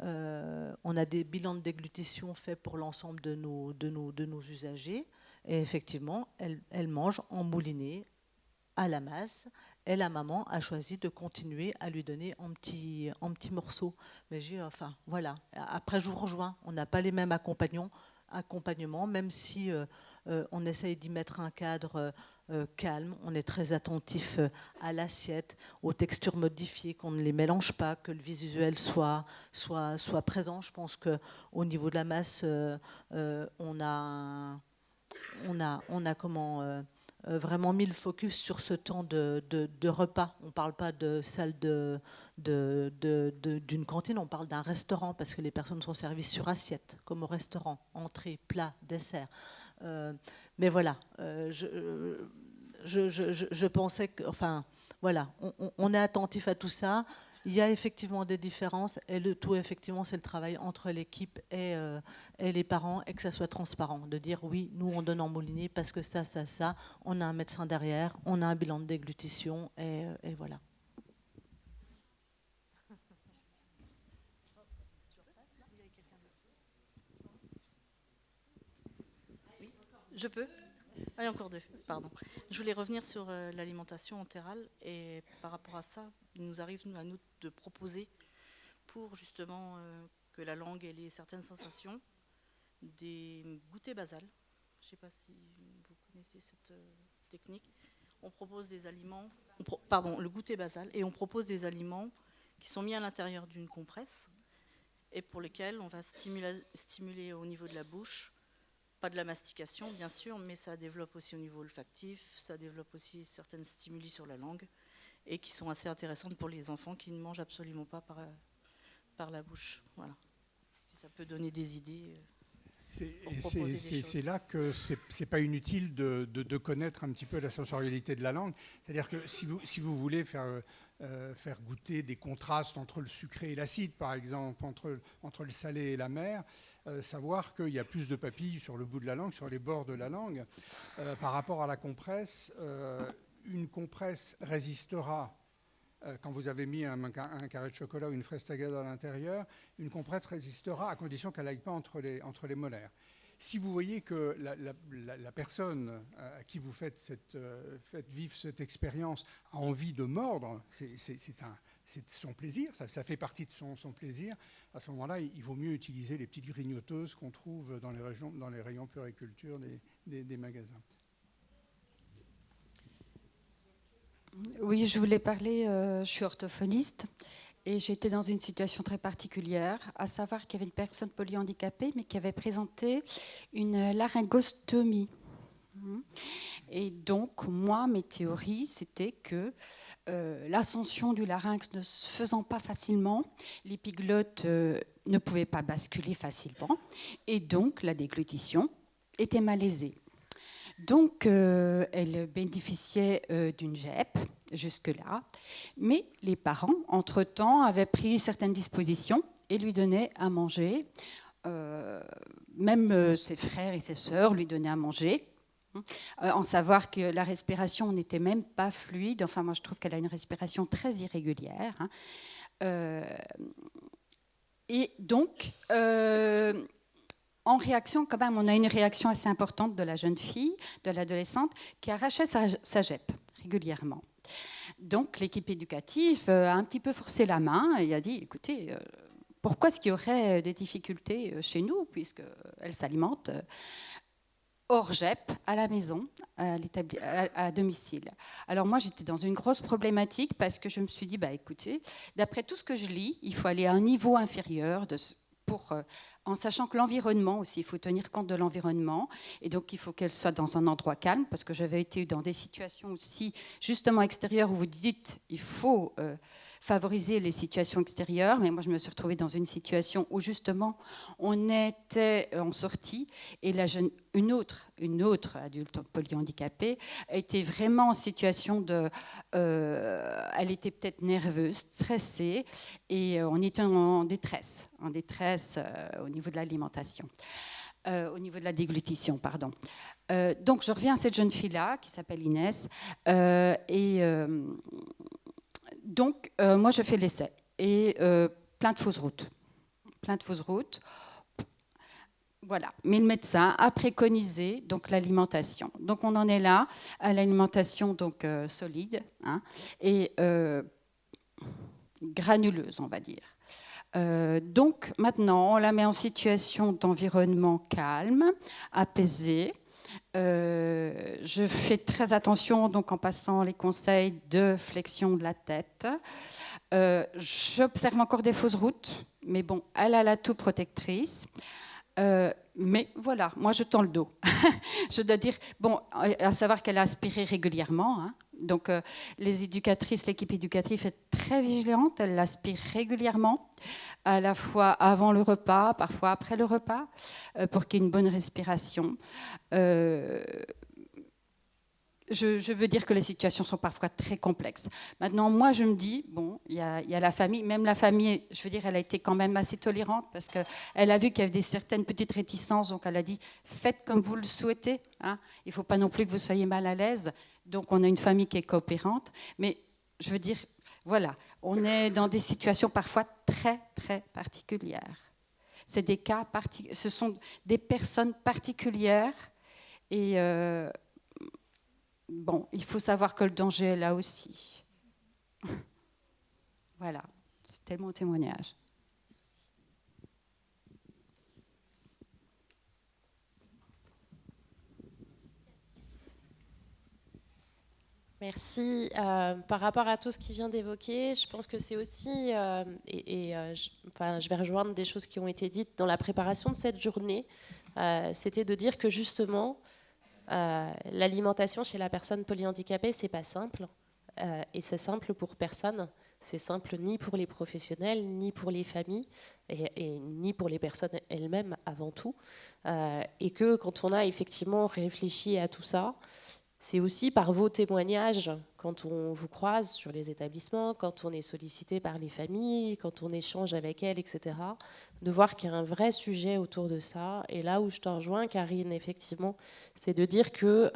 On a des bilans de déglutition faits pour l'ensemble de nos usagers. Et effectivement, elle mange en mouliné, à la masse. Et la maman a choisi de continuer à lui donner en petits morceaux. Mais enfin, voilà. Après, je vous rejoins. On n'a pas les mêmes accompagnements, même si on essaye d'y mettre un cadre calme. On est très attentif à l'assiette, aux textures modifiées, qu'on ne les mélange pas, que le visuel soit présent. Je pense qu'au niveau de la masse, on a vraiment mis le focus sur ce temps de repas. On ne parle pas de salle d'une cantine, on parle d'un restaurant, parce que les personnes sont servies sur assiette, comme au restaurant, entrée, plat, dessert. Mais voilà, je pensais que, enfin, voilà, on est attentif à tout ça. Il y a effectivement des différences, et le tout, effectivement, c'est le travail entre l'équipe et les parents, et que ça soit transparent, de dire oui, nous on donne en mouliné parce que ça, on a un médecin derrière, on a un bilan de déglutition, et voilà. Oui, je peux ? Ah, il y a encore deux, pardon. Je voulais revenir sur l'alimentation entérale, et par rapport à ça, il nous arrive à nous de proposer, pour justement que la langue ait certaines sensations, des goûters basales. Je ne sais pas si vous connaissez cette technique. On propose des aliments, le goûter basal, et on propose des aliments qui sont mis à l'intérieur d'une compresse et pour lesquels on va stimuler au niveau de la bouche. Pas de la mastication, bien sûr, mais ça développe aussi au niveau olfactif, ça développe aussi certaines stimuli sur la langue, et qui sont assez intéressantes pour les enfants qui ne mangent absolument pas par la bouche. Voilà. Si ça peut donner des idées. C'est là que c'est pas inutile de connaître un petit peu la sensorialité de la langue. C'est-à-dire que si vous voulez faire goûter des contrastes entre le sucré et l'acide, par exemple, entre le salé et l'amer, savoir qu'il y a plus de papilles sur le bout de la langue, sur les bords de la langue, par rapport à la compresse. Une compresse résistera, quand vous avez mis un carré de chocolat ou une fraise tagada à l'intérieur, une compresse résistera à condition qu'elle n'aille pas entre les molaires. Si vous voyez que la personne à qui vous faites vivre cette expérience a envie de mordre, c'est son plaisir, ça fait partie de son plaisir. À ce moment-là, il vaut mieux utiliser les petites grignoteuses qu'on trouve dans les rayons puériculture des magasins. Oui, je voulais parler, je suis orthophoniste et j'étais dans une situation très particulière, à savoir qu'il y avait une personne polyhandicapée mais qui avait présenté une laryngostomie. Et donc, moi, mes théories, c'était que l'ascension du larynx ne se faisant pas facilement, l'épiglotte ne pouvait pas basculer facilement, et donc la déglutition était malaisée. Donc, elle bénéficiait d'une GEP jusque-là, mais les parents, entre-temps, avaient pris certaines dispositions et lui donnaient à manger. Même ses frères et ses sœurs lui donnaient à manger. En savoir que la respiration n'était même pas fluide. Enfin, moi, je trouve qu'elle a une respiration très irrégulière. Et donc, en réaction, quand même, on a une réaction assez importante de la jeune fille, de l'adolescente, qui arrachait sa GEP régulièrement. Donc, l'équipe éducative a un petit peu forcé la main et a dit, écoutez, pourquoi est-ce qu'il y aurait des difficultés chez nous, puisqu'elle s'alimente hors GEP, à la maison, à domicile. Alors moi, j'étais dans une grosse problématique parce que je me suis dit, écoutez, d'après tout ce que je lis, il faut aller à un niveau inférieur pour en sachant que l'environnement aussi, il faut tenir compte de l'environnement, et donc il faut qu'elle soit dans un endroit calme, parce que j'avais été dans des situations aussi justement extérieures où vous dites il faut favoriser les situations extérieures, mais moi je me suis retrouvée dans une situation où justement on était en sortie, et une autre adulte polyhandicapée était vraiment en situation de... elle était peut-être nerveuse, stressée, et on était en détresse au niveau de l'alimentation. Au niveau de la déglutition, pardon. Donc je reviens à cette jeune fille-là, qui s'appelle Inès, donc moi je fais l'essai, et plein de fausses routes. Voilà. Mais le médecin a préconisé donc l'alimentation. Donc on en est là à l'alimentation donc solide, hein, et granuleuse, on va dire. Donc maintenant, on la met en situation d'environnement calme, apaisé. Je fais très attention donc en passant les conseils de flexion de la tête. J'observe encore des fausses routes, mais bon, elle a la toux protectrice. Mais voilà, moi je tends le dos. Je dois dire, bon, à savoir qu'elle a aspiré régulièrement, hein. Donc les éducatrices, l'équipe éducative est très vigilante, elle l'aspire régulièrement, à la fois avant le repas, parfois après le repas, pour qu'il y ait une bonne respiration. Je veux dire que les situations sont parfois très complexes. Maintenant, moi, je me dis, bon, il y a la famille, même la famille, je veux dire, elle a été quand même assez tolérante, parce qu'elle a vu qu'il y avait certaines petites réticences, donc elle a dit, faites comme vous le souhaitez, hein. Il ne faut pas non plus que vous soyez mal à l'aise. Donc, on a une famille qui est coopérante, mais je veux dire, voilà, on est dans des situations parfois très, très particulières. C'est des cas ce sont des personnes particulières, et bon, il faut savoir que le danger est là aussi. Voilà, c'était mon témoignage. Merci. Par rapport à tout ce qui vient d'évoquer, je pense que c'est aussi, je vais rejoindre des choses qui ont été dites dans la préparation de cette journée, c'était de dire que justement, l'alimentation chez la personne polyhandicapée, c'est pas simple, et c'est simple pour personne. C'est simple ni pour les professionnels, ni pour les familles, et ni pour les personnes elles-mêmes avant tout. Et que quand on a effectivement réfléchi à tout ça, c'est aussi par vos témoignages, quand on vous croise sur les établissements, quand on est sollicité par les familles, quand on échange avec elles, etc., de voir qu'il y a un vrai sujet autour de ça. Et là où je te rejoins, Karine, effectivement, c'est de dire qu'il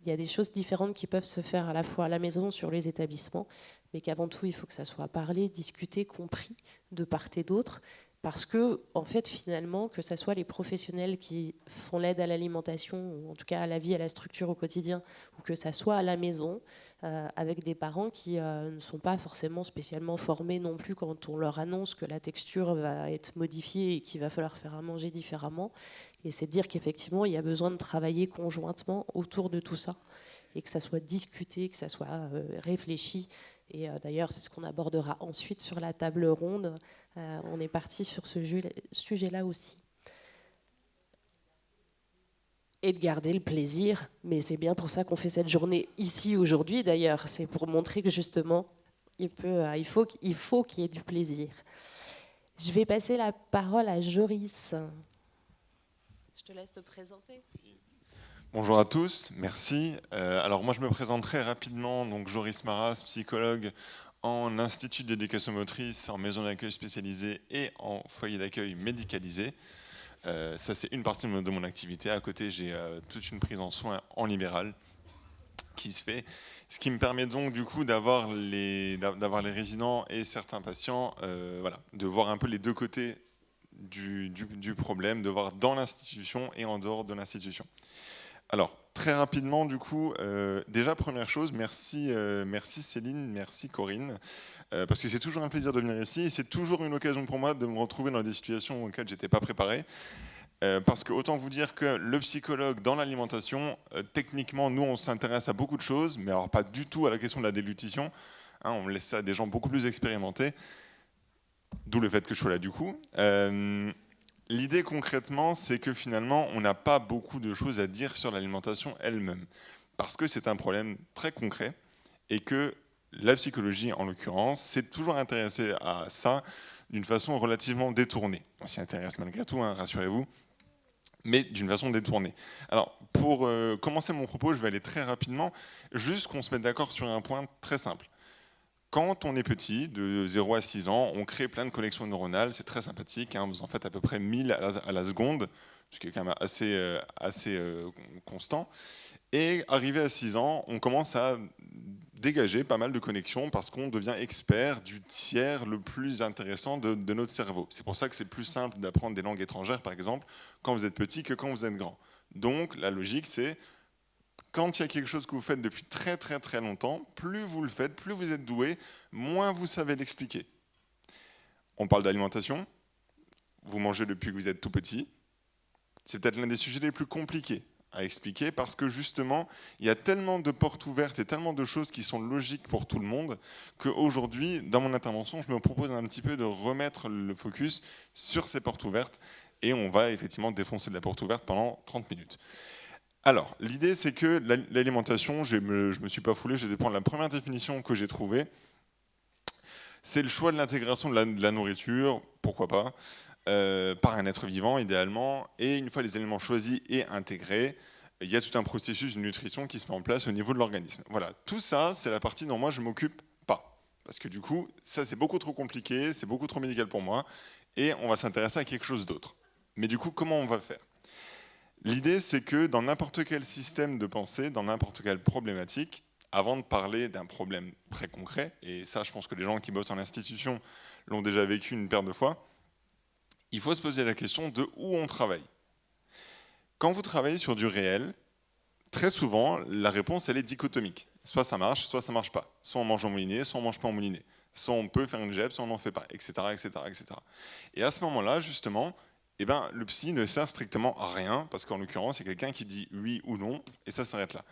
y a des choses différentes qui peuvent se faire à la fois à la maison, sur les établissements, mais qu'avant tout, il faut que ça soit parlé, discuté, compris de part et d'autre. Parce que, en fait, finalement, que ce soit les professionnels qui font l'aide à l'alimentation, ou en tout cas à la vie, à la structure au quotidien, ou que ça soit à la maison, avec des parents qui ne sont pas forcément spécialement formés non plus quand on leur annonce que la texture va être modifiée et qu'il va falloir faire à manger différemment. Et c'est de dire qu'effectivement, il y a besoin de travailler conjointement autour de tout ça, et que ça soit discuté, que ça soit réfléchi. Et d'ailleurs, c'est ce qu'on abordera ensuite sur la table ronde. On est parti sur ce sujet-là aussi. Et de garder le plaisir, mais c'est bien pour ça qu'on fait cette journée ici aujourd'hui d'ailleurs. C'est pour montrer que justement, il faut qu'il y ait du plaisir. Je vais passer la parole à Joris. Je te laisse te présenter. Bonjour à tous, merci. Alors moi je me présente très rapidement, donc Joris Maras, psychologue en institut d'éducation motrice, en maison d'accueil spécialisée et en foyer d'accueil médicalisé. Ça c'est une partie de mon activité. À côté j'ai toute une prise en soins en libéral qui se fait, ce qui me permet donc du coup d'avoir les résidents et certains patients, voilà, de voir un peu les deux côtés du problème, de voir dans l'institution et en dehors de l'institution. Alors, très rapidement, du coup, déjà, première chose, merci Céline, merci Corinne, parce que c'est toujours un plaisir de venir ici, et c'est toujours une occasion pour moi de me retrouver dans des situations auxquelles je n'étais pas préparé, parce que autant vous dire que le psychologue dans l'alimentation, techniquement, nous, on s'intéresse à beaucoup de choses, mais alors pas du tout à la question de la déglutition, hein, on laisse ça à des gens beaucoup plus expérimentés, d'où le fait que je sois là, du coup. L'idée concrètement, c'est que finalement, on n'a pas beaucoup de choses à dire sur l'alimentation elle-même, parce que c'est un problème très concret et que la psychologie, en l'occurrence, s'est toujours intéressée à ça d'une façon relativement détournée. On s'y intéresse malgré tout, hein, rassurez-vous, mais d'une façon détournée. Alors, pour commencer mon propos, je vais aller très rapidement, juste qu'on se mette d'accord sur un point très simple. Quand on est petit, de 0 à 6 ans, on crée plein de connexions neuronales, c'est très sympathique, hein, vous en faites à peu près 1000 à la seconde, ce qui est quand même assez constant. Et arrivé à 6 ans, on commence à dégager pas mal de connexions parce qu'on devient expert du tiers le plus intéressant de notre cerveau. C'est pour ça que c'est plus simple d'apprendre des langues étrangères, par exemple, quand vous êtes petit que quand vous êtes grand. Donc la logique, c'est quand il y a quelque chose que vous faites depuis très très très longtemps, plus vous le faites, plus vous êtes doué, moins vous savez l'expliquer. On parle d'alimentation, vous mangez depuis que vous êtes tout petit, c'est peut-être l'un des sujets les plus compliqués à expliquer parce que justement, il y a tellement de portes ouvertes et tellement de choses qui sont logiques pour tout le monde qu'aujourd'hui, dans mon intervention, je me propose un petit peu de remettre le focus sur ces portes ouvertes et on va effectivement défoncer de la porte ouverte pendant 30 minutes. Alors, l'idée, c'est que l'alimentation, je me suis pas foulé, je vais prendre la première définition que j'ai trouvée. C'est le choix de l'intégration de la nourriture, pourquoi pas, par un être vivant, idéalement. Et une fois les aliments choisis et intégrés, il y a tout un processus de nutrition qui se met en place au niveau de l'organisme. Voilà, tout ça, c'est la partie dont moi, je ne m'occupe pas. Parce que du coup, ça, c'est beaucoup trop compliqué, c'est beaucoup trop médical pour moi, et on va s'intéresser à quelque chose d'autre. Mais du coup, comment on va faire ? L'idée, c'est que dans n'importe quel système de pensée, dans n'importe quelle problématique, avant de parler d'un problème très concret, et ça, je pense que les gens qui bossent en institution l'ont déjà vécu une paire de fois, il faut se poser la question de où on travaille. Quand vous travaillez sur du réel, très souvent, la réponse, elle est dichotomique. Soit ça marche pas. Soit on mange en moulinet, soit on mange pas en moulinet. Soit on peut faire une GEP, soit on n'en fait pas, etc., etc., etc. Et à ce moment-là, justement, eh ben, le psy ne sert strictement à rien, parce qu'en l'occurrence, il y a quelqu'un qui dit oui ou non, et ça s'arrête là.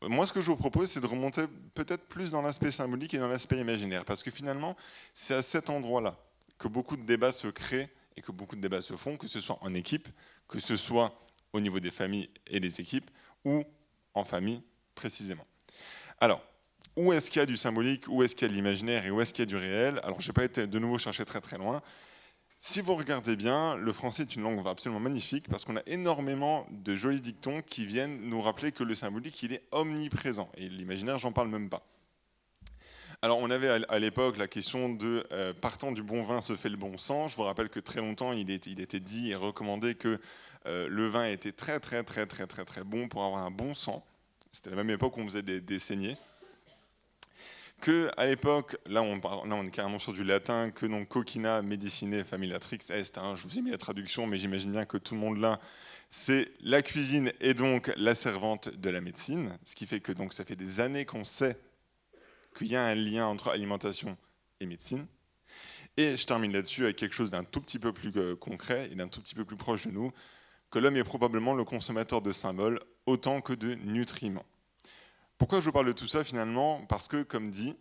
Moi, ce que je vous propose, c'est de remonter peut-être plus dans l'aspect symbolique et dans l'aspect imaginaire, parce que finalement, c'est à cet endroit-là que beaucoup de débats se créent et que beaucoup de débats se font, que ce soit en équipe, que ce soit au niveau des familles et des équipes, ou en famille précisément. Alors, où est-ce qu'il y a du symbolique, où est-ce qu'il y a de l'imaginaire et où est-ce qu'il y a du réel? Alors, je n'ai pas été de nouveau chercher très très loin. Si vous regardez bien, le français est une langue absolument magnifique parce qu'on a énormément de jolis dictons qui viennent nous rappeler que le symbolique, il est omniprésent. Et l'imaginaire, j'en parle même pas. Alors, on avait à l'époque la question de partant du bon vin se fait le bon sang. Je vous rappelle que très longtemps, il était dit et recommandé que le vin était très très très très très très bon pour avoir un bon sang. C'était la même époque où on faisait des saignées. qu'à l'époque, là on est carrément sur du latin, que donc coquina medicinae familiatrix est, hein, je vous ai mis la traduction, mais j'imagine bien que tout le monde là, c'est la cuisine et donc la servante de la médecine, ce qui fait que donc ça fait des années qu'on sait qu'il y a un lien entre alimentation et médecine. Et je termine là-dessus avec quelque chose d'un tout petit peu plus concret et d'un tout petit peu plus proche de nous, que l'homme est probablement le consommateur de symboles autant que de nutriments. Pourquoi je vous parle de tout ça finalement? Parce que, comme dit,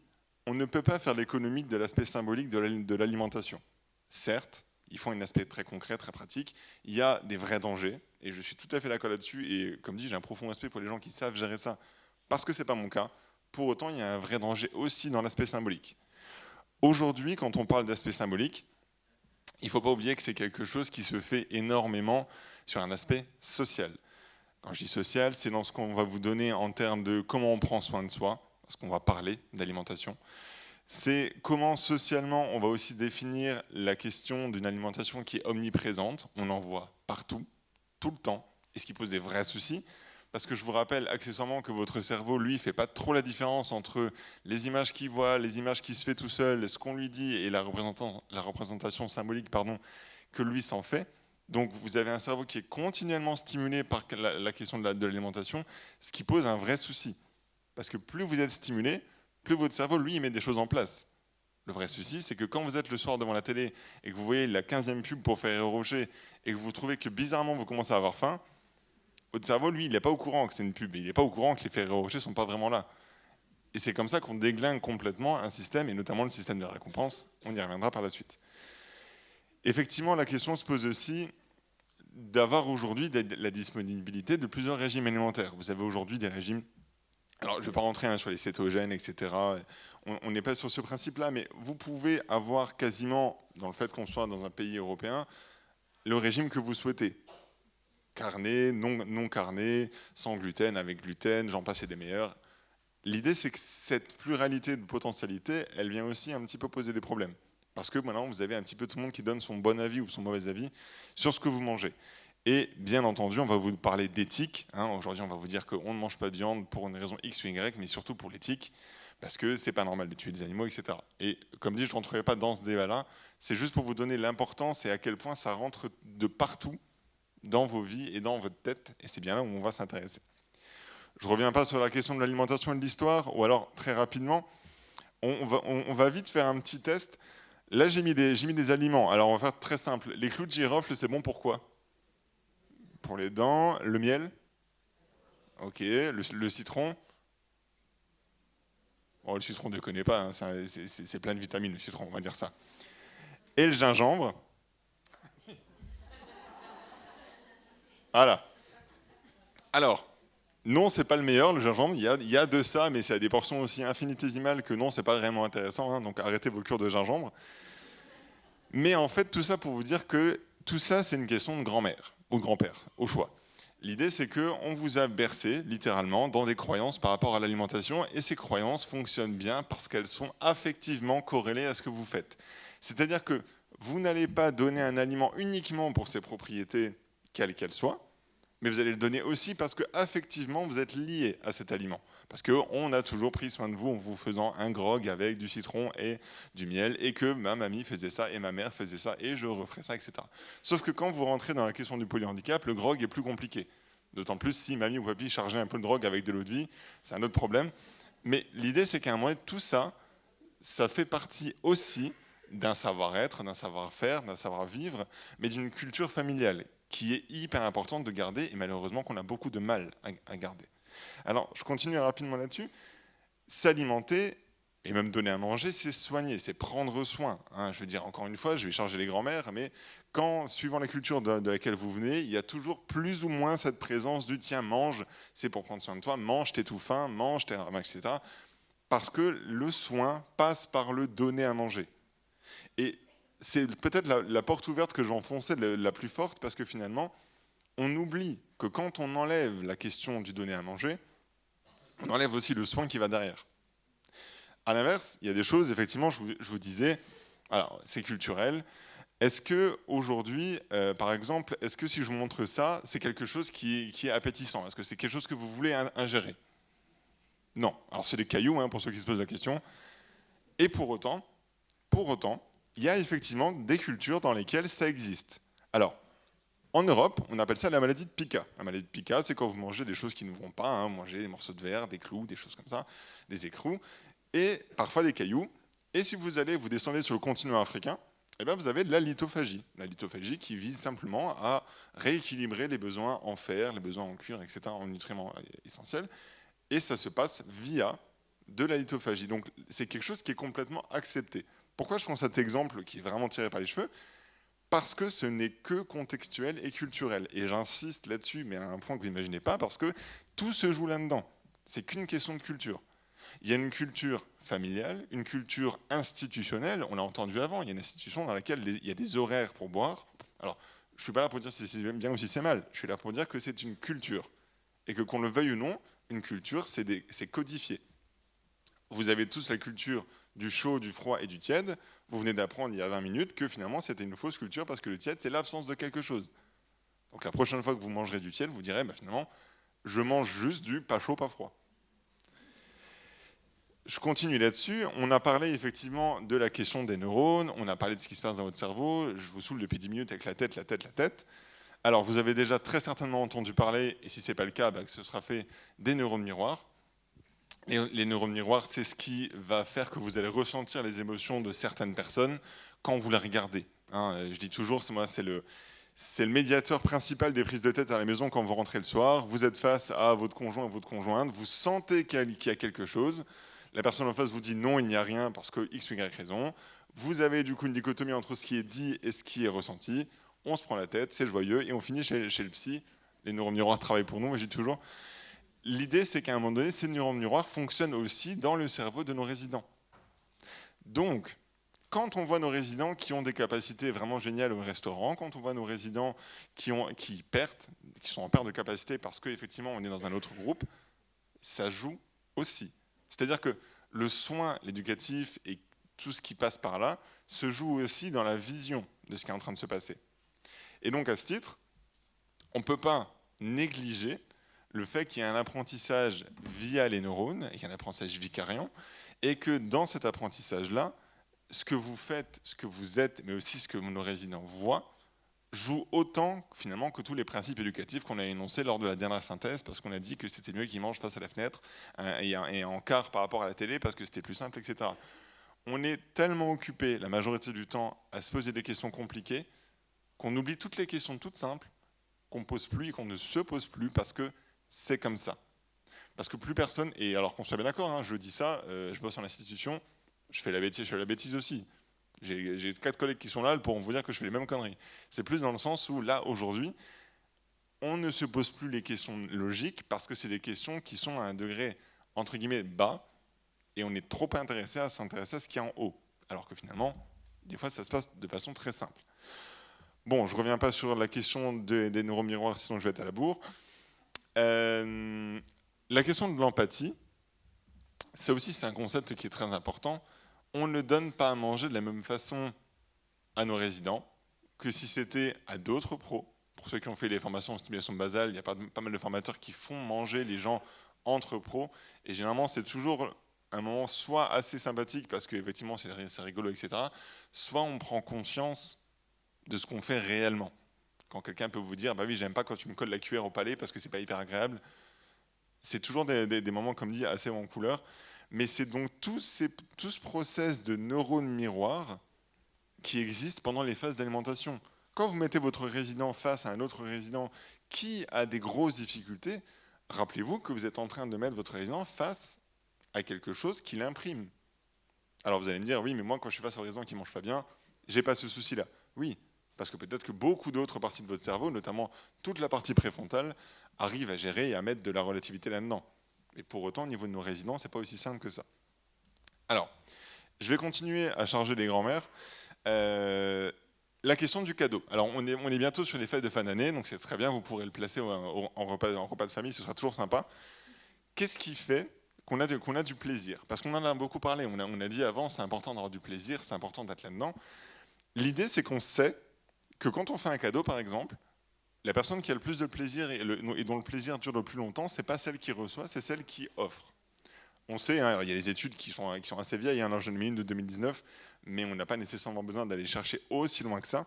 on ne peut pas faire l'économie de l'aspect symbolique de l'alimentation. Certes, il faut un aspect très concret, très pratique, il y a des vrais dangers, et je suis tout à fait d'accord là-dessus, et comme dit, j'ai un profond respect pour les gens qui savent gérer ça, parce que ce n'est pas mon cas. Pour autant, il y a un vrai danger aussi dans l'aspect symbolique. Aujourd'hui, quand on parle d'aspect symbolique, il ne faut pas oublier que c'est quelque chose qui se fait énormément sur un aspect social. Quand je dis social, c'est dans ce qu'on va vous donner en termes de comment on prend soin de soi, parce qu'on va parler d'alimentation. C'est comment socialement on va aussi définir la question d'une alimentation qui est omniprésente. On en voit partout, tout le temps, et ce qui pose des vrais soucis. Parce que je vous rappelle accessoirement que votre cerveau, lui, ne fait pas trop la différence entre les images qu'il voit, les images qu'il se fait tout seul, ce qu'on lui dit et la représentation symbolique que lui s'en fait. Donc vous avez un cerveau qui est continuellement stimulé par la question de l'alimentation, ce qui pose un vrai souci. Parce que plus vous êtes stimulé, plus votre cerveau, lui, il met des choses en place. Le vrai souci, c'est que quand vous êtes le soir devant la télé et que vous voyez la 15e pub pour Ferrero Rocher et que vous trouvez que bizarrement vous commencez à avoir faim, votre cerveau, lui, il n'est pas au courant que c'est une pub, il n'est pas au courant que les Ferrero Rocher ne sont pas vraiment là. Et c'est comme ça qu'on déglingue complètement un système, et notamment le système de la récompense. On y reviendra par la suite. Effectivement, la question se pose aussi d'avoir aujourd'hui la disponibilité de plusieurs régimes alimentaires. Vous avez aujourd'hui des régimes, alors je ne vais pas rentrer sur les cétogènes, etc. On n'est pas sur ce principe-là, mais vous pouvez avoir quasiment, dans le fait qu'on soit dans un pays européen, le régime que vous souhaitez. Carné, non carné, sans gluten, avec gluten, j'en passe et des meilleurs. L'idée, c'est que cette pluralité de potentialités, elle vient aussi un petit peu poser des problèmes. Parce que maintenant, vous avez un petit peu tout le monde qui donne son bon avis ou son mauvais avis sur ce que vous mangez. Et bien entendu, on va vous parler d'éthique. Aujourd'hui, on va vous dire qu'on ne mange pas de viande pour une raison X ou Y, mais surtout pour l'éthique, parce que c'est pas normal de tuer des animaux, etc. Et comme dit, je ne rentrerai pas dans ce débat-là. C'est juste pour vous donner l'importance et à quel point ça rentre de partout dans vos vies et dans votre tête. Et c'est bien là où on va s'intéresser. Je ne reviens pas sur la question de l'alimentation et de l'histoire, ou alors très rapidement, on va vite faire un petit test. Là, j'ai mis des aliments. Alors, on va faire très simple. Les clous de girofle, c'est bon pour quoi? Pour les dents. Le miel? Ok. Le citron? Oh, le citron, ne déconnez pas. Hein, c'est plein de vitamines, le citron, on va dire ça. Et le gingembre? Voilà. Alors, non, c'est pas le meilleur, le gingembre. Il y a de ça, mais c'est à des portions aussi infinitésimales que non, c'est pas vraiment intéressant. Hein, donc, arrêtez vos cures de gingembre. Mais en fait, tout ça pour vous dire que tout ça, c'est une question de grand-mère ou de grand-père, au choix. L'idée, c'est qu'on vous a bercé, littéralement, dans des croyances par rapport à l'alimentation, et ces croyances fonctionnent bien parce qu'elles sont affectivement corrélées à ce que vous faites. C'est-à-dire que vous n'allez pas donner un aliment uniquement pour ses propriétés, quelles qu'elles soient, mais vous allez le donner aussi parce que affectivement vous êtes lié à cet aliment. Parce qu'on a toujours pris soin de vous en vous faisant un grog avec du citron et du miel, et que ma mamie faisait ça, et ma mère faisait ça, et je referai ça, etc. Sauf que quand vous rentrez dans la question du polyhandicap, le grog est plus compliqué. D'autant plus si mamie ou papy chargeait un peu de drogue avec de l'eau de vie, c'est un autre problème. Mais l'idée, c'est qu'à un moment, tout ça, ça fait partie aussi d'un savoir-être, d'un savoir-faire, d'un savoir-vivre, mais d'une culture familiale qui est hyper importante de garder, et malheureusement qu'on a beaucoup de mal à garder. Alors, je continue rapidement là-dessus. S'alimenter, et même donner à manger, c'est soigner, c'est prendre soin. Je veux dire, encore une fois, je vais charger les grands-mères, mais quand, suivant la culture de laquelle vous venez, il y a toujours plus ou moins cette présence du « tiens, mange, c'est pour prendre soin de toi, mange, t'es tout faim, mange, t'es... » etc. Parce que le soin passe par le donner à manger. Et c'est peut-être la porte ouverte que j'enfonçais la plus forte, parce que finalement, on oublie que quand on enlève la question du donner à manger, on enlève aussi le soin qui va derrière. À l'inverse, il y a des choses, effectivement, je vous disais, alors c'est culturel. Est-ce que aujourd'hui, par exemple, est-ce que si je vous montre ça, c'est quelque chose qui est appétissant? Est-ce que c'est quelque chose que vous voulez ingérer? Non. Alors c'est des cailloux, pour ceux qui se posent la question. Et pour autant, il y a effectivement des cultures dans lesquelles ça existe. Alors, en Europe, on appelle ça la maladie de Pica. La maladie de Pica, c'est quand vous mangez des choses qui ne vont pas, manger des morceaux de verre, des clous, des choses comme ça, des écrous, et parfois des cailloux. Et si vous descendez sur le continent africain, eh bien vous avez de la lithophagie. La lithophagie qui vise simplement à rééquilibrer les besoins en fer, les besoins en cuivre, etc., en nutriments essentiels. Et ça se passe via de la lithophagie. Donc c'est quelque chose qui est complètement accepté. Pourquoi je prends cet exemple qui est vraiment tiré par les cheveux? Parce que ce n'est que contextuel et culturel. Et j'insiste là-dessus, mais à un point que vous n'imaginez pas, parce que tout se joue là-dedans. C'est qu'une question de culture. Il y a une culture familiale, une culture institutionnelle. On l'a entendu avant, il y a une institution dans laquelle il y a des horaires pour boire. Alors, je ne suis pas là pour dire si c'est bien ou si c'est mal. Je suis là pour dire que c'est une culture. Et que qu'on le veuille ou non, une culture, c'est codifié. Vous avez tous la culture du chaud, du froid et du tiède. Vous venez d'apprendre il y a 20 minutes que finalement c'était une fausse culture parce que le tiède, c'est l'absence de quelque chose. Donc la prochaine fois que vous mangerez du tiède, vous direz finalement, je mange juste du pas chaud, pas froid. Je continue là-dessus. On a parlé effectivement de la question des neurones, on a parlé de ce qui se passe dans votre cerveau. Je vous saoule depuis 10 minutes avec la tête. Alors vous avez déjà très certainement entendu parler, et si ce n'est pas le cas, que ce sera fait des neurones miroirs. Et les neurones miroirs, c'est ce qui va faire que vous allez ressentir les émotions de certaines personnes quand vous les regardez. Je dis toujours, c'est le médiateur principal des prises de tête à la maison quand vous rentrez le soir. Vous êtes face à votre conjoint ou votre conjointe, vous sentez qu'il y a quelque chose. La personne en face vous dit non, il n'y a rien parce que X ou Y raison. Vous avez du coup une dichotomie entre ce qui est dit et ce qui est ressenti. On se prend la tête, c'est joyeux, et on finit chez le psy. Les neurones miroirs travaillent pour nous, moi je dis toujours. L'idée, c'est qu'à un moment donné, ces neurones miroirs fonctionnent aussi dans le cerveau de nos résidents. Donc, quand on voit nos résidents qui ont des capacités vraiment géniales au restaurant, quand on voit nos résidents qui sont en perte de capacité parce qu'effectivement on est dans un autre groupe, ça joue aussi. C'est-à-dire que le soin, l'éducatif et tout ce qui passe par là se joue aussi dans la vision de ce qui est en train de se passer. Et donc à ce titre, on ne peut pas négliger le fait qu'il y a un apprentissage via les neurones, et qu'il y a un apprentissage vicariant, et que dans cet apprentissage-là, ce que vous faites, ce que vous êtes, mais aussi ce que nos résidents voient, joue autant finalement que tous les principes éducatifs qu'on a énoncés lors de la dernière synthèse, parce qu'on a dit que c'était mieux qu'ils mangent face à la fenêtre et en quart par rapport à la télé, parce que c'était plus simple, etc. On est tellement occupé la majorité du temps à se poser des questions compliquées qu'on oublie toutes les questions toutes simples qu'on ne pose plus et qu'on ne se pose plus parce que c'est comme ça. Parce que plus personne, et alors qu'on soit bien d'accord, hein, je dis ça, je bosse en institution, je fais la bêtise aussi. J'ai 4 collègues qui sont là pour vous dire que je fais les mêmes conneries. C'est plus dans le sens où, là, aujourd'hui, on ne se pose plus les questions logiques parce que c'est des questions qui sont à un degré, entre guillemets, bas, et on est trop intéressé à s'intéresser à ce qui est en haut. Alors que finalement, des fois, ça se passe de façon très simple. Bon, je ne reviens pas sur la question des neuromiroirs, sinon je vais être à la bourre. La question de l'empathie, ça aussi, c'est un concept qui est très important. On ne donne pas à manger de la même façon à nos résidents que si c'était à d'autres pros. Pour ceux qui ont fait les formations en stimulation basale, il y a pas mal de formateurs qui font manger les gens entre pros. Et généralement, c'est toujours un moment soit assez sympathique parce qu'effectivement, c'est rigolo, etc. Soit on prend conscience de ce qu'on fait réellement. Quand quelqu'un peut vous dire, bah oui, j'aime pas quand tu me colles la cuillère au palais parce que c'est pas hyper agréable. C'est toujours des moments, comme dit, assez en couleur. Mais c'est donc tout ce process de neurones miroirs qui existe pendant les phases d'alimentation. Quand vous mettez votre résident face à un autre résident qui a des grosses difficultés, rappelez-vous que vous êtes en train de mettre votre résident face à quelque chose qui l'imprime. Alors vous allez me dire, oui, mais moi, quand je suis face au résident qui ne mange pas bien, j'ai pas ce souci-là. Oui, parce que peut-être que beaucoup d'autres parties de votre cerveau, notamment toute la partie préfrontale, arrivent à gérer et à mettre de la relativité là-dedans. Mais pour autant, au niveau de nos résidents, ce n'est pas aussi simple que ça. Alors, je vais continuer à charger les grands-mères. La question du cadeau. Alors, on est bientôt sur les fêtes de fin d'année, donc c'est très bien, vous pourrez le placer en repas de famille, ce sera toujours sympa. Qu'est-ce qui fait qu'on a du plaisir? Parce qu'on en a beaucoup parlé, on a dit avant, c'est important d'avoir du plaisir, c'est important d'être là-dedans. L'idée, c'est qu'on sait que quand on fait un cadeau, par exemple, la personne qui a le plus de plaisir et dont le plaisir dure le plus longtemps, ce n'est pas celle qui reçoit, c'est celle qui offre. On sait, hein, il y a des études qui sont assez vieilles, hein, j'en ai mis une de 2019, mais on n'a pas nécessairement besoin d'aller chercher aussi loin que ça.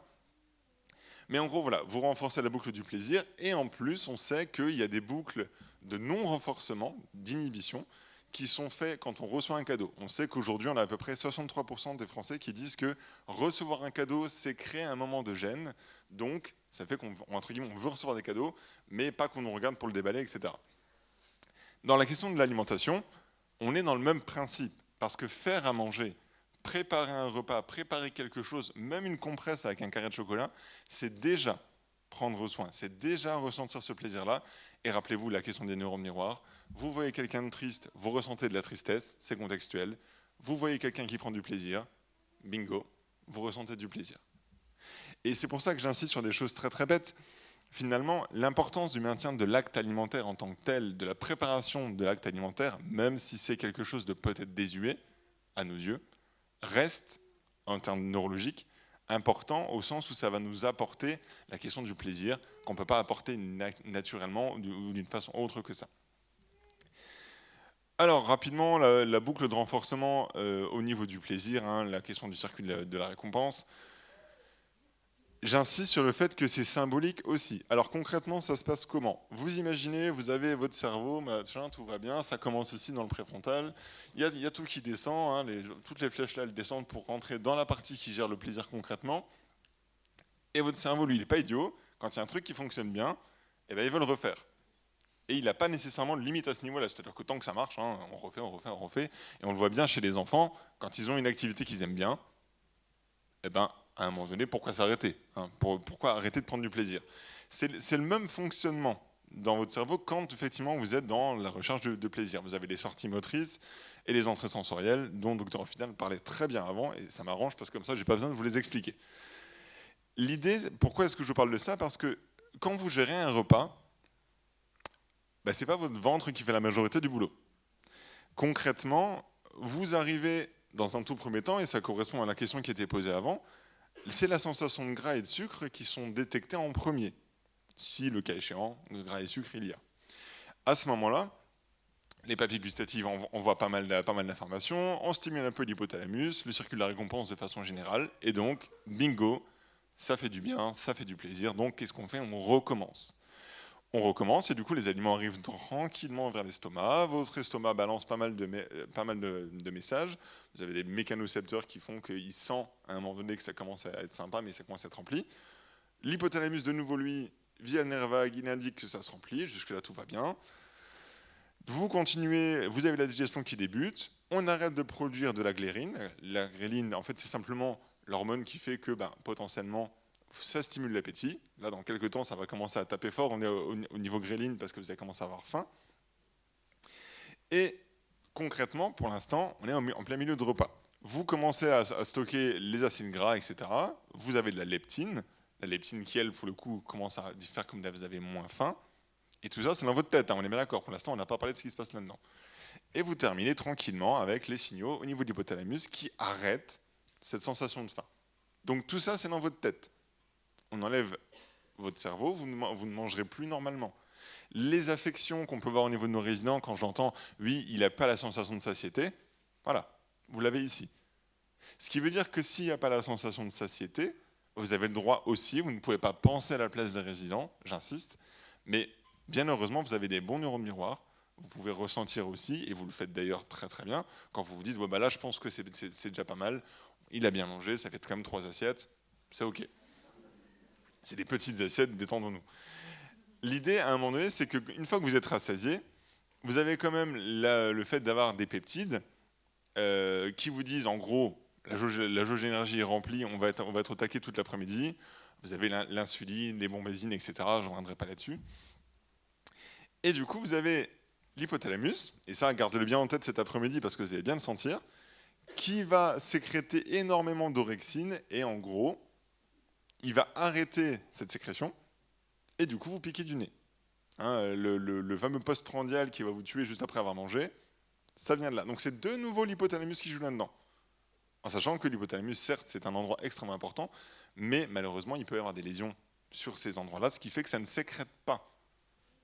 Mais en gros, voilà, vous renforcez la boucle du plaisir, et en plus, on sait qu'il y a des boucles de non-renforcement, d'inhibition, qui sont faits quand on reçoit un cadeau. On sait qu'aujourd'hui, on a à peu près 63% des Français qui disent que recevoir un cadeau, c'est créer un moment de gêne, donc ça fait qu'on veut recevoir des cadeaux, mais pas qu'on nous regarde pour le déballer, etc. Dans la question de l'alimentation, on est dans le même principe, parce que faire à manger, préparer un repas, préparer quelque chose, même une compresse avec un carré de chocolat, c'est déjà prendre soin, c'est déjà ressentir ce plaisir-là. Et rappelez-vous la question des neurones miroirs, vous voyez quelqu'un de triste, vous ressentez de la tristesse, c'est contextuel. Vous voyez quelqu'un qui prend du plaisir, bingo, vous ressentez du plaisir. Et c'est pour ça que j'insiste sur des choses très très bêtes. Finalement, l'importance du maintien de l'acte alimentaire en tant que tel, de la préparation de l'acte alimentaire, même si c'est quelque chose de peut-être désuet, à nos yeux, reste, en termes neurologiques, important au sens où ça va nous apporter la question du plaisir qu'on ne peut pas apporter naturellement ou d'une façon autre que ça. Alors, rapidement, la boucle de renforcement au niveau du plaisir, hein, la question du circuit de la récompense. J'insiste sur le fait que c'est symbolique aussi. Alors concrètement, ça se passe comment? Vous imaginez, vous avez votre cerveau, machin, tout va bien, ça commence ici dans le préfrontal, il y a tout qui descend, hein, toutes les flèches là, elles descendent pour rentrer dans la partie qui gère le plaisir concrètement. Et votre cerveau, lui, il n'est pas idiot, quand il y a un truc qui fonctionne bien, eh ben, il veut le refaire. Et il n'a pas nécessairement de limite à ce niveau-là, c'est-à-dire que tant que ça marche, hein, on refait, et on le voit bien chez les enfants, quand ils ont une activité qu'ils aiment bien, eh ben, à un moment donné, pourquoi s'arrêter, hein? Pourquoi arrêter de prendre du plaisir? C'est le même fonctionnement dans votre cerveau quand effectivement vous êtes dans la recherche de plaisir. Vous avez les sorties motrices et les entrées sensorielles dont Dr Hofinal parlait très bien avant, et ça m'arrange parce que comme ça, j'ai pas besoin de vous les expliquer. L'idée, pourquoi est-ce que je parle de ça? Parce que quand vous gérez un repas, ben, c'est pas votre ventre qui fait la majorité du boulot. Concrètement, vous arrivez dans un tout premier temps, et ça correspond à la question qui était posée avant, c'est la sensation de gras et de sucre qui sont détectés en premier, si le cas échéant, de gras et sucre il y a. À ce moment-là, les papilles gustatives envoient pas mal d'informations, on stimule un peu l'hypothalamus, le circuit de la récompense de façon générale, et donc, bingo, ça fait du bien, ça fait du plaisir, donc qu'est-ce qu'on fait? On recommence. On recommence, et du coup, les aliments arrivent tranquillement vers l'estomac, votre estomac balance pas mal de messages, vous avez des mécanocepteurs qui font qu'il sent à un moment donné que ça commence à être sympa, mais ça commence à être rempli. L'hypothalamus, de nouveau, lui, via le nerf vague, il indique que ça se remplit, jusque-là tout va bien. Vous continuez, vous avez la digestion qui débute, on arrête de produire de la ghrelin. La ghrelin, en fait, c'est simplement l'hormone qui fait que potentiellement, ça stimule l'appétit. Là, dans quelques temps, ça va commencer à taper fort. On est au niveau ghrelin parce que vous allez commencer à avoir faim. Et concrètement, pour l'instant, on est en plein milieu de repas. Vous commencez à stocker les acides gras, etc. Vous avez de la leptine. La leptine qui, elle, pour le coup, commence à faire comme là, vous avez moins faim. Et tout ça, c'est dans votre tête, hein, on est bien d'accord. Pour l'instant, on n'a pas parlé de ce qui se passe là-dedans. Et vous terminez tranquillement avec les signaux au niveau de l'hypothalamus qui arrêtent cette sensation de faim. Donc tout ça, c'est dans votre tête. On enlève votre cerveau, vous ne mangerez plus normalement. Les affections qu'on peut voir au niveau de nos résidents, quand j'entends « oui, il n'a pas la sensation de satiété », voilà, vous l'avez ici. Ce qui veut dire que s'il n'y a pas la sensation de satiété, vous avez le droit aussi, vous ne pouvez pas penser à la place des résidents, j'insiste, mais bien heureusement, vous avez des bons neurones miroirs, vous pouvez ressentir aussi, et vous le faites d'ailleurs très très bien, quand vous vous dites « là, je pense que c'est déjà pas mal, il a bien mangé, ça fait quand même 3 assiettes, c'est ok ». C'est des petites assiettes, détendons-nous. L'idée, à un moment donné, c'est qu'une fois que vous êtes rassasié, vous avez quand même le fait d'avoir des peptides qui vous disent, en gros, la jauge d'énergie est remplie, on va être au taquet toute l'après-midi. Vous avez l'insuline, les bombazines, etc. Je ne reviendrai pas là-dessus. Et du coup, vous avez l'hypothalamus, et ça, gardez-le bien en tête cet après-midi parce que vous allez bien le sentir, qui va sécréter énormément d'orexine, et en gros, il va arrêter cette sécrétion, et du coup, vous piquez du nez. Hein, le fameux postprandial qui va vous tuer juste après avoir mangé, ça vient de là. Donc c'est de nouveau l'hypothalamus qui joue là-dedans. En sachant que l'hypothalamus, certes, c'est un endroit extrêmement important, mais malheureusement, il peut y avoir des lésions sur ces endroits-là, ce qui fait que ça ne sécrète pas.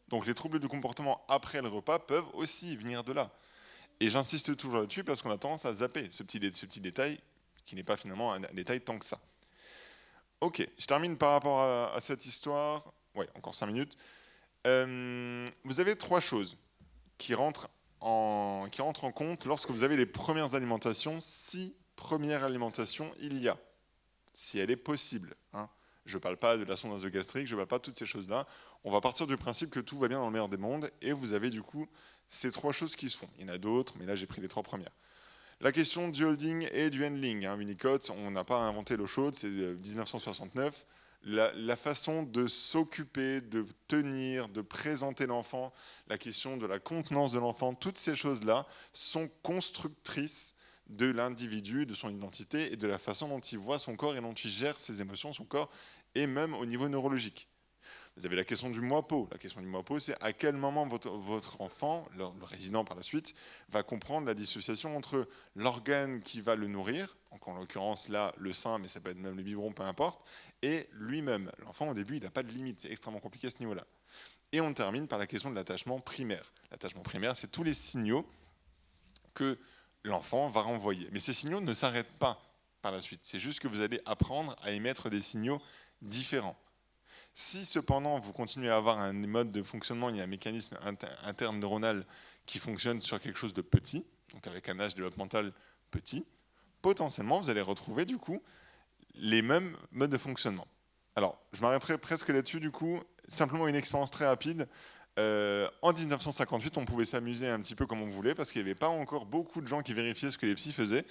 Donc les troubles du comportement après le repas peuvent aussi venir de là. Et j'insiste toujours là-dessus parce qu'on a tendance à zapper ce petit détail, qui n'est pas finalement un détail tant que ça. Ok, je termine par rapport à cette histoire. Ouais, encore 5 minutes. Vous avez 3 choses qui rentrent en compte lorsque vous avez les premières alimentations, si premières alimentations il y a, si elle est possible. Hein. Je ne parle pas de la sonde nasogastrique, je ne parle pas de toutes ces choses-là. On va partir du principe que tout va bien dans le meilleur des mondes, et vous avez du coup ces 3 choses qui se font. Il y en a d'autres, mais là j'ai pris les 3 premières. La question du holding et du handling. Hein. Winnicott, on n'a pas inventé l'eau chaude, c'est 1969. La façon de s'occuper, de tenir, de présenter l'enfant, la question de la contenance de l'enfant, toutes ces choses-là sont constructrices de l'individu, de son identité et de la façon dont il voit son corps et dont il gère ses émotions, son corps, et même au niveau neurologique. Vous avez la question du moi-peau. La question du moi-peau, c'est à quel moment votre enfant, le résident par la suite, va comprendre la dissociation entre l'organe qui va le nourrir, donc en l'occurrence là, le sein, mais ça peut être même le biberon, peu importe, et lui-même. L'enfant, au début, il n'a pas de limite, c'est extrêmement compliqué à ce niveau-là. Et on termine par la question de l'attachement primaire. L'attachement primaire, c'est tous les signaux que l'enfant va renvoyer. Mais ces signaux ne s'arrêtent pas par la suite. C'est juste que vous allez apprendre à émettre des signaux différents. Si cependant vous continuez à avoir un mode de fonctionnement, il y a un mécanisme interne neuronal qui fonctionne sur quelque chose de petit, donc avec un âge développemental petit, potentiellement vous allez retrouver du coup les mêmes modes de fonctionnement. Alors je m'arrêterai presque là-dessus du coup, simplement une expérience très rapide. En 1958, on pouvait s'amuser un petit peu comme on voulait parce qu'il n'y avait pas encore beaucoup de gens qui vérifiaient ce que les psys faisaient.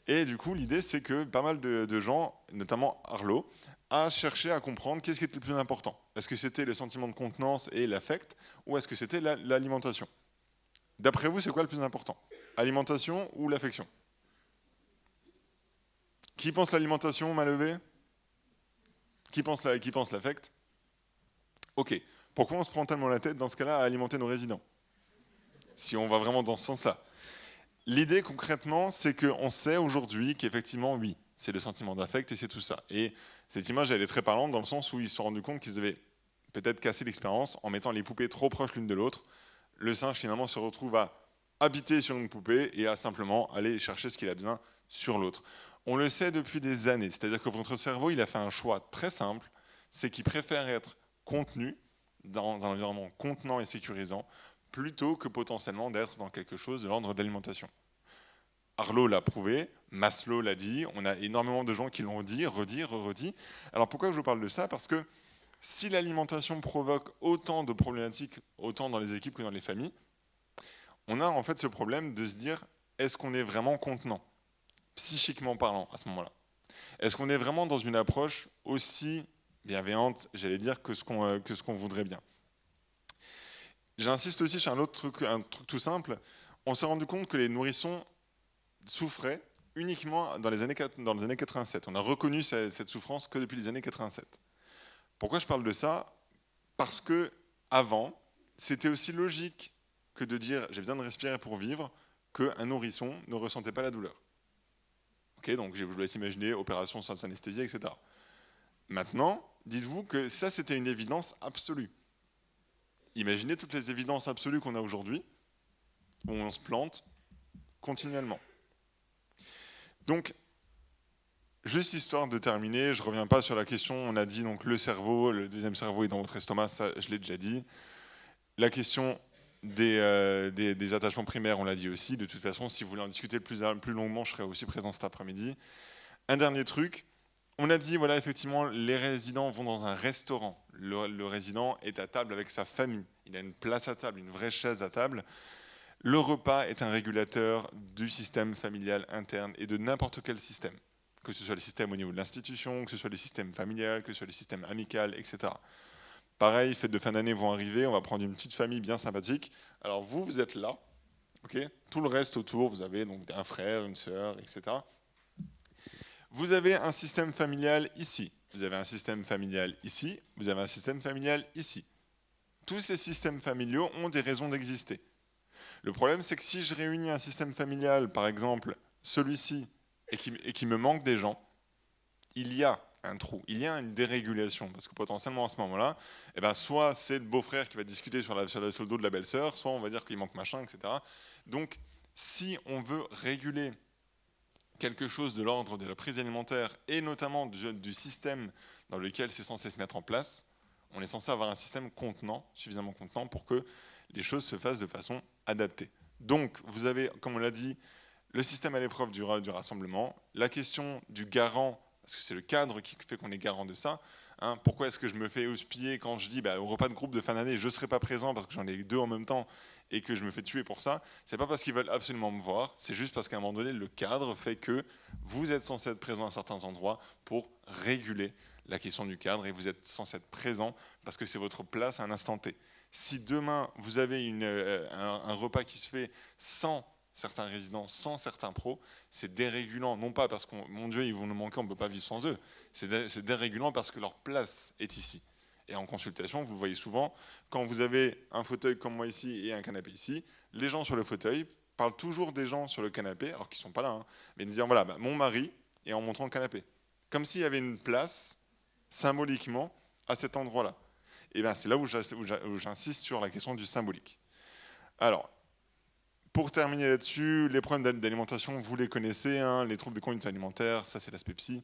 Et du coup, l'idée, c'est que pas mal de gens, notamment Arlo, a cherché à comprendre qu'est-ce qui était le plus important. Est-ce que c'était le sentiment de contenance et l'affect, ou est-ce que c'était l'alimentation? D'après vous, c'est quoi le plus important? Alimentation ou l'affection? Qui pense l'alimentation, main levée? Qui pense l'affect? Ok. Pourquoi on se prend tellement la tête dans ce cas-là à alimenter nos résidents? Si on va vraiment dans ce sens-là. L'idée concrètement, c'est qu'on sait aujourd'hui qu'effectivement, oui, c'est le sentiment d'affect et c'est tout ça. Et cette image, elle est très parlante dans le sens où ils se sont rendus compte qu'ils avaient peut-être cassé l'expérience en mettant les poupées trop proches l'une de l'autre. Le singe finalement se retrouve à habiter sur une poupée et à simplement aller chercher ce qu'il a besoin sur l'autre. On le sait depuis des années, c'est-à-dire que votre cerveau, il a fait un choix très simple, c'est qu'il préfère être contenu dans un environnement contenant et sécurisant, plutôt que potentiellement d'être dans quelque chose de l'ordre de l'alimentation. Arlo l'a prouvé, Maslow l'a dit, on a énormément de gens qui l'ont dit, redit, redit. Alors pourquoi je vous parle de ça? Parce que si l'alimentation provoque autant de problématiques, autant dans les équipes que dans les familles, on a en fait ce problème de se dire, est-ce qu'on est vraiment contenant, psychiquement parlant, à ce moment-là? Est-ce qu'on est vraiment dans une approche aussi bienveillante, j'allais dire, que ce qu'on voudrait bien? J'insiste aussi sur un truc tout simple. On s'est rendu compte que les nourrissons souffraient uniquement dans les années 87. On a reconnu cette souffrance que depuis les années 87. Pourquoi je parle de ça? Parce que avant, c'était aussi logique que de dire j'ai besoin de respirer pour vivre, qu'un nourrisson ne ressentait pas la douleur. Ok, donc je vous laisse imaginer opération sans anesthésie, etc. Maintenant, dites-vous que ça, c'était une évidence absolue. Imaginez toutes les évidences absolues qu'on a aujourd'hui, où on se plante continuellement. Donc, juste histoire de terminer, je ne reviens pas sur la question, on a dit donc le cerveau, le deuxième cerveau est dans votre estomac, ça je l'ai déjà dit. La question des attachements primaires, on l'a dit aussi, de toute façon, si vous voulez en discuter plus longuement, je serai aussi présent cet après-midi. Un dernier truc, on a dit, voilà, effectivement, les résidents vont dans un restaurant. Le résident est à table avec sa famille. Il a une place à table, une vraie chaise à table. Le repas est un régulateur du système familial interne et de n'importe quel système. Que ce soit le système au niveau de l'institution, que ce soit les systèmes familiales, que ce soit les systèmes amicaux, etc. Pareil, fêtes de fin d'année vont arriver, on va prendre une petite famille bien sympathique. Alors vous êtes là, okay. Tout le reste autour, vous avez donc un frère, une sœur, etc. Vous avez un système familial ici, vous avez un système familial ici, vous avez un système familial ici. Tous ces systèmes familiaux ont des raisons d'exister. Le problème, c'est que si je réunis un système familial, par exemple celui-ci, et qu'il me manque des gens, il y a un trou, il y a une dérégulation, parce que potentiellement à ce moment-là, eh ben, soit c'est le beau-frère qui va discuter sur le dos de la belle-sœur, soit on va dire qu'il manque machin, etc. Donc, si on veut réguler quelque chose de l'ordre de la prise alimentaire, et notamment du système dans lequel c'est censé se mettre en place, on est censé avoir un système contenant, suffisamment contenant pour que les choses se fassent de façon adaptée. Donc, vous avez, comme on l'a dit, le système à l'épreuve du rassemblement, la question du garant, parce que c'est le cadre qui fait qu'on est garant de ça. Hein, pourquoi est-ce que je me fais houspiller quand je dis au repas de groupe de fin d'année, je ne serai pas présent parce que j'en ai 2 en même temps et que je me fais tuer pour ça? C'est pas parce qu'ils veulent absolument me voir, c'est juste parce qu'à un moment donné, le cadre fait que vous êtes censé être présent à certains endroits pour réguler la question du cadre et vous êtes censé être présent parce que c'est votre place à un instant T. Si demain, vous avez un repas qui se fait sans certains résidents, sans certains pros, c'est dérégulant, non pas parce qu'on, mon Dieu, ils vont nous manquer, on ne peut pas vivre sans eux, c'est dérégulant parce que leur place est ici. Et en consultation, vous voyez souvent, quand vous avez un fauteuil comme moi ici et un canapé ici, les gens sur le fauteuil parlent toujours des gens sur le canapé, alors qu'ils ne sont pas là, hein, mais ils disent, voilà, mon mari, et en montrant le canapé. Comme s'il y avait une place, symboliquement, à cet endroit-là. Et bien, c'est là où j'insiste sur la question du symbolique. Alors, pour terminer là-dessus, les problèmes d'alimentation, vous les connaissez, hein, les troubles de conduite alimentaire, ça c'est l'aspect psy.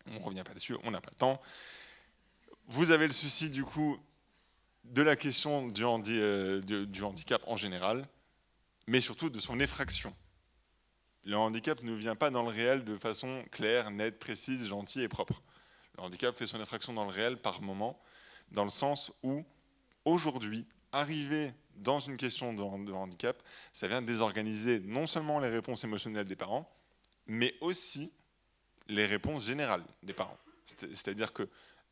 On ne revient pas dessus, on n'a pas le temps. Vous avez le souci du coup de la question du handicap en général, mais surtout de son effraction. Le handicap ne vient pas dans le réel de façon claire, nette, précise, gentille et propre. Le handicap fait son effraction dans le réel par moment, dans le sens où aujourd'hui, arriver dans une question de handicap, ça vient désorganiser non seulement les réponses émotionnelles des parents, mais aussi les réponses générales des parents. C'est-à-dire que,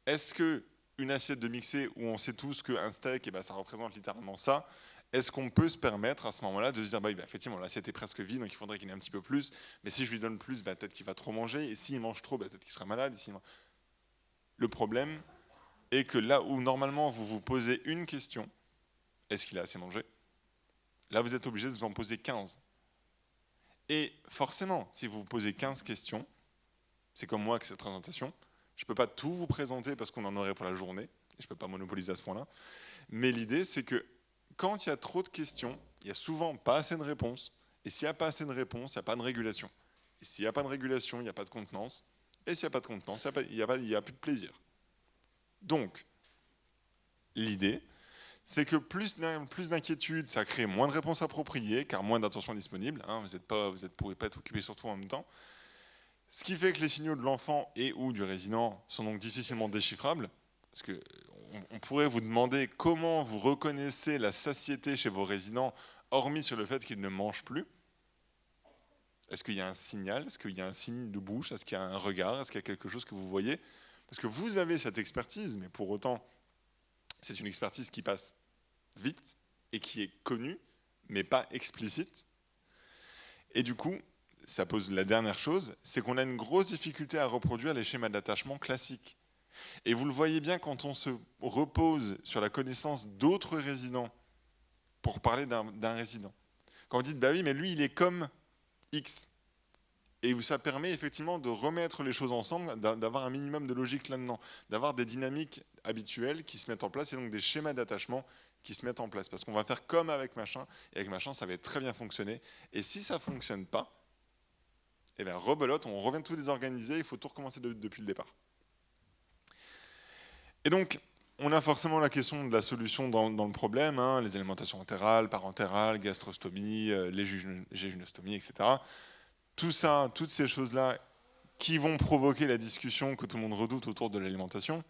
est-ce qu'une assiette de mixé où on sait tous qu'un steak, eh ben, ça représente littéralement ça, est-ce qu'on peut se permettre à ce moment-là de se dire, bah, effectivement, l'assiette est presque vide, donc il faudrait qu'il ait un petit peu plus, mais si je lui donne plus, bah, peut-être qu'il va trop manger, et s'il mange trop, bah, peut-être qu'il sera malade. Le problème est que là où normalement vous vous posez une question, est-ce qu'il a assez mangé? Là, vous êtes obligé de vous en poser 15. Et forcément, si vous vous posez 15 questions, c'est comme moi avec cette présentation, je ne peux pas tout vous présenter parce qu'on en aurait pour la journée, et je ne peux pas monopoliser à ce point-là, mais l'idée c'est que quand il y a trop de questions, il n'y a souvent pas assez de réponses, et s'il n'y a pas assez de réponses, il n'y a pas de régulation. Et s'il n'y a pas de régulation, il n'y a pas de contenance, et s'il n'y a pas de contenance, il n'y a plus de plaisir. Donc, l'idée, c'est que plus d'inquiétude, ça crée moins de réponses appropriées, car moins d'attention disponible. Hein, vous ne pouvez pas être occupé sur tout en même temps. Ce qui fait que les signaux de l'enfant et ou du résident sont donc difficilement déchiffrables, parce qu'on pourrait vous demander comment vous reconnaissez la satiété chez vos résidents, hormis sur le fait qu'ils ne mangent plus. Est-ce qu'il y a un signal? Est-ce qu'il y a un signe de bouche? Est-ce qu'il y a un regard? Est-ce qu'il y a quelque chose que vous voyez? Parce que vous avez cette expertise, mais pour autant, c'est une expertise qui passe vite et qui est connue, mais pas explicite. Et du coup, ça pose la dernière chose, c'est qu'on a une grosse difficulté à reproduire les schémas d'attachement classiques. Et vous le voyez bien quand on se repose sur la connaissance d'autres résidents pour parler d'un résident. Quand vous dites, bah oui, mais lui, il est comme X. Et ça permet effectivement de remettre les choses ensemble, d'avoir un minimum de logique là-dedans, d'avoir des dynamiques habituelles qui se mettent en place et donc des schémas d'attachement qui se mettent en place. Parce qu'on va faire comme avec machin, et avec machin, ça va très bien fonctionner. Et si ça ne fonctionne pas, eh bien rebelote, on revient tout désorganiser, il faut tout recommencer depuis le départ. Et donc, on a forcément la question de la solution dans le problème, hein, les alimentations entérales, parentérales, gastrostomie, les jéjunostomies, etc. Tout ça, toutes ces choses-là qui vont provoquer la discussion que tout le monde redoute autour de l'alimentation.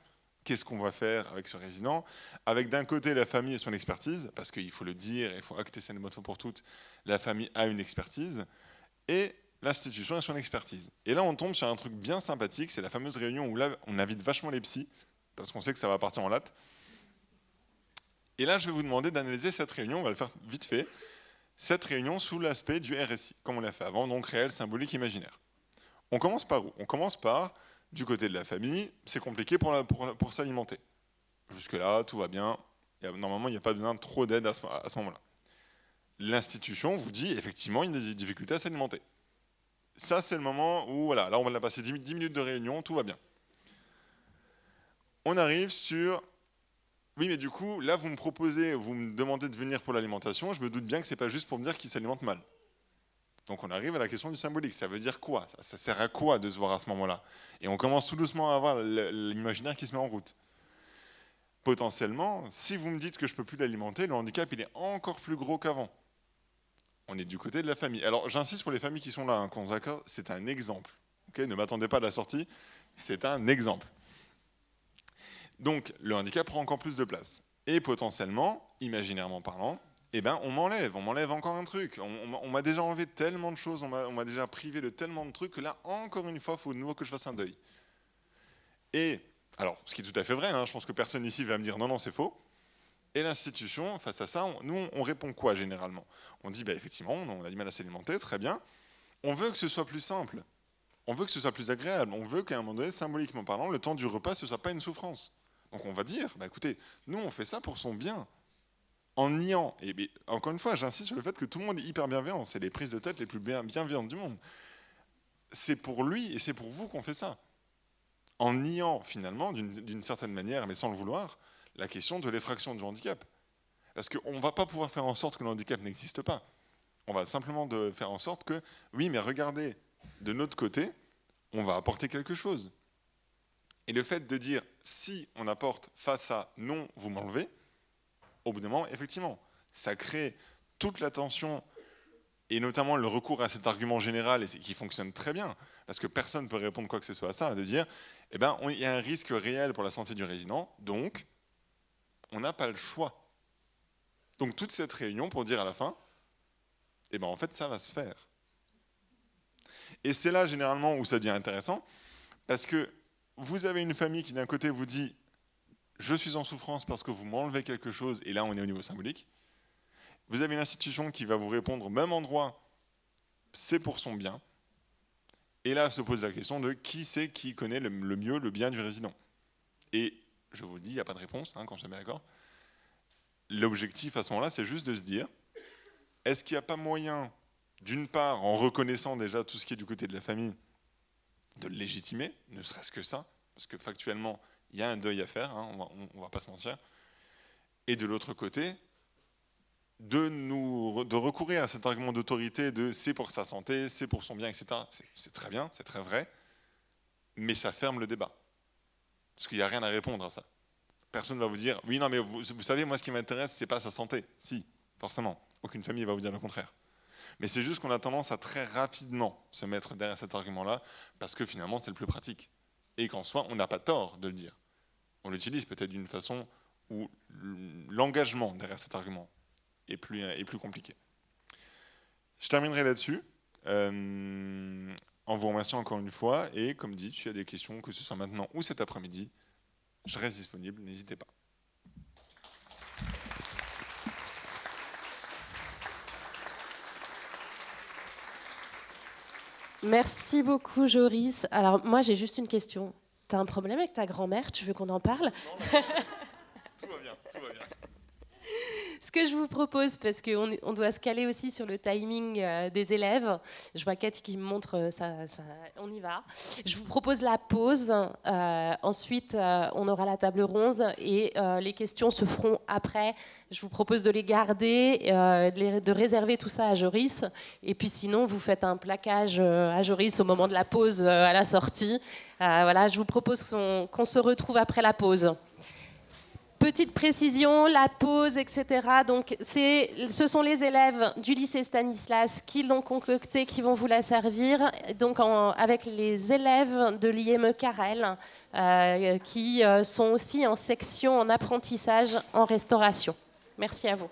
Qu'est-ce qu'on va faire avec ce résident? Avec d'un côté la famille et son expertise, parce qu'il faut le dire, il faut acter ça une bonne fois pour toutes, la famille a une expertise, et l'institution a son expertise. Et là, on tombe sur un truc bien sympathique, c'est la fameuse réunion où là, on invite vachement les psys, parce qu'on sait que ça va partir en latte. Et là, je vais vous demander d'analyser cette réunion, on va le faire vite fait, cette réunion sous l'aspect du RSI, comme on l'a fait avant, donc réel, symbolique, imaginaire. On commence par où? On commence par, du côté de la famille, c'est compliqué pour s'alimenter. Jusque-là, tout va bien. Normalement, il n'y a pas besoin de trop d'aide à ce moment-là. L'institution vous dit, effectivement, il y a des difficultés à s'alimenter. Ça, c'est le moment où, voilà, là, on va passer 10 minutes de réunion, tout va bien. On arrive sur... Oui, mais du coup, là, vous me demandez de venir pour l'alimentation, je me doute bien que ce n'est pas juste pour me dire qu'il s'alimente mal. Donc on arrive à la question du symbolique. Ça veut dire quoi? Ça sert à quoi de se voir à ce moment-là? Et on commence tout doucement à avoir l'imaginaire qui se met en route. Potentiellement, si vous me dites que je ne peux plus l'alimenter, le handicap, il est encore plus gros qu'avant. On est du côté de la famille. Alors j'insiste pour les familles qui sont là, hein, c'est un exemple. Okay, ne m'attendez pas à la sortie, c'est un exemple. Donc le handicap prend encore plus de place. Et potentiellement, imaginairement parlant, eh ben, on m'enlève encore un truc. On m'a déjà enlevé tellement de choses, on m'a déjà privé de tellement de trucs que là, encore une fois, il faut de nouveau que je fasse un deuil. Et, alors, ce qui est tout à fait vrai, hein, je pense que personne ici va me dire non, c'est faux. Et l'institution, face à ça, nous, on répond quoi généralement? On dit, bah, effectivement, on a du mal à s'alimenter, très bien. On veut que ce soit plus simple. On veut que ce soit plus agréable. On veut qu'à un moment donné, symboliquement parlant, le temps du repas, ce ne soit pas une souffrance. Donc on va dire, bah, écoutez, nous, on fait ça pour son bien. En niant, et encore une fois, j'insiste sur le fait que tout le monde est hyper bienveillant, c'est les prises de tête les plus bienveillantes du monde. C'est pour lui et c'est pour vous qu'on fait ça. En niant finalement, d'une certaine manière, mais sans le vouloir, la question de l'effraction du handicap. Parce qu'on ne va pas pouvoir faire en sorte que le handicap n'existe pas. On va simplement faire en sorte que, oui, mais regardez, de notre côté, on va apporter quelque chose. Et le fait de dire, si on apporte face à non, vous m'enlevez, au bout d'un moment, effectivement, ça crée toute la tension et notamment le recours à cet argument général et qui fonctionne très bien, parce que personne ne peut répondre quoi que ce soit à ça, de dire, eh ben, il y a un risque réel pour la santé du résident, donc On n'a pas le choix. Donc toute cette réunion pour dire à la fin, eh ben en fait ça va se faire. Et c'est là généralement où ça devient intéressant, parce que vous avez une famille qui d'un côté vous dit « je suis en souffrance parce que vous m'enlevez quelque chose » et là on est au niveau symbolique. Vous avez une institution qui va vous répondre au même endroit « c'est pour son bien ». Et là se pose la question de qui c'est qui connaît le mieux le bien du résident. Et je vous le dis, il n'y a pas de réponse, quand je suis d'accord. L'objectif à ce moment-là, c'est juste de se dire, est-ce qu'il n'y a pas moyen, d'une part, en reconnaissant déjà tout ce qui est du côté de la famille, de le légitimer, ne serait-ce que ça, parce que factuellement, il y a un deuil à faire, on ne va pas se mentir, et de l'autre côté, de recourir à cet argument d'autorité de c'est pour sa santé, c'est pour son bien, etc. C'est très bien, c'est très vrai, mais ça ferme le débat. Parce qu'il n'y a rien à répondre à ça. Personne ne va vous dire, oui, non, mais vous savez, moi, ce qui m'intéresse, c'est pas sa santé. Si, forcément. Aucune famille va vous dire le contraire. Mais c'est juste qu'on a tendance à très rapidement se mettre derrière cet argument-là, parce que finalement, c'est le plus pratique. Et qu'en soi, on n'a pas tort de le dire. On l'utilise peut-être d'une façon où l'engagement derrière cet argument est plus compliqué. Je terminerai là-dessus, en vous remerciant encore une fois, et comme dit, s'il y a des questions, que ce soit maintenant ou cet après-midi, je reste disponible, n'hésitez pas. Merci beaucoup, Joris. Alors, moi, j'ai juste une question. T'as un problème avec ta grand-mère? Tu veux qu'on en parle? Non, tout va bien, tout va bien. Ce que je vous propose, parce qu'on doit se caler aussi sur le timing des élèves, je vois Cathy qui me montre, on y va. Je vous propose la pause, ensuite on aura la table ronde et les questions se feront après. Je vous propose de les garder, de réserver tout ça à Joris, et puis sinon vous faites un plaquage à Joris au moment de la pause à la sortie. Voilà, je vous propose qu'on se retrouve après la pause. Petite précision, la pause, etc. Donc, ce sont les élèves du lycée Stanislas qui l'ont concocté, qui vont vous la servir. Donc, avec les élèves de l'IME Carrel, qui sont aussi en section en apprentissage en restauration. Merci à vous.